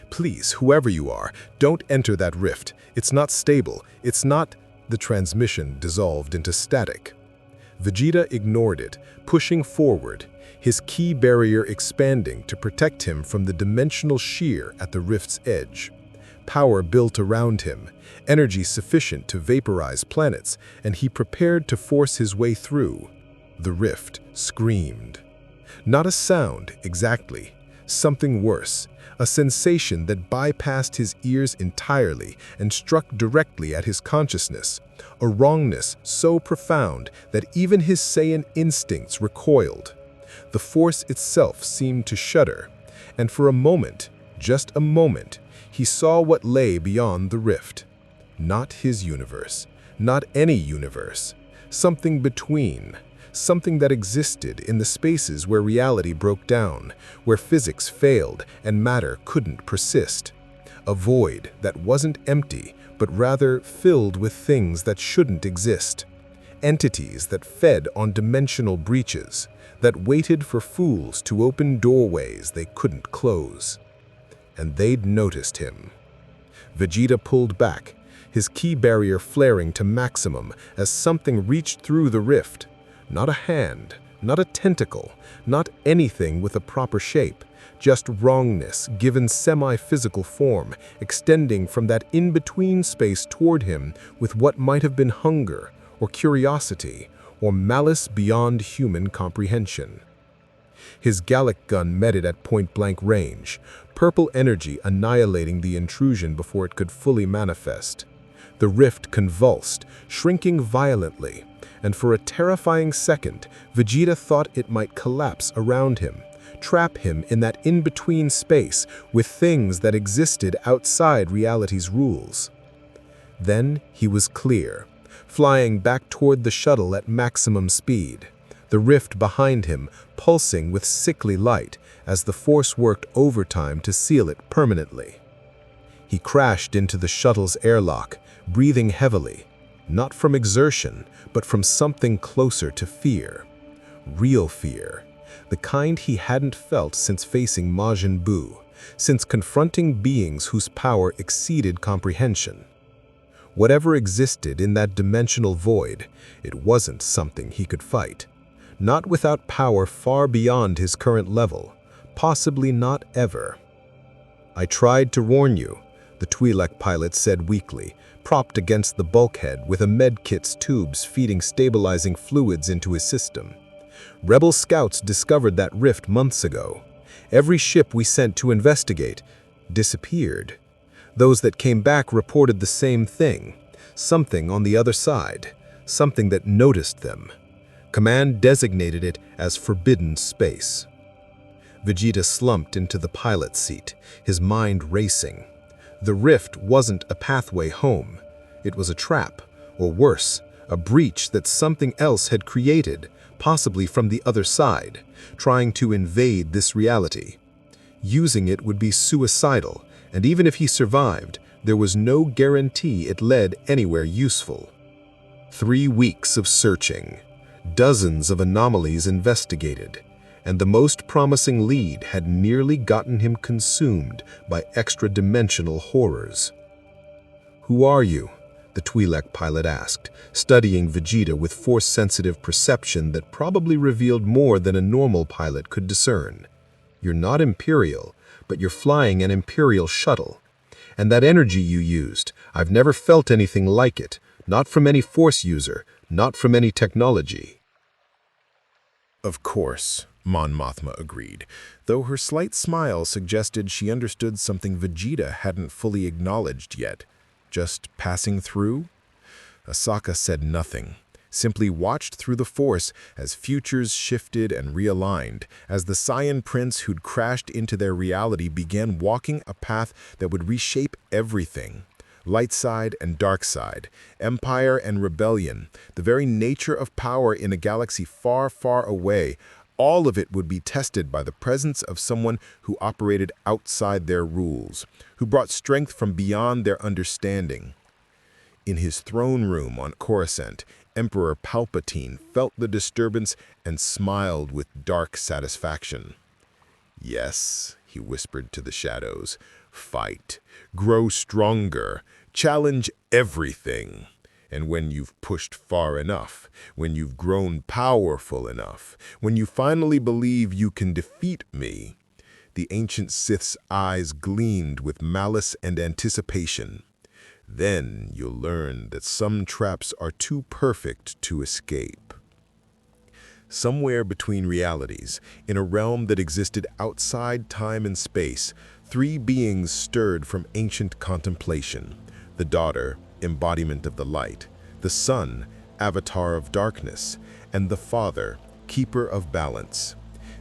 "Please, whoever you are, don't enter that rift. It's not stable. It's not—" The transmission dissolved into static. Vegeta ignored it, pushing forward, his ki barrier expanding to protect him from the dimensional shear at the rift's edge. Power built around him, energy sufficient to vaporize planets, and he prepared to force his way through. The rift screamed. Not a sound, exactly. Something worse, a sensation that bypassed his ears entirely and struck directly at his consciousness, a wrongness so profound that even his Saiyan instincts recoiled. The force itself seemed to shudder, and for a moment, just a moment, he saw what lay beyond the rift. Not his universe, not any universe, something between, something that existed in the spaces where reality broke down, where physics failed and matter couldn't persist. A void that wasn't empty, but rather filled with things that shouldn't exist. Entities that fed on dimensional breaches, that waited for fools to open doorways they couldn't close. and they'd noticed him. Vegeta pulled back, his ki barrier flaring to maximum as something reached through the rift. Not a hand, not a tentacle, not anything with a proper shape, just wrongness given semi-physical form, extending from that in-between space toward him with what might have been hunger, or curiosity, or malice beyond human comprehension. His Gallic gun met it at point-blank range, purple energy annihilating the intrusion before it could fully manifest. The rift convulsed, shrinking violently, and for a terrifying second, Vegeta thought it might collapse around him, trap him in that in-between space with things that existed outside reality's rules. Then he was clear, flying back toward the shuttle at maximum speed, the rift behind him pulsing with sickly light as the Force worked overtime to seal it permanently. He crashed into the shuttle's airlock, breathing heavily, not from exertion, but from something closer to fear. Real fear, the kind he hadn't felt since facing Majin Buu, since confronting beings whose power exceeded comprehension. Whatever existed in that dimensional void, it wasn't something he could fight. Not without power far beyond his current level, possibly not ever. "I tried to warn you," the Twi'lek pilot said weakly, propped against the bulkhead with a medkit's tubes feeding stabilizing fluids into his system. "Rebel scouts discovered that rift months ago. Every ship we sent to investigate disappeared. Those that came back reported the same thing, something on the other side, something that noticed them. Command designated it as forbidden space." Vegeta slumped into the pilot's seat, his mind racing. The rift wasn't a pathway home. It was a trap, or worse, a breach that something else had created, possibly from the other side, trying to invade this reality. Using it would be suicidal, and even if he survived, there was no guarantee it led anywhere useful. 3 weeks of searching, dozens of anomalies investigated, and the most promising lead had nearly gotten him consumed by extra-dimensional horrors. "Who are you?" the Twi'lek pilot asked, studying Vegeta with force-sensitive perception that probably revealed more than a normal pilot could discern. "You're not Imperial, but you're flying an Imperial shuttle. And that energy you used, I've never felt anything like it, not from any Force user, not from any technology." Of course, Mon Mothma agreed, though her slight smile suggested she understood something Vegeta hadn't fully acknowledged yet. Just passing through? Ahsoka said nothing, simply watched through the Force as futures shifted and realigned, as the Saiyan Prince who'd crashed into their reality began walking a path that would reshape everything. Light side and dark side, empire and rebellion, the very nature of power in a galaxy far, far away, all of it would be tested by the presence of someone who operated outside their rules, who brought strength from beyond their understanding. In his throne room on Coruscant, Emperor Palpatine felt the disturbance and smiled with dark satisfaction. "Yes," he whispered to the shadows, "fight, grow stronger, challenge everything. And when you've pushed far enough, when you've grown powerful enough, when you finally believe you can defeat me," the ancient Sith's eyes gleamed with malice and anticipation, "then you'll learn that some traps are too perfect to escape." Somewhere between realities, in a realm that existed outside time and space, 3 beings stirred from ancient contemplation: the daughter, embodiment of the light; the son, avatar of darkness; and the father, keeper of balance.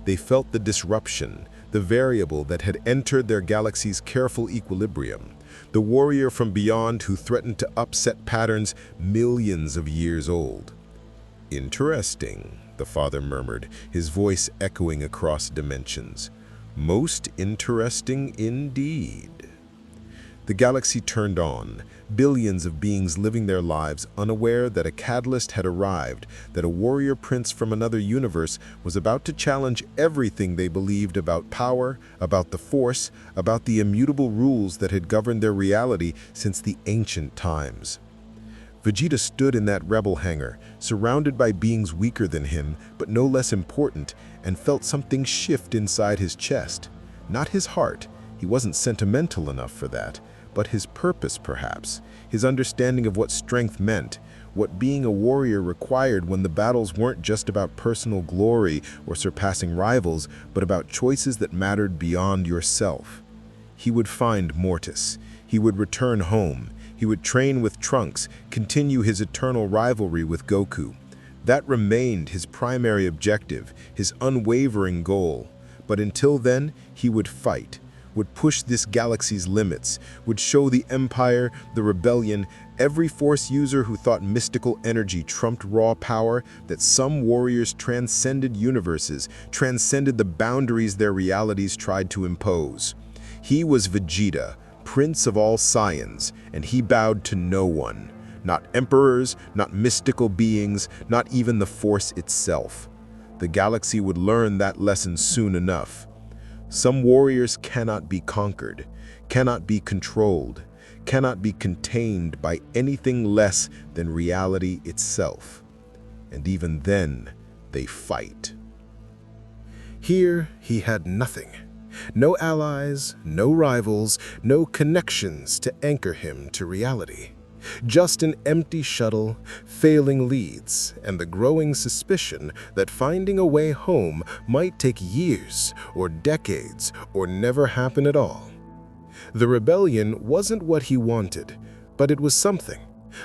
They felt the disruption, the variable that had entered their galaxy's careful equilibrium, the warrior from beyond who threatened to upset patterns millions of years old. "Interesting," the father murmured, his voice echoing across dimensions. "Most interesting indeed." The galaxy turned on, billions of beings living their lives unaware that a catalyst had arrived, that a warrior prince from another universe was about to challenge everything they believed about power, about the Force, about the immutable rules that had governed their reality since the ancient times. Vegeta stood in that rebel hangar, surrounded by beings weaker than him, but no less important, and felt something shift inside his chest. Not his heart, he wasn't sentimental enough for that, but his purpose perhaps, his understanding of what strength meant, what being a warrior required when the battles weren't just about personal glory or surpassing rivals, but about choices that mattered beyond yourself. He would find Mortis. He would return home. He would train with Trunks, continue his eternal rivalry with Goku. That remained his primary objective, his unwavering goal. But until then, he would fight, would push this galaxy's limits, would show the Empire, the Rebellion, every Force user who thought mystical energy trumped raw power, that some warriors transcended universes, transcended the boundaries their realities tried to impose. He was Vegeta, Prince of all Saiyans, and he bowed to no one. Not emperors, not mystical beings, not even the Force itself. The galaxy would learn that lesson soon enough. Some warriors cannot be conquered, cannot be controlled, cannot be contained by anything less than reality itself. And even then, they fight. Here, he had nothing. No allies, no rivals, no connections to anchor him to reality. Just an empty shuttle, failing leads, and the growing suspicion that finding a way home might take years or decades or never happen at all. The rebellion wasn't what he wanted, but it was something.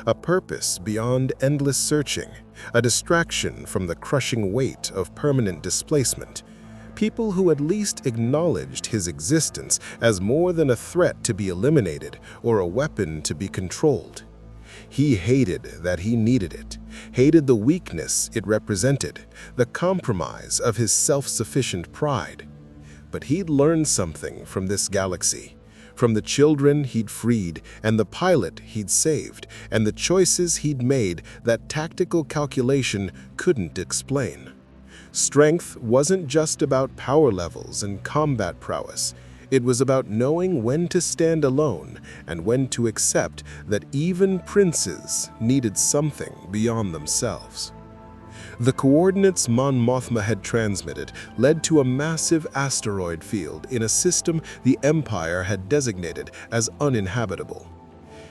A purpose beyond endless searching, a distraction from the crushing weight of permanent displacement. People who at least acknowledged his existence as more than a threat to be eliminated or a weapon to be controlled. He hated that he needed it, hated the weakness it represented, the compromise of his self-sufficient pride. But he'd learned something from this galaxy, from the children he'd freed and the pilot he'd saved, and the choices he'd made that tactical calculation couldn't explain. Strength wasn't just about power levels and combat prowess. It was about knowing when to stand alone and when to accept that even princes needed something beyond themselves. The coordinates Mon Mothma had transmitted led to a massive asteroid field in a system the Empire had designated as uninhabitable.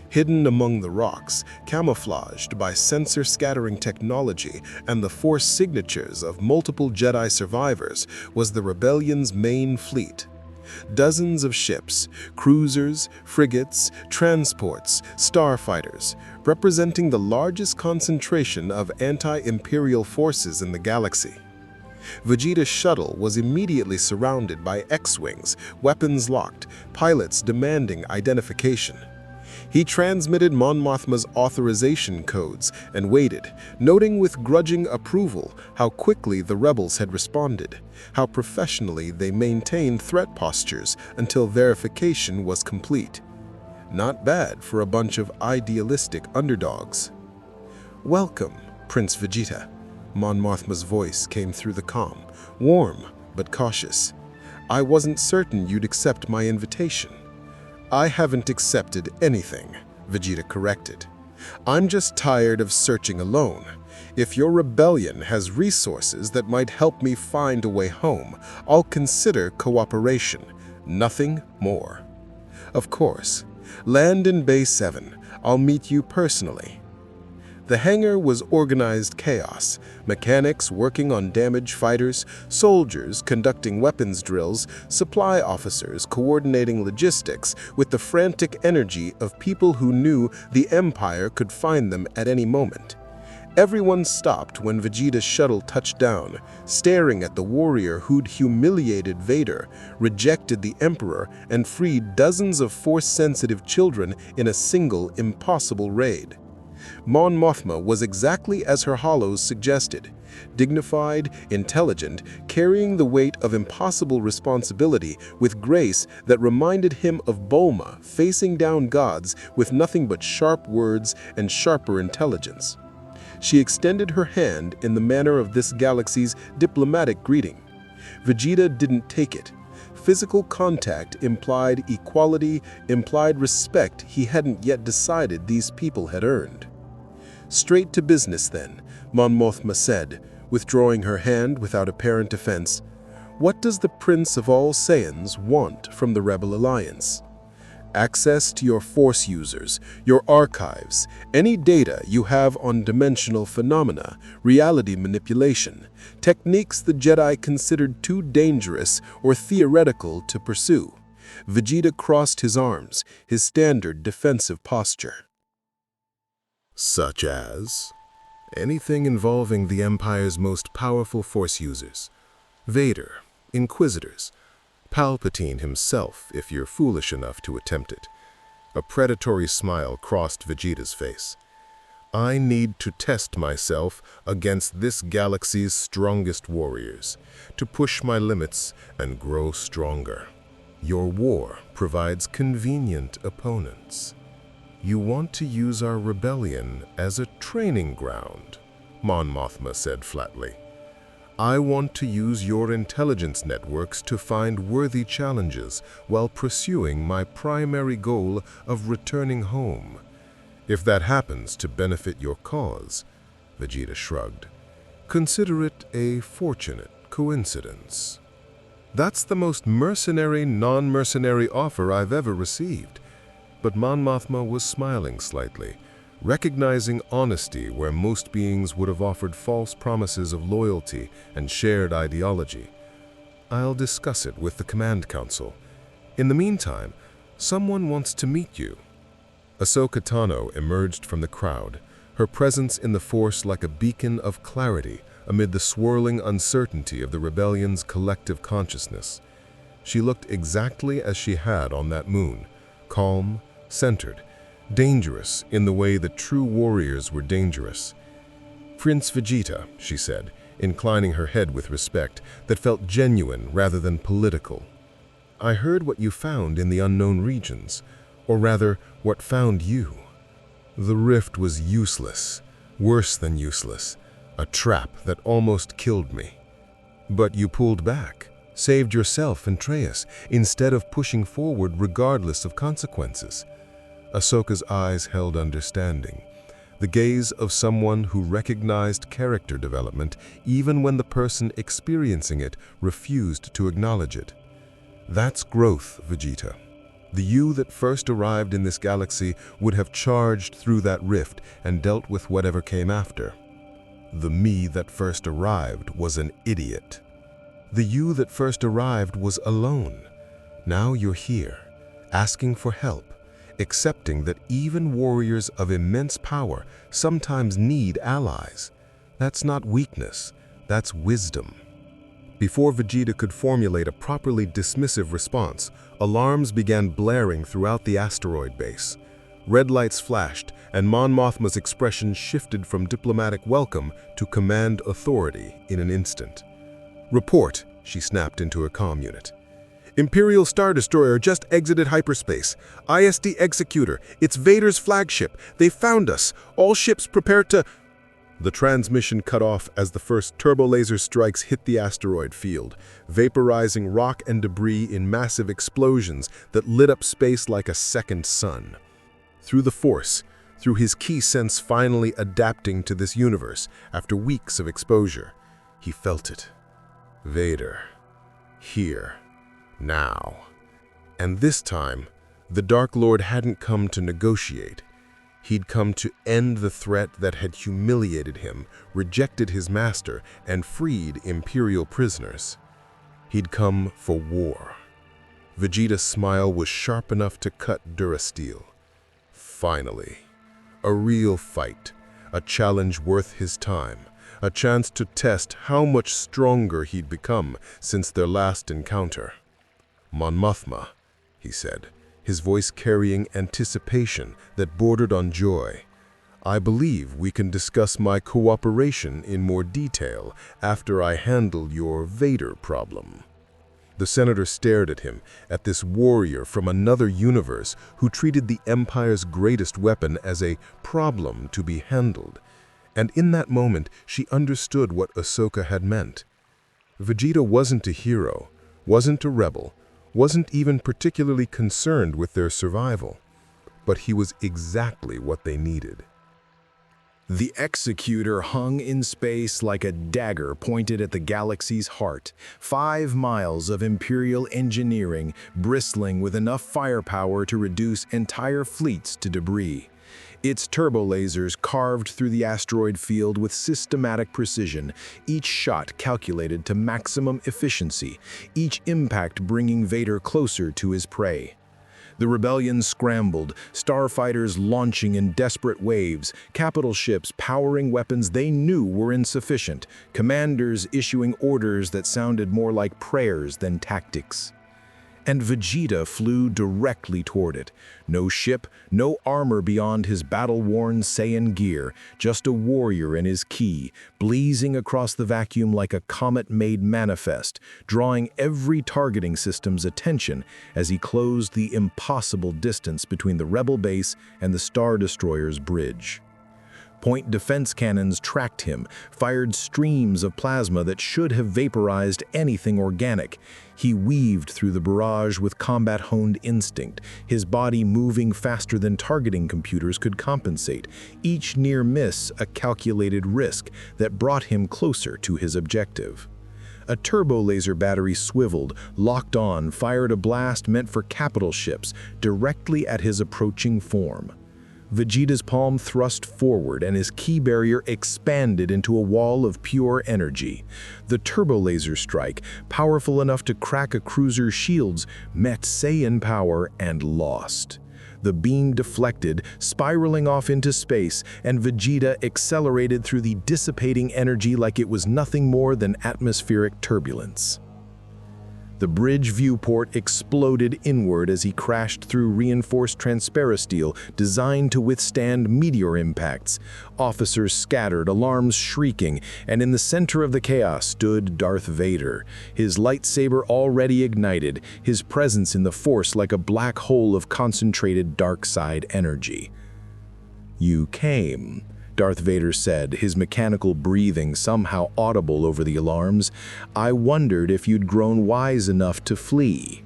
Hidden among the rocks, camouflaged by sensor-scattering technology and the Force signatures of multiple Jedi survivors, was the Rebellion's main fleet. Dozens of ships, cruisers, frigates, transports, starfighters, representing the largest concentration of anti-imperial forces in the galaxy. Vegeta's shuttle was immediately surrounded by X-Wings, weapons locked, pilots demanding identification. He transmitted Mon Mothma's authorization codes and waited, noting with grudging approval how quickly the rebels had responded, how professionally they maintained threat postures until verification was complete. Not bad for a bunch of idealistic underdogs. "Welcome, Prince Vegeta." Mon Mothma's voice came through the comm, warm but cautious. "I wasn't certain you'd accept my invitation." "I haven't accepted anything," Vegeta corrected. "I'm just tired of searching alone. If your rebellion has resources that might help me find a way home, I'll consider cooperation, nothing more." "Of course. Land in Bay 7. I'll meet you personally." The hangar was organized chaos, mechanics working on damaged fighters, soldiers conducting weapons drills, supply officers coordinating logistics with the frantic energy of people who knew the Empire could find them at any moment. Everyone stopped when Vegeta's shuttle touched down, staring at the warrior who'd humiliated Vader, rejected the Emperor, and freed dozens of Force-sensitive children in a single impossible raid. Mon Mothma was exactly as her hollows suggested. Dignified, intelligent, carrying the weight of impossible responsibility with grace that reminded him of Bulma facing down gods with nothing but sharp words and sharper intelligence. She extended her hand in the manner of this galaxy's diplomatic greeting. Vegeta didn't take it. Physical contact implied equality, implied respect he hadn't yet decided these people had earned. "Straight to business, then," Mon Mothma said, withdrawing her hand without apparent defense. "What does the Prince of all Saiyans want from the Rebel Alliance?" "Access to your Force users, your archives, any data you have on dimensional phenomena, reality manipulation, techniques the Jedi considered too dangerous or theoretical to pursue." Vegeta crossed his arms, his standard defensive posture. Such as anything involving the Empire's most powerful Force users, Vader, Inquisitors, Palpatine himself if you're foolish enough to attempt it. A predatory smile crossed Vegeta's face. "I need to test myself against this galaxy's strongest warriors, to push my limits and grow stronger. Your war provides convenient opponents. You want to use our rebellion as a training ground," Mon Mothma said flatly. "I want to use your intelligence networks to find worthy challenges while pursuing my primary goal of returning home. If that happens to benefit your cause," Vegeta shrugged, "consider it a fortunate coincidence." "That's the most mercenary, non-mercenary offer I've ever received." But Mon Mothma was smiling slightly, recognizing honesty where most beings would have offered false promises of loyalty and shared ideology. "I'll discuss it with the Command Council. In the meantime, someone wants to meet you." Ahsoka Tano emerged from the crowd, her presence in the Force like a beacon of clarity amid the swirling uncertainty of the rebellion's collective consciousness. She looked exactly as she had on that moon, calm, centered, dangerous in the way that true warriors were dangerous. "Prince Vegeta," she said, inclining her head with respect that felt genuine rather than political. "I heard what you found in the unknown regions, or rather, what found you. The rift was useless, worse than useless, a trap that almost killed me. But you pulled back, saved yourself and Treyas, instead of pushing forward regardless of consequences." Ahsoka's eyes held understanding, the gaze of someone who recognized character development even when the person experiencing it refused to acknowledge it. "That's growth, Vegeta. The you that first arrived in this galaxy would have charged through that rift and dealt with whatever came after. The me that first arrived was an idiot. The you that first arrived was alone. Now you're here, asking for help, accepting that even warriors of immense power sometimes need allies. That's not weakness, that's wisdom." Before Vegeta could formulate a properly dismissive response, alarms began blaring throughout the asteroid base. Red lights flashed, and Mon Mothma's expression shifted from diplomatic welcome to command authority in an instant. "Report," she snapped into her comm unit. "Imperial Star Destroyer just exited hyperspace. ISD Executor, it's Vader's flagship. They found us. All ships prepare to—" The transmission cut off as the first turbo-laser strikes hit the asteroid field, vaporizing rock and debris in massive explosions that lit up space like a second sun. Through the Force, through his key sense finally adapting to this universe after weeks of exposure, he felt it. Vader. Here. Now. And this time, the Dark Lord hadn't come to negotiate. He'd come to end the threat that had humiliated him, rejected his master, and freed Imperial prisoners. He'd come for war. Vegeta's smile was sharp enough to cut Durasteel. Finally. A real fight. A challenge worth his time. A chance to test how much stronger he'd become since their last encounter. "Mon Mothma," he said, his voice carrying anticipation that bordered on joy. I believe we can discuss my cooperation in more detail after I handle your Vader problem." The senator stared at him, at this warrior from another universe who treated the Empire's greatest weapon as a problem to be handled. And in that moment, she understood what Ahsoka had meant. Vegeta wasn't a hero, wasn't a rebel, wasn't even particularly concerned with their survival. But he was exactly what they needed. The Executor hung in space like a dagger pointed at the galaxy's heart, 5 miles of Imperial engineering bristling with enough firepower to reduce entire fleets to debris. Its turbolasers carved through the asteroid field with systematic precision, each shot calculated to maximum efficiency, each impact bringing Vader closer to his prey. The rebellion scrambled, starfighters launching in desperate waves, capital ships powering weapons they knew were insufficient, commanders issuing orders that sounded more like prayers than tactics. And Vegeta flew directly toward it. No ship, no armor beyond his battle-worn Saiyan gear, just a warrior in his ki, blazing across the vacuum like a comet-made manifest, drawing every targeting system's attention as he closed the impossible distance between the rebel base and the Star Destroyer's bridge. Point defense cannons tracked him, fired streams of plasma that should have vaporized anything organic. He weaved through the barrage with combat-honed instinct, his body moving faster than targeting computers could compensate, each near miss a calculated risk that brought him closer to his objective. A turbo-laser battery swiveled, locked on, fired a blast meant for capital ships directly at his approaching form. Vegeta's palm thrust forward and his ki barrier expanded into a wall of pure energy. The turbo-laser strike, powerful enough to crack a cruiser's shields, met Saiyan power and lost. The beam deflected, spiraling off into space, and Vegeta accelerated through the dissipating energy like it was nothing more than atmospheric turbulence. The bridge viewport exploded inward as he crashed through reinforced transparasteel designed to withstand meteor impacts. Officers scattered, alarms shrieking, and in the center of the chaos stood Darth Vader, his lightsaber already ignited, his presence in the Force like a black hole of concentrated dark side energy. "You came," Darth Vader said, his mechanical breathing somehow audible over the alarms. "I wondered if you'd grown wise enough to flee."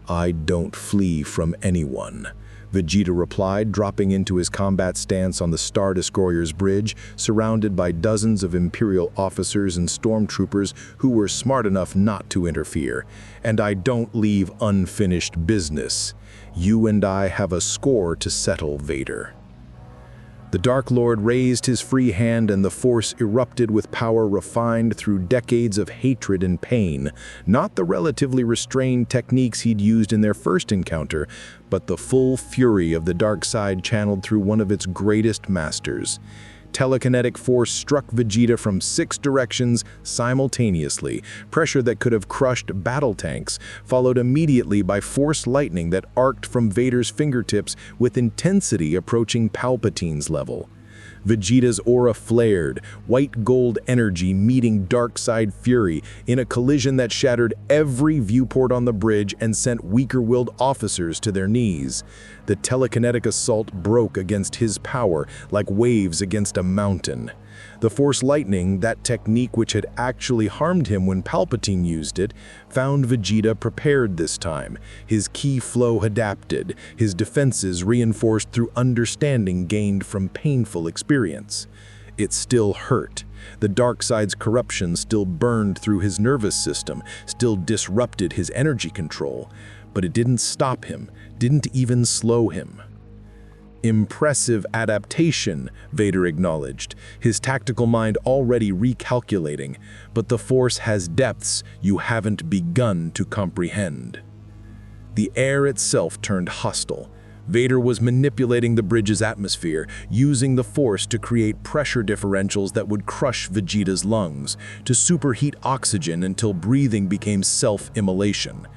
"I don't flee from anyone," Vegeta replied, dropping into his combat stance on the Star Destroyer's bridge, surrounded by dozens of Imperial officers and stormtroopers who were smart enough not to interfere. "And I don't leave unfinished business. You and I have a score to settle, Vader." The Dark Lord raised his free hand and the Force erupted with power refined through decades of hatred and pain, not the relatively restrained techniques he'd used in their first encounter, but the full fury of the dark side channeled through one of its greatest masters. Telekinetic force struck Vegeta from 6 directions simultaneously, pressure that could have crushed battle tanks, followed immediately by force lightning that arced from Vader's fingertips with intensity approaching Palpatine's level. Vegeta's aura flared, white gold energy meeting dark side fury in a collision that shattered every viewport on the bridge and sent weaker-willed officers to their knees. The telekinetic assault broke against his power like waves against a mountain. The Force Lightning, that technique which had actually harmed him when Palpatine used it, found Vegeta prepared this time. His ki flow adapted, his defenses reinforced through understanding gained from painful experience. It still hurt. The dark side's corruption still burned through his nervous system, still disrupted his energy control. But it didn't stop him, didn't even slow him. "Impressive adaptation," Vader acknowledged, his tactical mind already recalculating, "but the Force has depths you haven't begun to comprehend." The air itself turned hostile. Vader was manipulating the bridge's atmosphere, using the Force to create pressure differentials that would crush Vegeta's lungs, to superheat oxygen until breathing became self-immolation.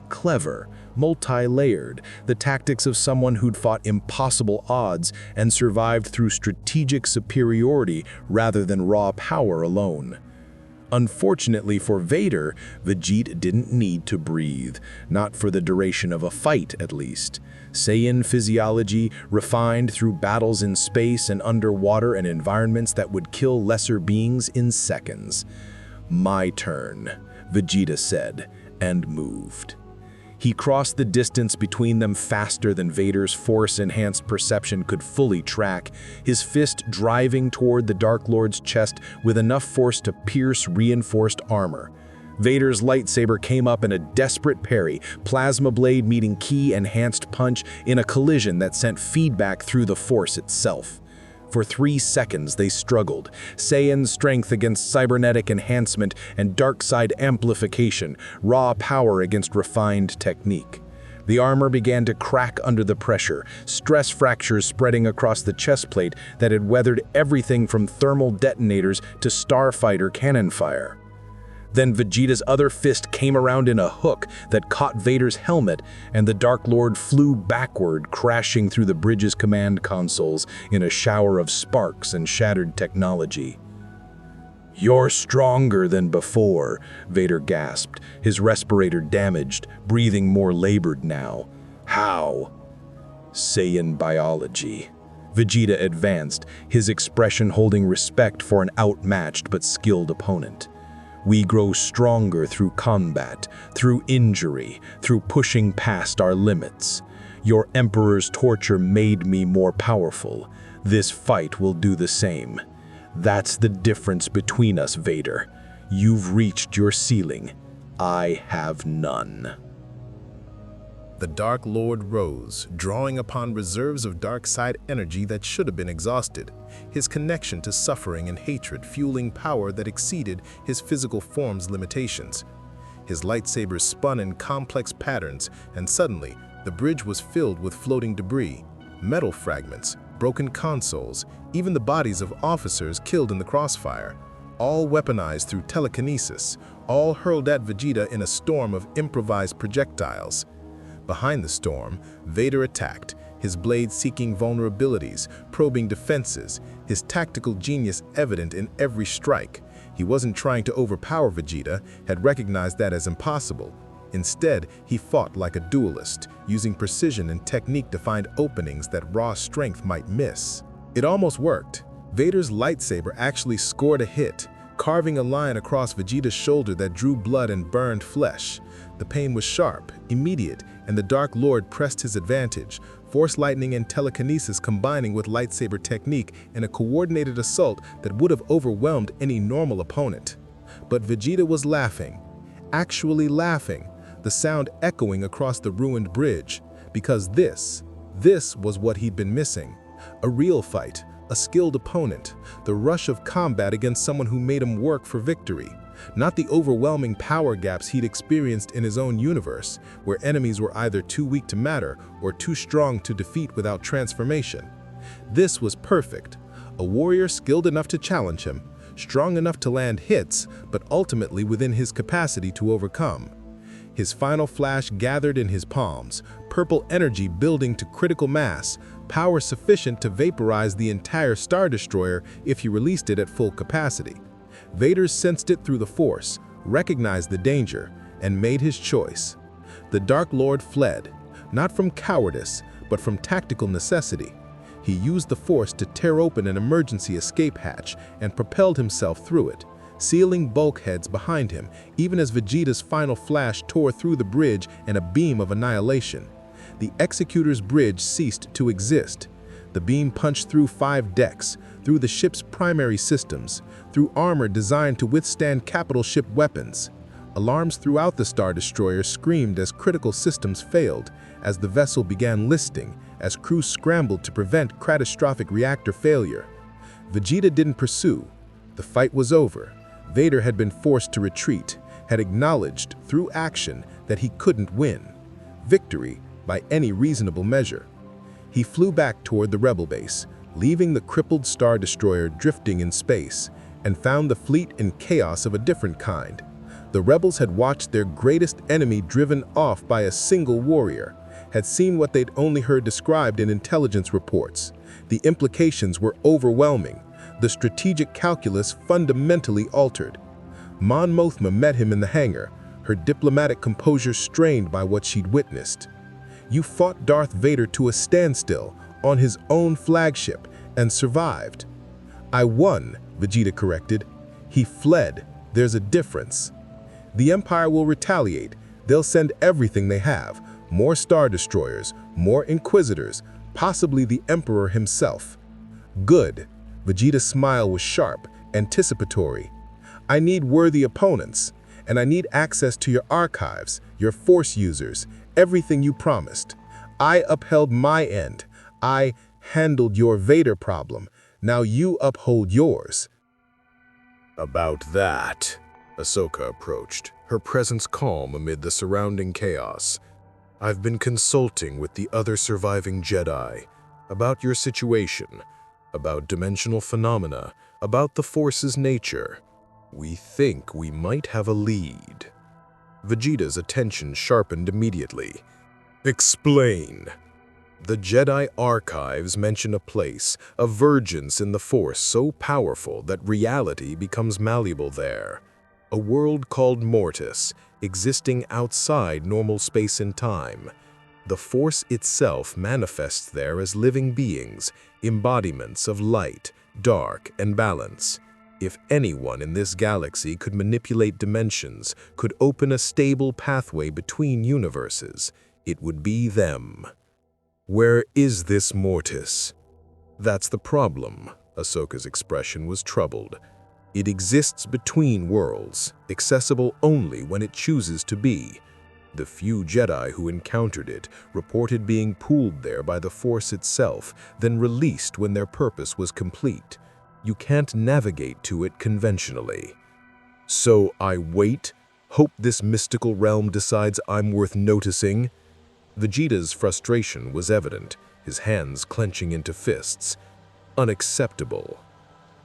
Clever, multi-layered, the tactics of someone who'd fought impossible odds and survived through strategic superiority rather than raw power alone. Unfortunately for Vader, Vegeta didn't need to breathe, not for the duration of a fight at least. Saiyan physiology, refined through battles in space and underwater and environments that would kill lesser beings in seconds. "My turn," Vegeta said, and moved. He crossed the distance between them faster than Vader's force-enhanced perception could fully track, his fist driving toward the Dark Lord's chest with enough force to pierce reinforced armor. Vader's lightsaber came up in a desperate parry, plasma blade meeting ki-enhanced punch in a collision that sent feedback through the force itself. For 3 seconds they struggled, Saiyan's strength against cybernetic enhancement and dark side amplification, raw power against refined technique. The armor began to crack under the pressure, stress fractures spreading across the chest plate that had weathered everything from thermal detonators to starfighter cannon fire. Then Vegeta's other fist came around in a hook that caught Vader's helmet, and the Dark Lord flew backward, crashing through the bridge's command consoles in a shower of sparks and shattered technology. "You're stronger than before," Vader gasped, his respirator damaged, breathing more labored now. "How?" "Saiyan biology." Vegeta advanced, his expression holding respect for an outmatched but skilled opponent. "We grow stronger through combat, through injury, through pushing past our limits. Your Emperor's torture made me more powerful. This fight will do the same. That's the difference between us, Vader. You've reached your ceiling. I have none." The Dark Lord rose, drawing upon reserves of dark side energy that should have been exhausted, his connection to suffering and hatred fueling power that exceeded his physical form's limitations. His lightsaber spun in complex patterns, and suddenly, the bridge was filled with floating debris, metal fragments, broken consoles, even the bodies of officers killed in the crossfire, all weaponized through telekinesis, all hurled at Vegeta in a storm of improvised projectiles. Behind the storm, Vader attacked, his blade seeking vulnerabilities, probing defenses, his tactical genius evident in every strike. He wasn't trying to overpower Vegeta, had recognized that as impossible. Instead, he fought like a duelist, using precision and technique to find openings that raw strength might miss. It almost worked. Vader's lightsaber actually scored a hit, carving a line across Vegeta's shoulder that drew blood and burned flesh. The pain was sharp, immediate, and the Dark Lord pressed his advantage, force lightning and telekinesis combining with lightsaber technique in a coordinated assault that would have overwhelmed any normal opponent. But Vegeta was laughing, actually laughing, the sound echoing across the ruined bridge, because this was what he'd been missing. A real fight, a skilled opponent, the rush of combat against someone who made him work for victory. Not the overwhelming power gaps he'd experienced in his own universe, where enemies were either too weak to matter or too strong to defeat without transformation. This was perfect. A warrior skilled enough to challenge him, strong enough to land hits, but ultimately within his capacity to overcome. His final flash gathered in his palms, purple energy building to critical mass, power sufficient to vaporize the entire Star Destroyer if he released it at full capacity. Vader sensed it through the Force, recognized the danger, and made his choice. The Dark Lord fled, not from cowardice, but from tactical necessity. He used the Force to tear open an emergency escape hatch and propelled himself through it, sealing bulkheads behind him, even as Vegeta's final flash tore through the bridge in a beam of annihilation. The Executor's bridge ceased to exist. The beam punched through 5 decks, through the ship's primary systems, through armor designed to withstand capital ship weapons. Alarms throughout the Star Destroyer screamed as critical systems failed, as the vessel began listing, as crews scrambled to prevent catastrophic reactor failure. Vegeta didn't pursue. The fight was over. Vader had been forced to retreat, had acknowledged through action that he couldn't win. Victory by any reasonable measure. He flew back toward the rebel base, leaving the crippled Star Destroyer drifting in space, and found the fleet in chaos of a different kind. The rebels had watched their greatest enemy driven off by a single warrior, had seen what they'd only heard described in intelligence reports. The implications were overwhelming, the strategic calculus fundamentally altered. Mon Mothma met him in the hangar, her diplomatic composure strained by what she'd witnessed. "You fought Darth Vader to a standstill on his own flagship and survived." "I won," Vegeta corrected. "He fled. There's a difference. The Empire will retaliate. They'll send everything they have, more Star Destroyers, more Inquisitors, possibly the Emperor himself." "Good." Vegeta's smile was sharp, anticipatory. "I need worthy opponents, and I need access to your archives, your Force users, everything you promised. I upheld my end. I handled your Vader problem. Now you uphold yours." About that, Ahsoka approached, her presence calm amid the surrounding chaos. "I've been consulting with the other surviving Jedi about your situation, about dimensional phenomena, about the Force's nature. We think we might have a lead." Vegeta's attention sharpened immediately. "Explain." "The Jedi archives mention a place, a vergence in the Force so powerful that reality becomes malleable there. A world called Mortis, existing outside normal space and time. The Force itself manifests there as living beings, embodiments of light, dark, and balance. If anyone in this galaxy could manipulate dimensions, could open a stable pathway between universes, it would be them." "Where is this Mortis?" "That's the problem." Ahsoka's expression was troubled. "It exists between worlds, accessible only when it chooses to be. The few Jedi who encountered it reported being pulled there by the Force itself, then released when their purpose was complete. You can't navigate to it conventionally." "So I wait, hope this mystical realm decides I'm worth noticing?" Vegeta's frustration was evident, his hands clenching into fists. "Unacceptable."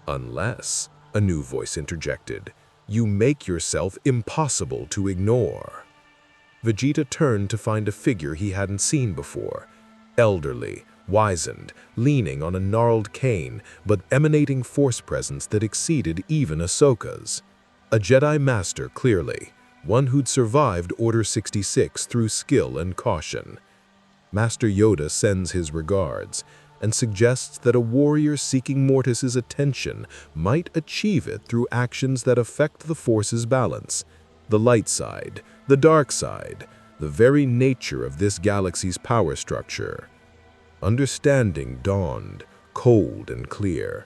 "Unless," a new voice interjected, "you make yourself impossible to ignore." Vegeta turned to find a figure he hadn't seen before. Elderly, wizened, leaning on a gnarled cane, but emanating Force presence that exceeded even Ahsoka's. A Jedi Master, clearly. One who'd survived Order 66 through skill and caution. Master Yoda sends his regards, and suggests that a warrior seeking Mortis's attention might achieve it through actions that affect the Force's balance. The light side, the dark side, the very nature of this galaxy's power structure. Understanding dawned, cold and clear.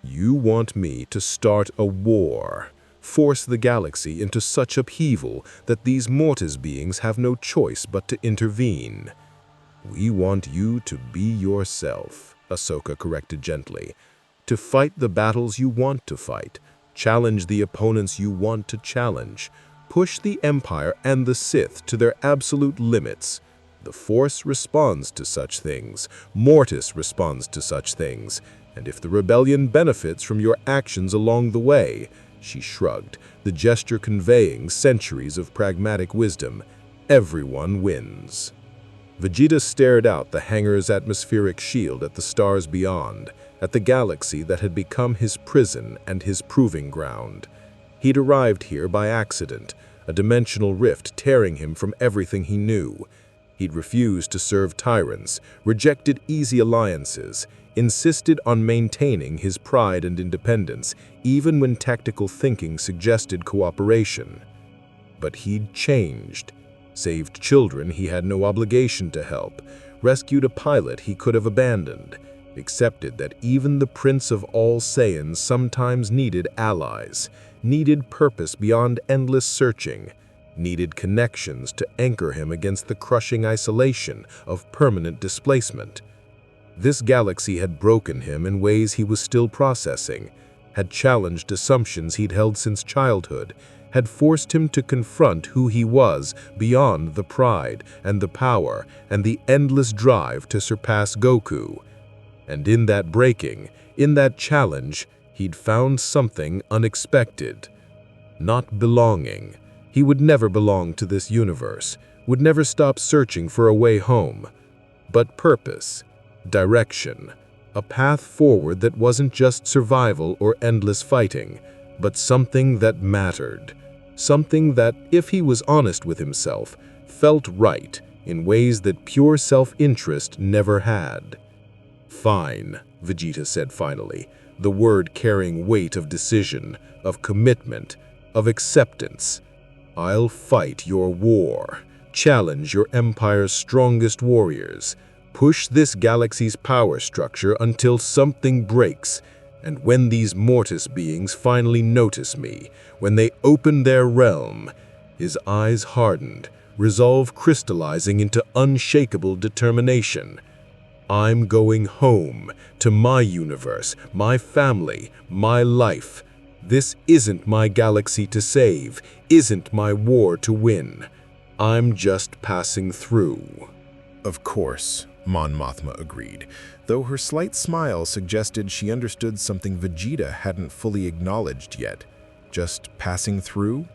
"You want me to start a war, force the galaxy into such upheaval that these Mortis beings have no choice but to intervene." "We want you to be yourself," Ahsoka corrected gently. "To fight the battles you want to fight, challenge the opponents you want to challenge, push the Empire and the Sith to their absolute limits. The Force responds to such things, Mortis responds to such things, and if the rebellion benefits from your actions along the way," she shrugged, the gesture conveying centuries of pragmatic wisdom, "everyone wins." Vegeta stared out the hangar's atmospheric shield at the stars beyond, at the galaxy that had become his prison and his proving ground. He'd arrived here by accident, a dimensional rift tearing him from everything he knew. He'd refused to serve tyrants, rejected easy alliances, insisted on maintaining his pride and independence, even when tactical thinking suggested cooperation. But he'd changed. Saved children he had no obligation to help, rescued a pilot he could have abandoned, accepted that even the Prince of all Saiyans sometimes needed allies, needed purpose beyond endless searching, needed connections to anchor him against the crushing isolation of permanent displacement. This galaxy had broken him in ways he was still processing, had challenged assumptions he'd held since childhood, had forced him to confront who he was beyond the pride and the power and the endless drive to surpass Goku. And in that breaking, in that challenge, he'd found something unexpected. Not belonging, He would never belong to this universe, would never stop searching for a way home. But purpose, direction, a path forward that wasn't just survival or endless fighting, but something that mattered. Something that, if he was honest with himself, felt right in ways that pure self-interest never had. "Fine," Vegeta said finally, the word carrying weight of decision, of commitment, of acceptance. "I'll fight your war, challenge your empire's strongest warriors, push this galaxy's power structure until something breaks, and when these Mortis beings finally notice me, when they open their realm," his eyes hardened, resolve crystallizing into unshakable determination. "I'm going home, to my universe, my family, my life. This isn't my galaxy to save, isn't my war to win. I'm just passing through." Of course, Mon Mothma agreed, though her slight smile suggested she understood something Vegeta hadn't fully acknowledged yet. Just passing through?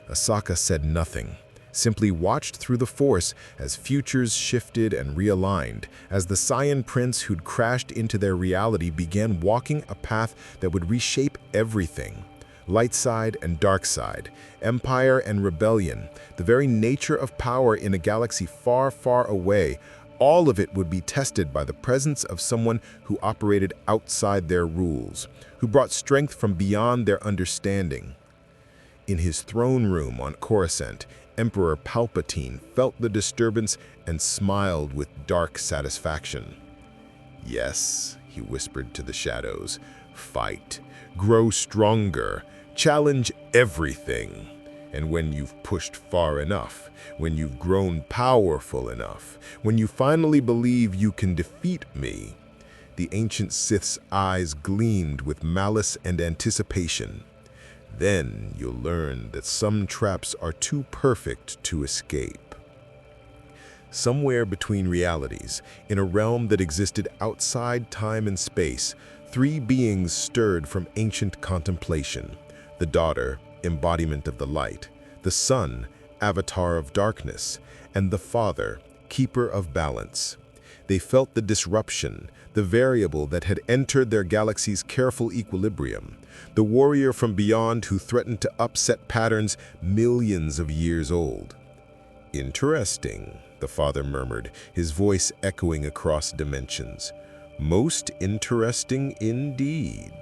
Ahsoka said nothing, simply watched through the Force as futures shifted and realigned, as the Saiyan prince who'd crashed into their reality began walking a path that would reshape everything. Light side and dark side, empire and rebellion, the very nature of power in a galaxy far, far away, all of it would be tested by the presence of someone who operated outside their rules, who brought strength from beyond their understanding. In his throne room on Coruscant, Emperor Palpatine felt the disturbance and smiled with dark satisfaction. "Yes," he whispered to the shadows, "fight, grow stronger, challenge everything. And when you've pushed far enough, when you've grown powerful enough, when you finally believe you can defeat me." The ancient Sith's eyes gleamed with malice and anticipation. "Then you'll learn that some traps are too perfect to escape." Somewhere between realities, in a realm that existed outside time and space, three beings stirred from ancient contemplation. The daughter, embodiment of the light, the son, avatar of darkness, and the father, keeper of balance. They felt the disruption, the variable that had entered their galaxy's careful equilibrium, the warrior from beyond who threatened to upset patterns millions of years old. "Interesting," the father murmured, his voice echoing across dimensions. "Most interesting indeed."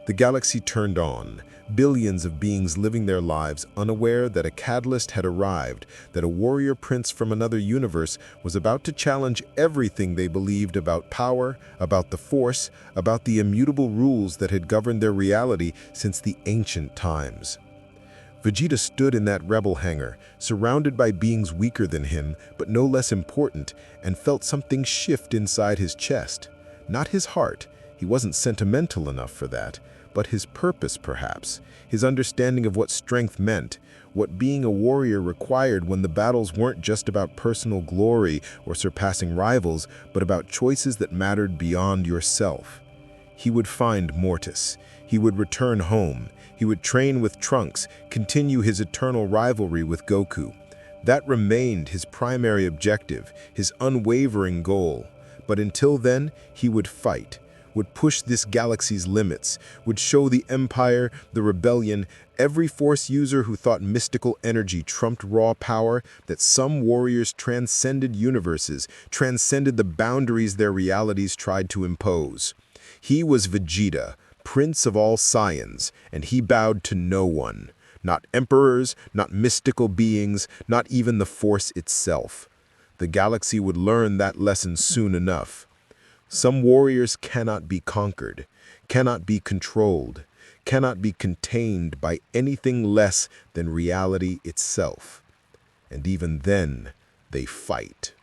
The galaxy turned on, billions of beings living their lives unaware that a catalyst had arrived, that a warrior prince from another universe was about to challenge everything they believed about power, about the Force, about the immutable rules that had governed their reality since the ancient times. Vegeta stood in that rebel hangar, surrounded by beings weaker than him, but no less important, and felt something shift inside his chest. Not his heart, he wasn't sentimental enough for that, but his purpose perhaps, his understanding of what strength meant, what being a warrior required when the battles weren't just about personal glory or surpassing rivals, but about choices that mattered beyond yourself. He would find Mortis. He would return home. He would train with Trunks, continue his eternal rivalry with Goku. That remained his primary objective, his unwavering goal. But until then, he would fight, would push this galaxy's limits, would show the Empire, the Rebellion, every Force user who thought mystical energy trumped raw power, that some warriors transcended universes, transcended the boundaries their realities tried to impose. He was Vegeta, Prince of all Saiyans, and he bowed to no one. Not emperors, not mystical beings, not even the Force itself. The galaxy would learn that lesson soon enough. Some warriors cannot be conquered, cannot be controlled, cannot be contained by anything less than reality itself. And even then, they fight.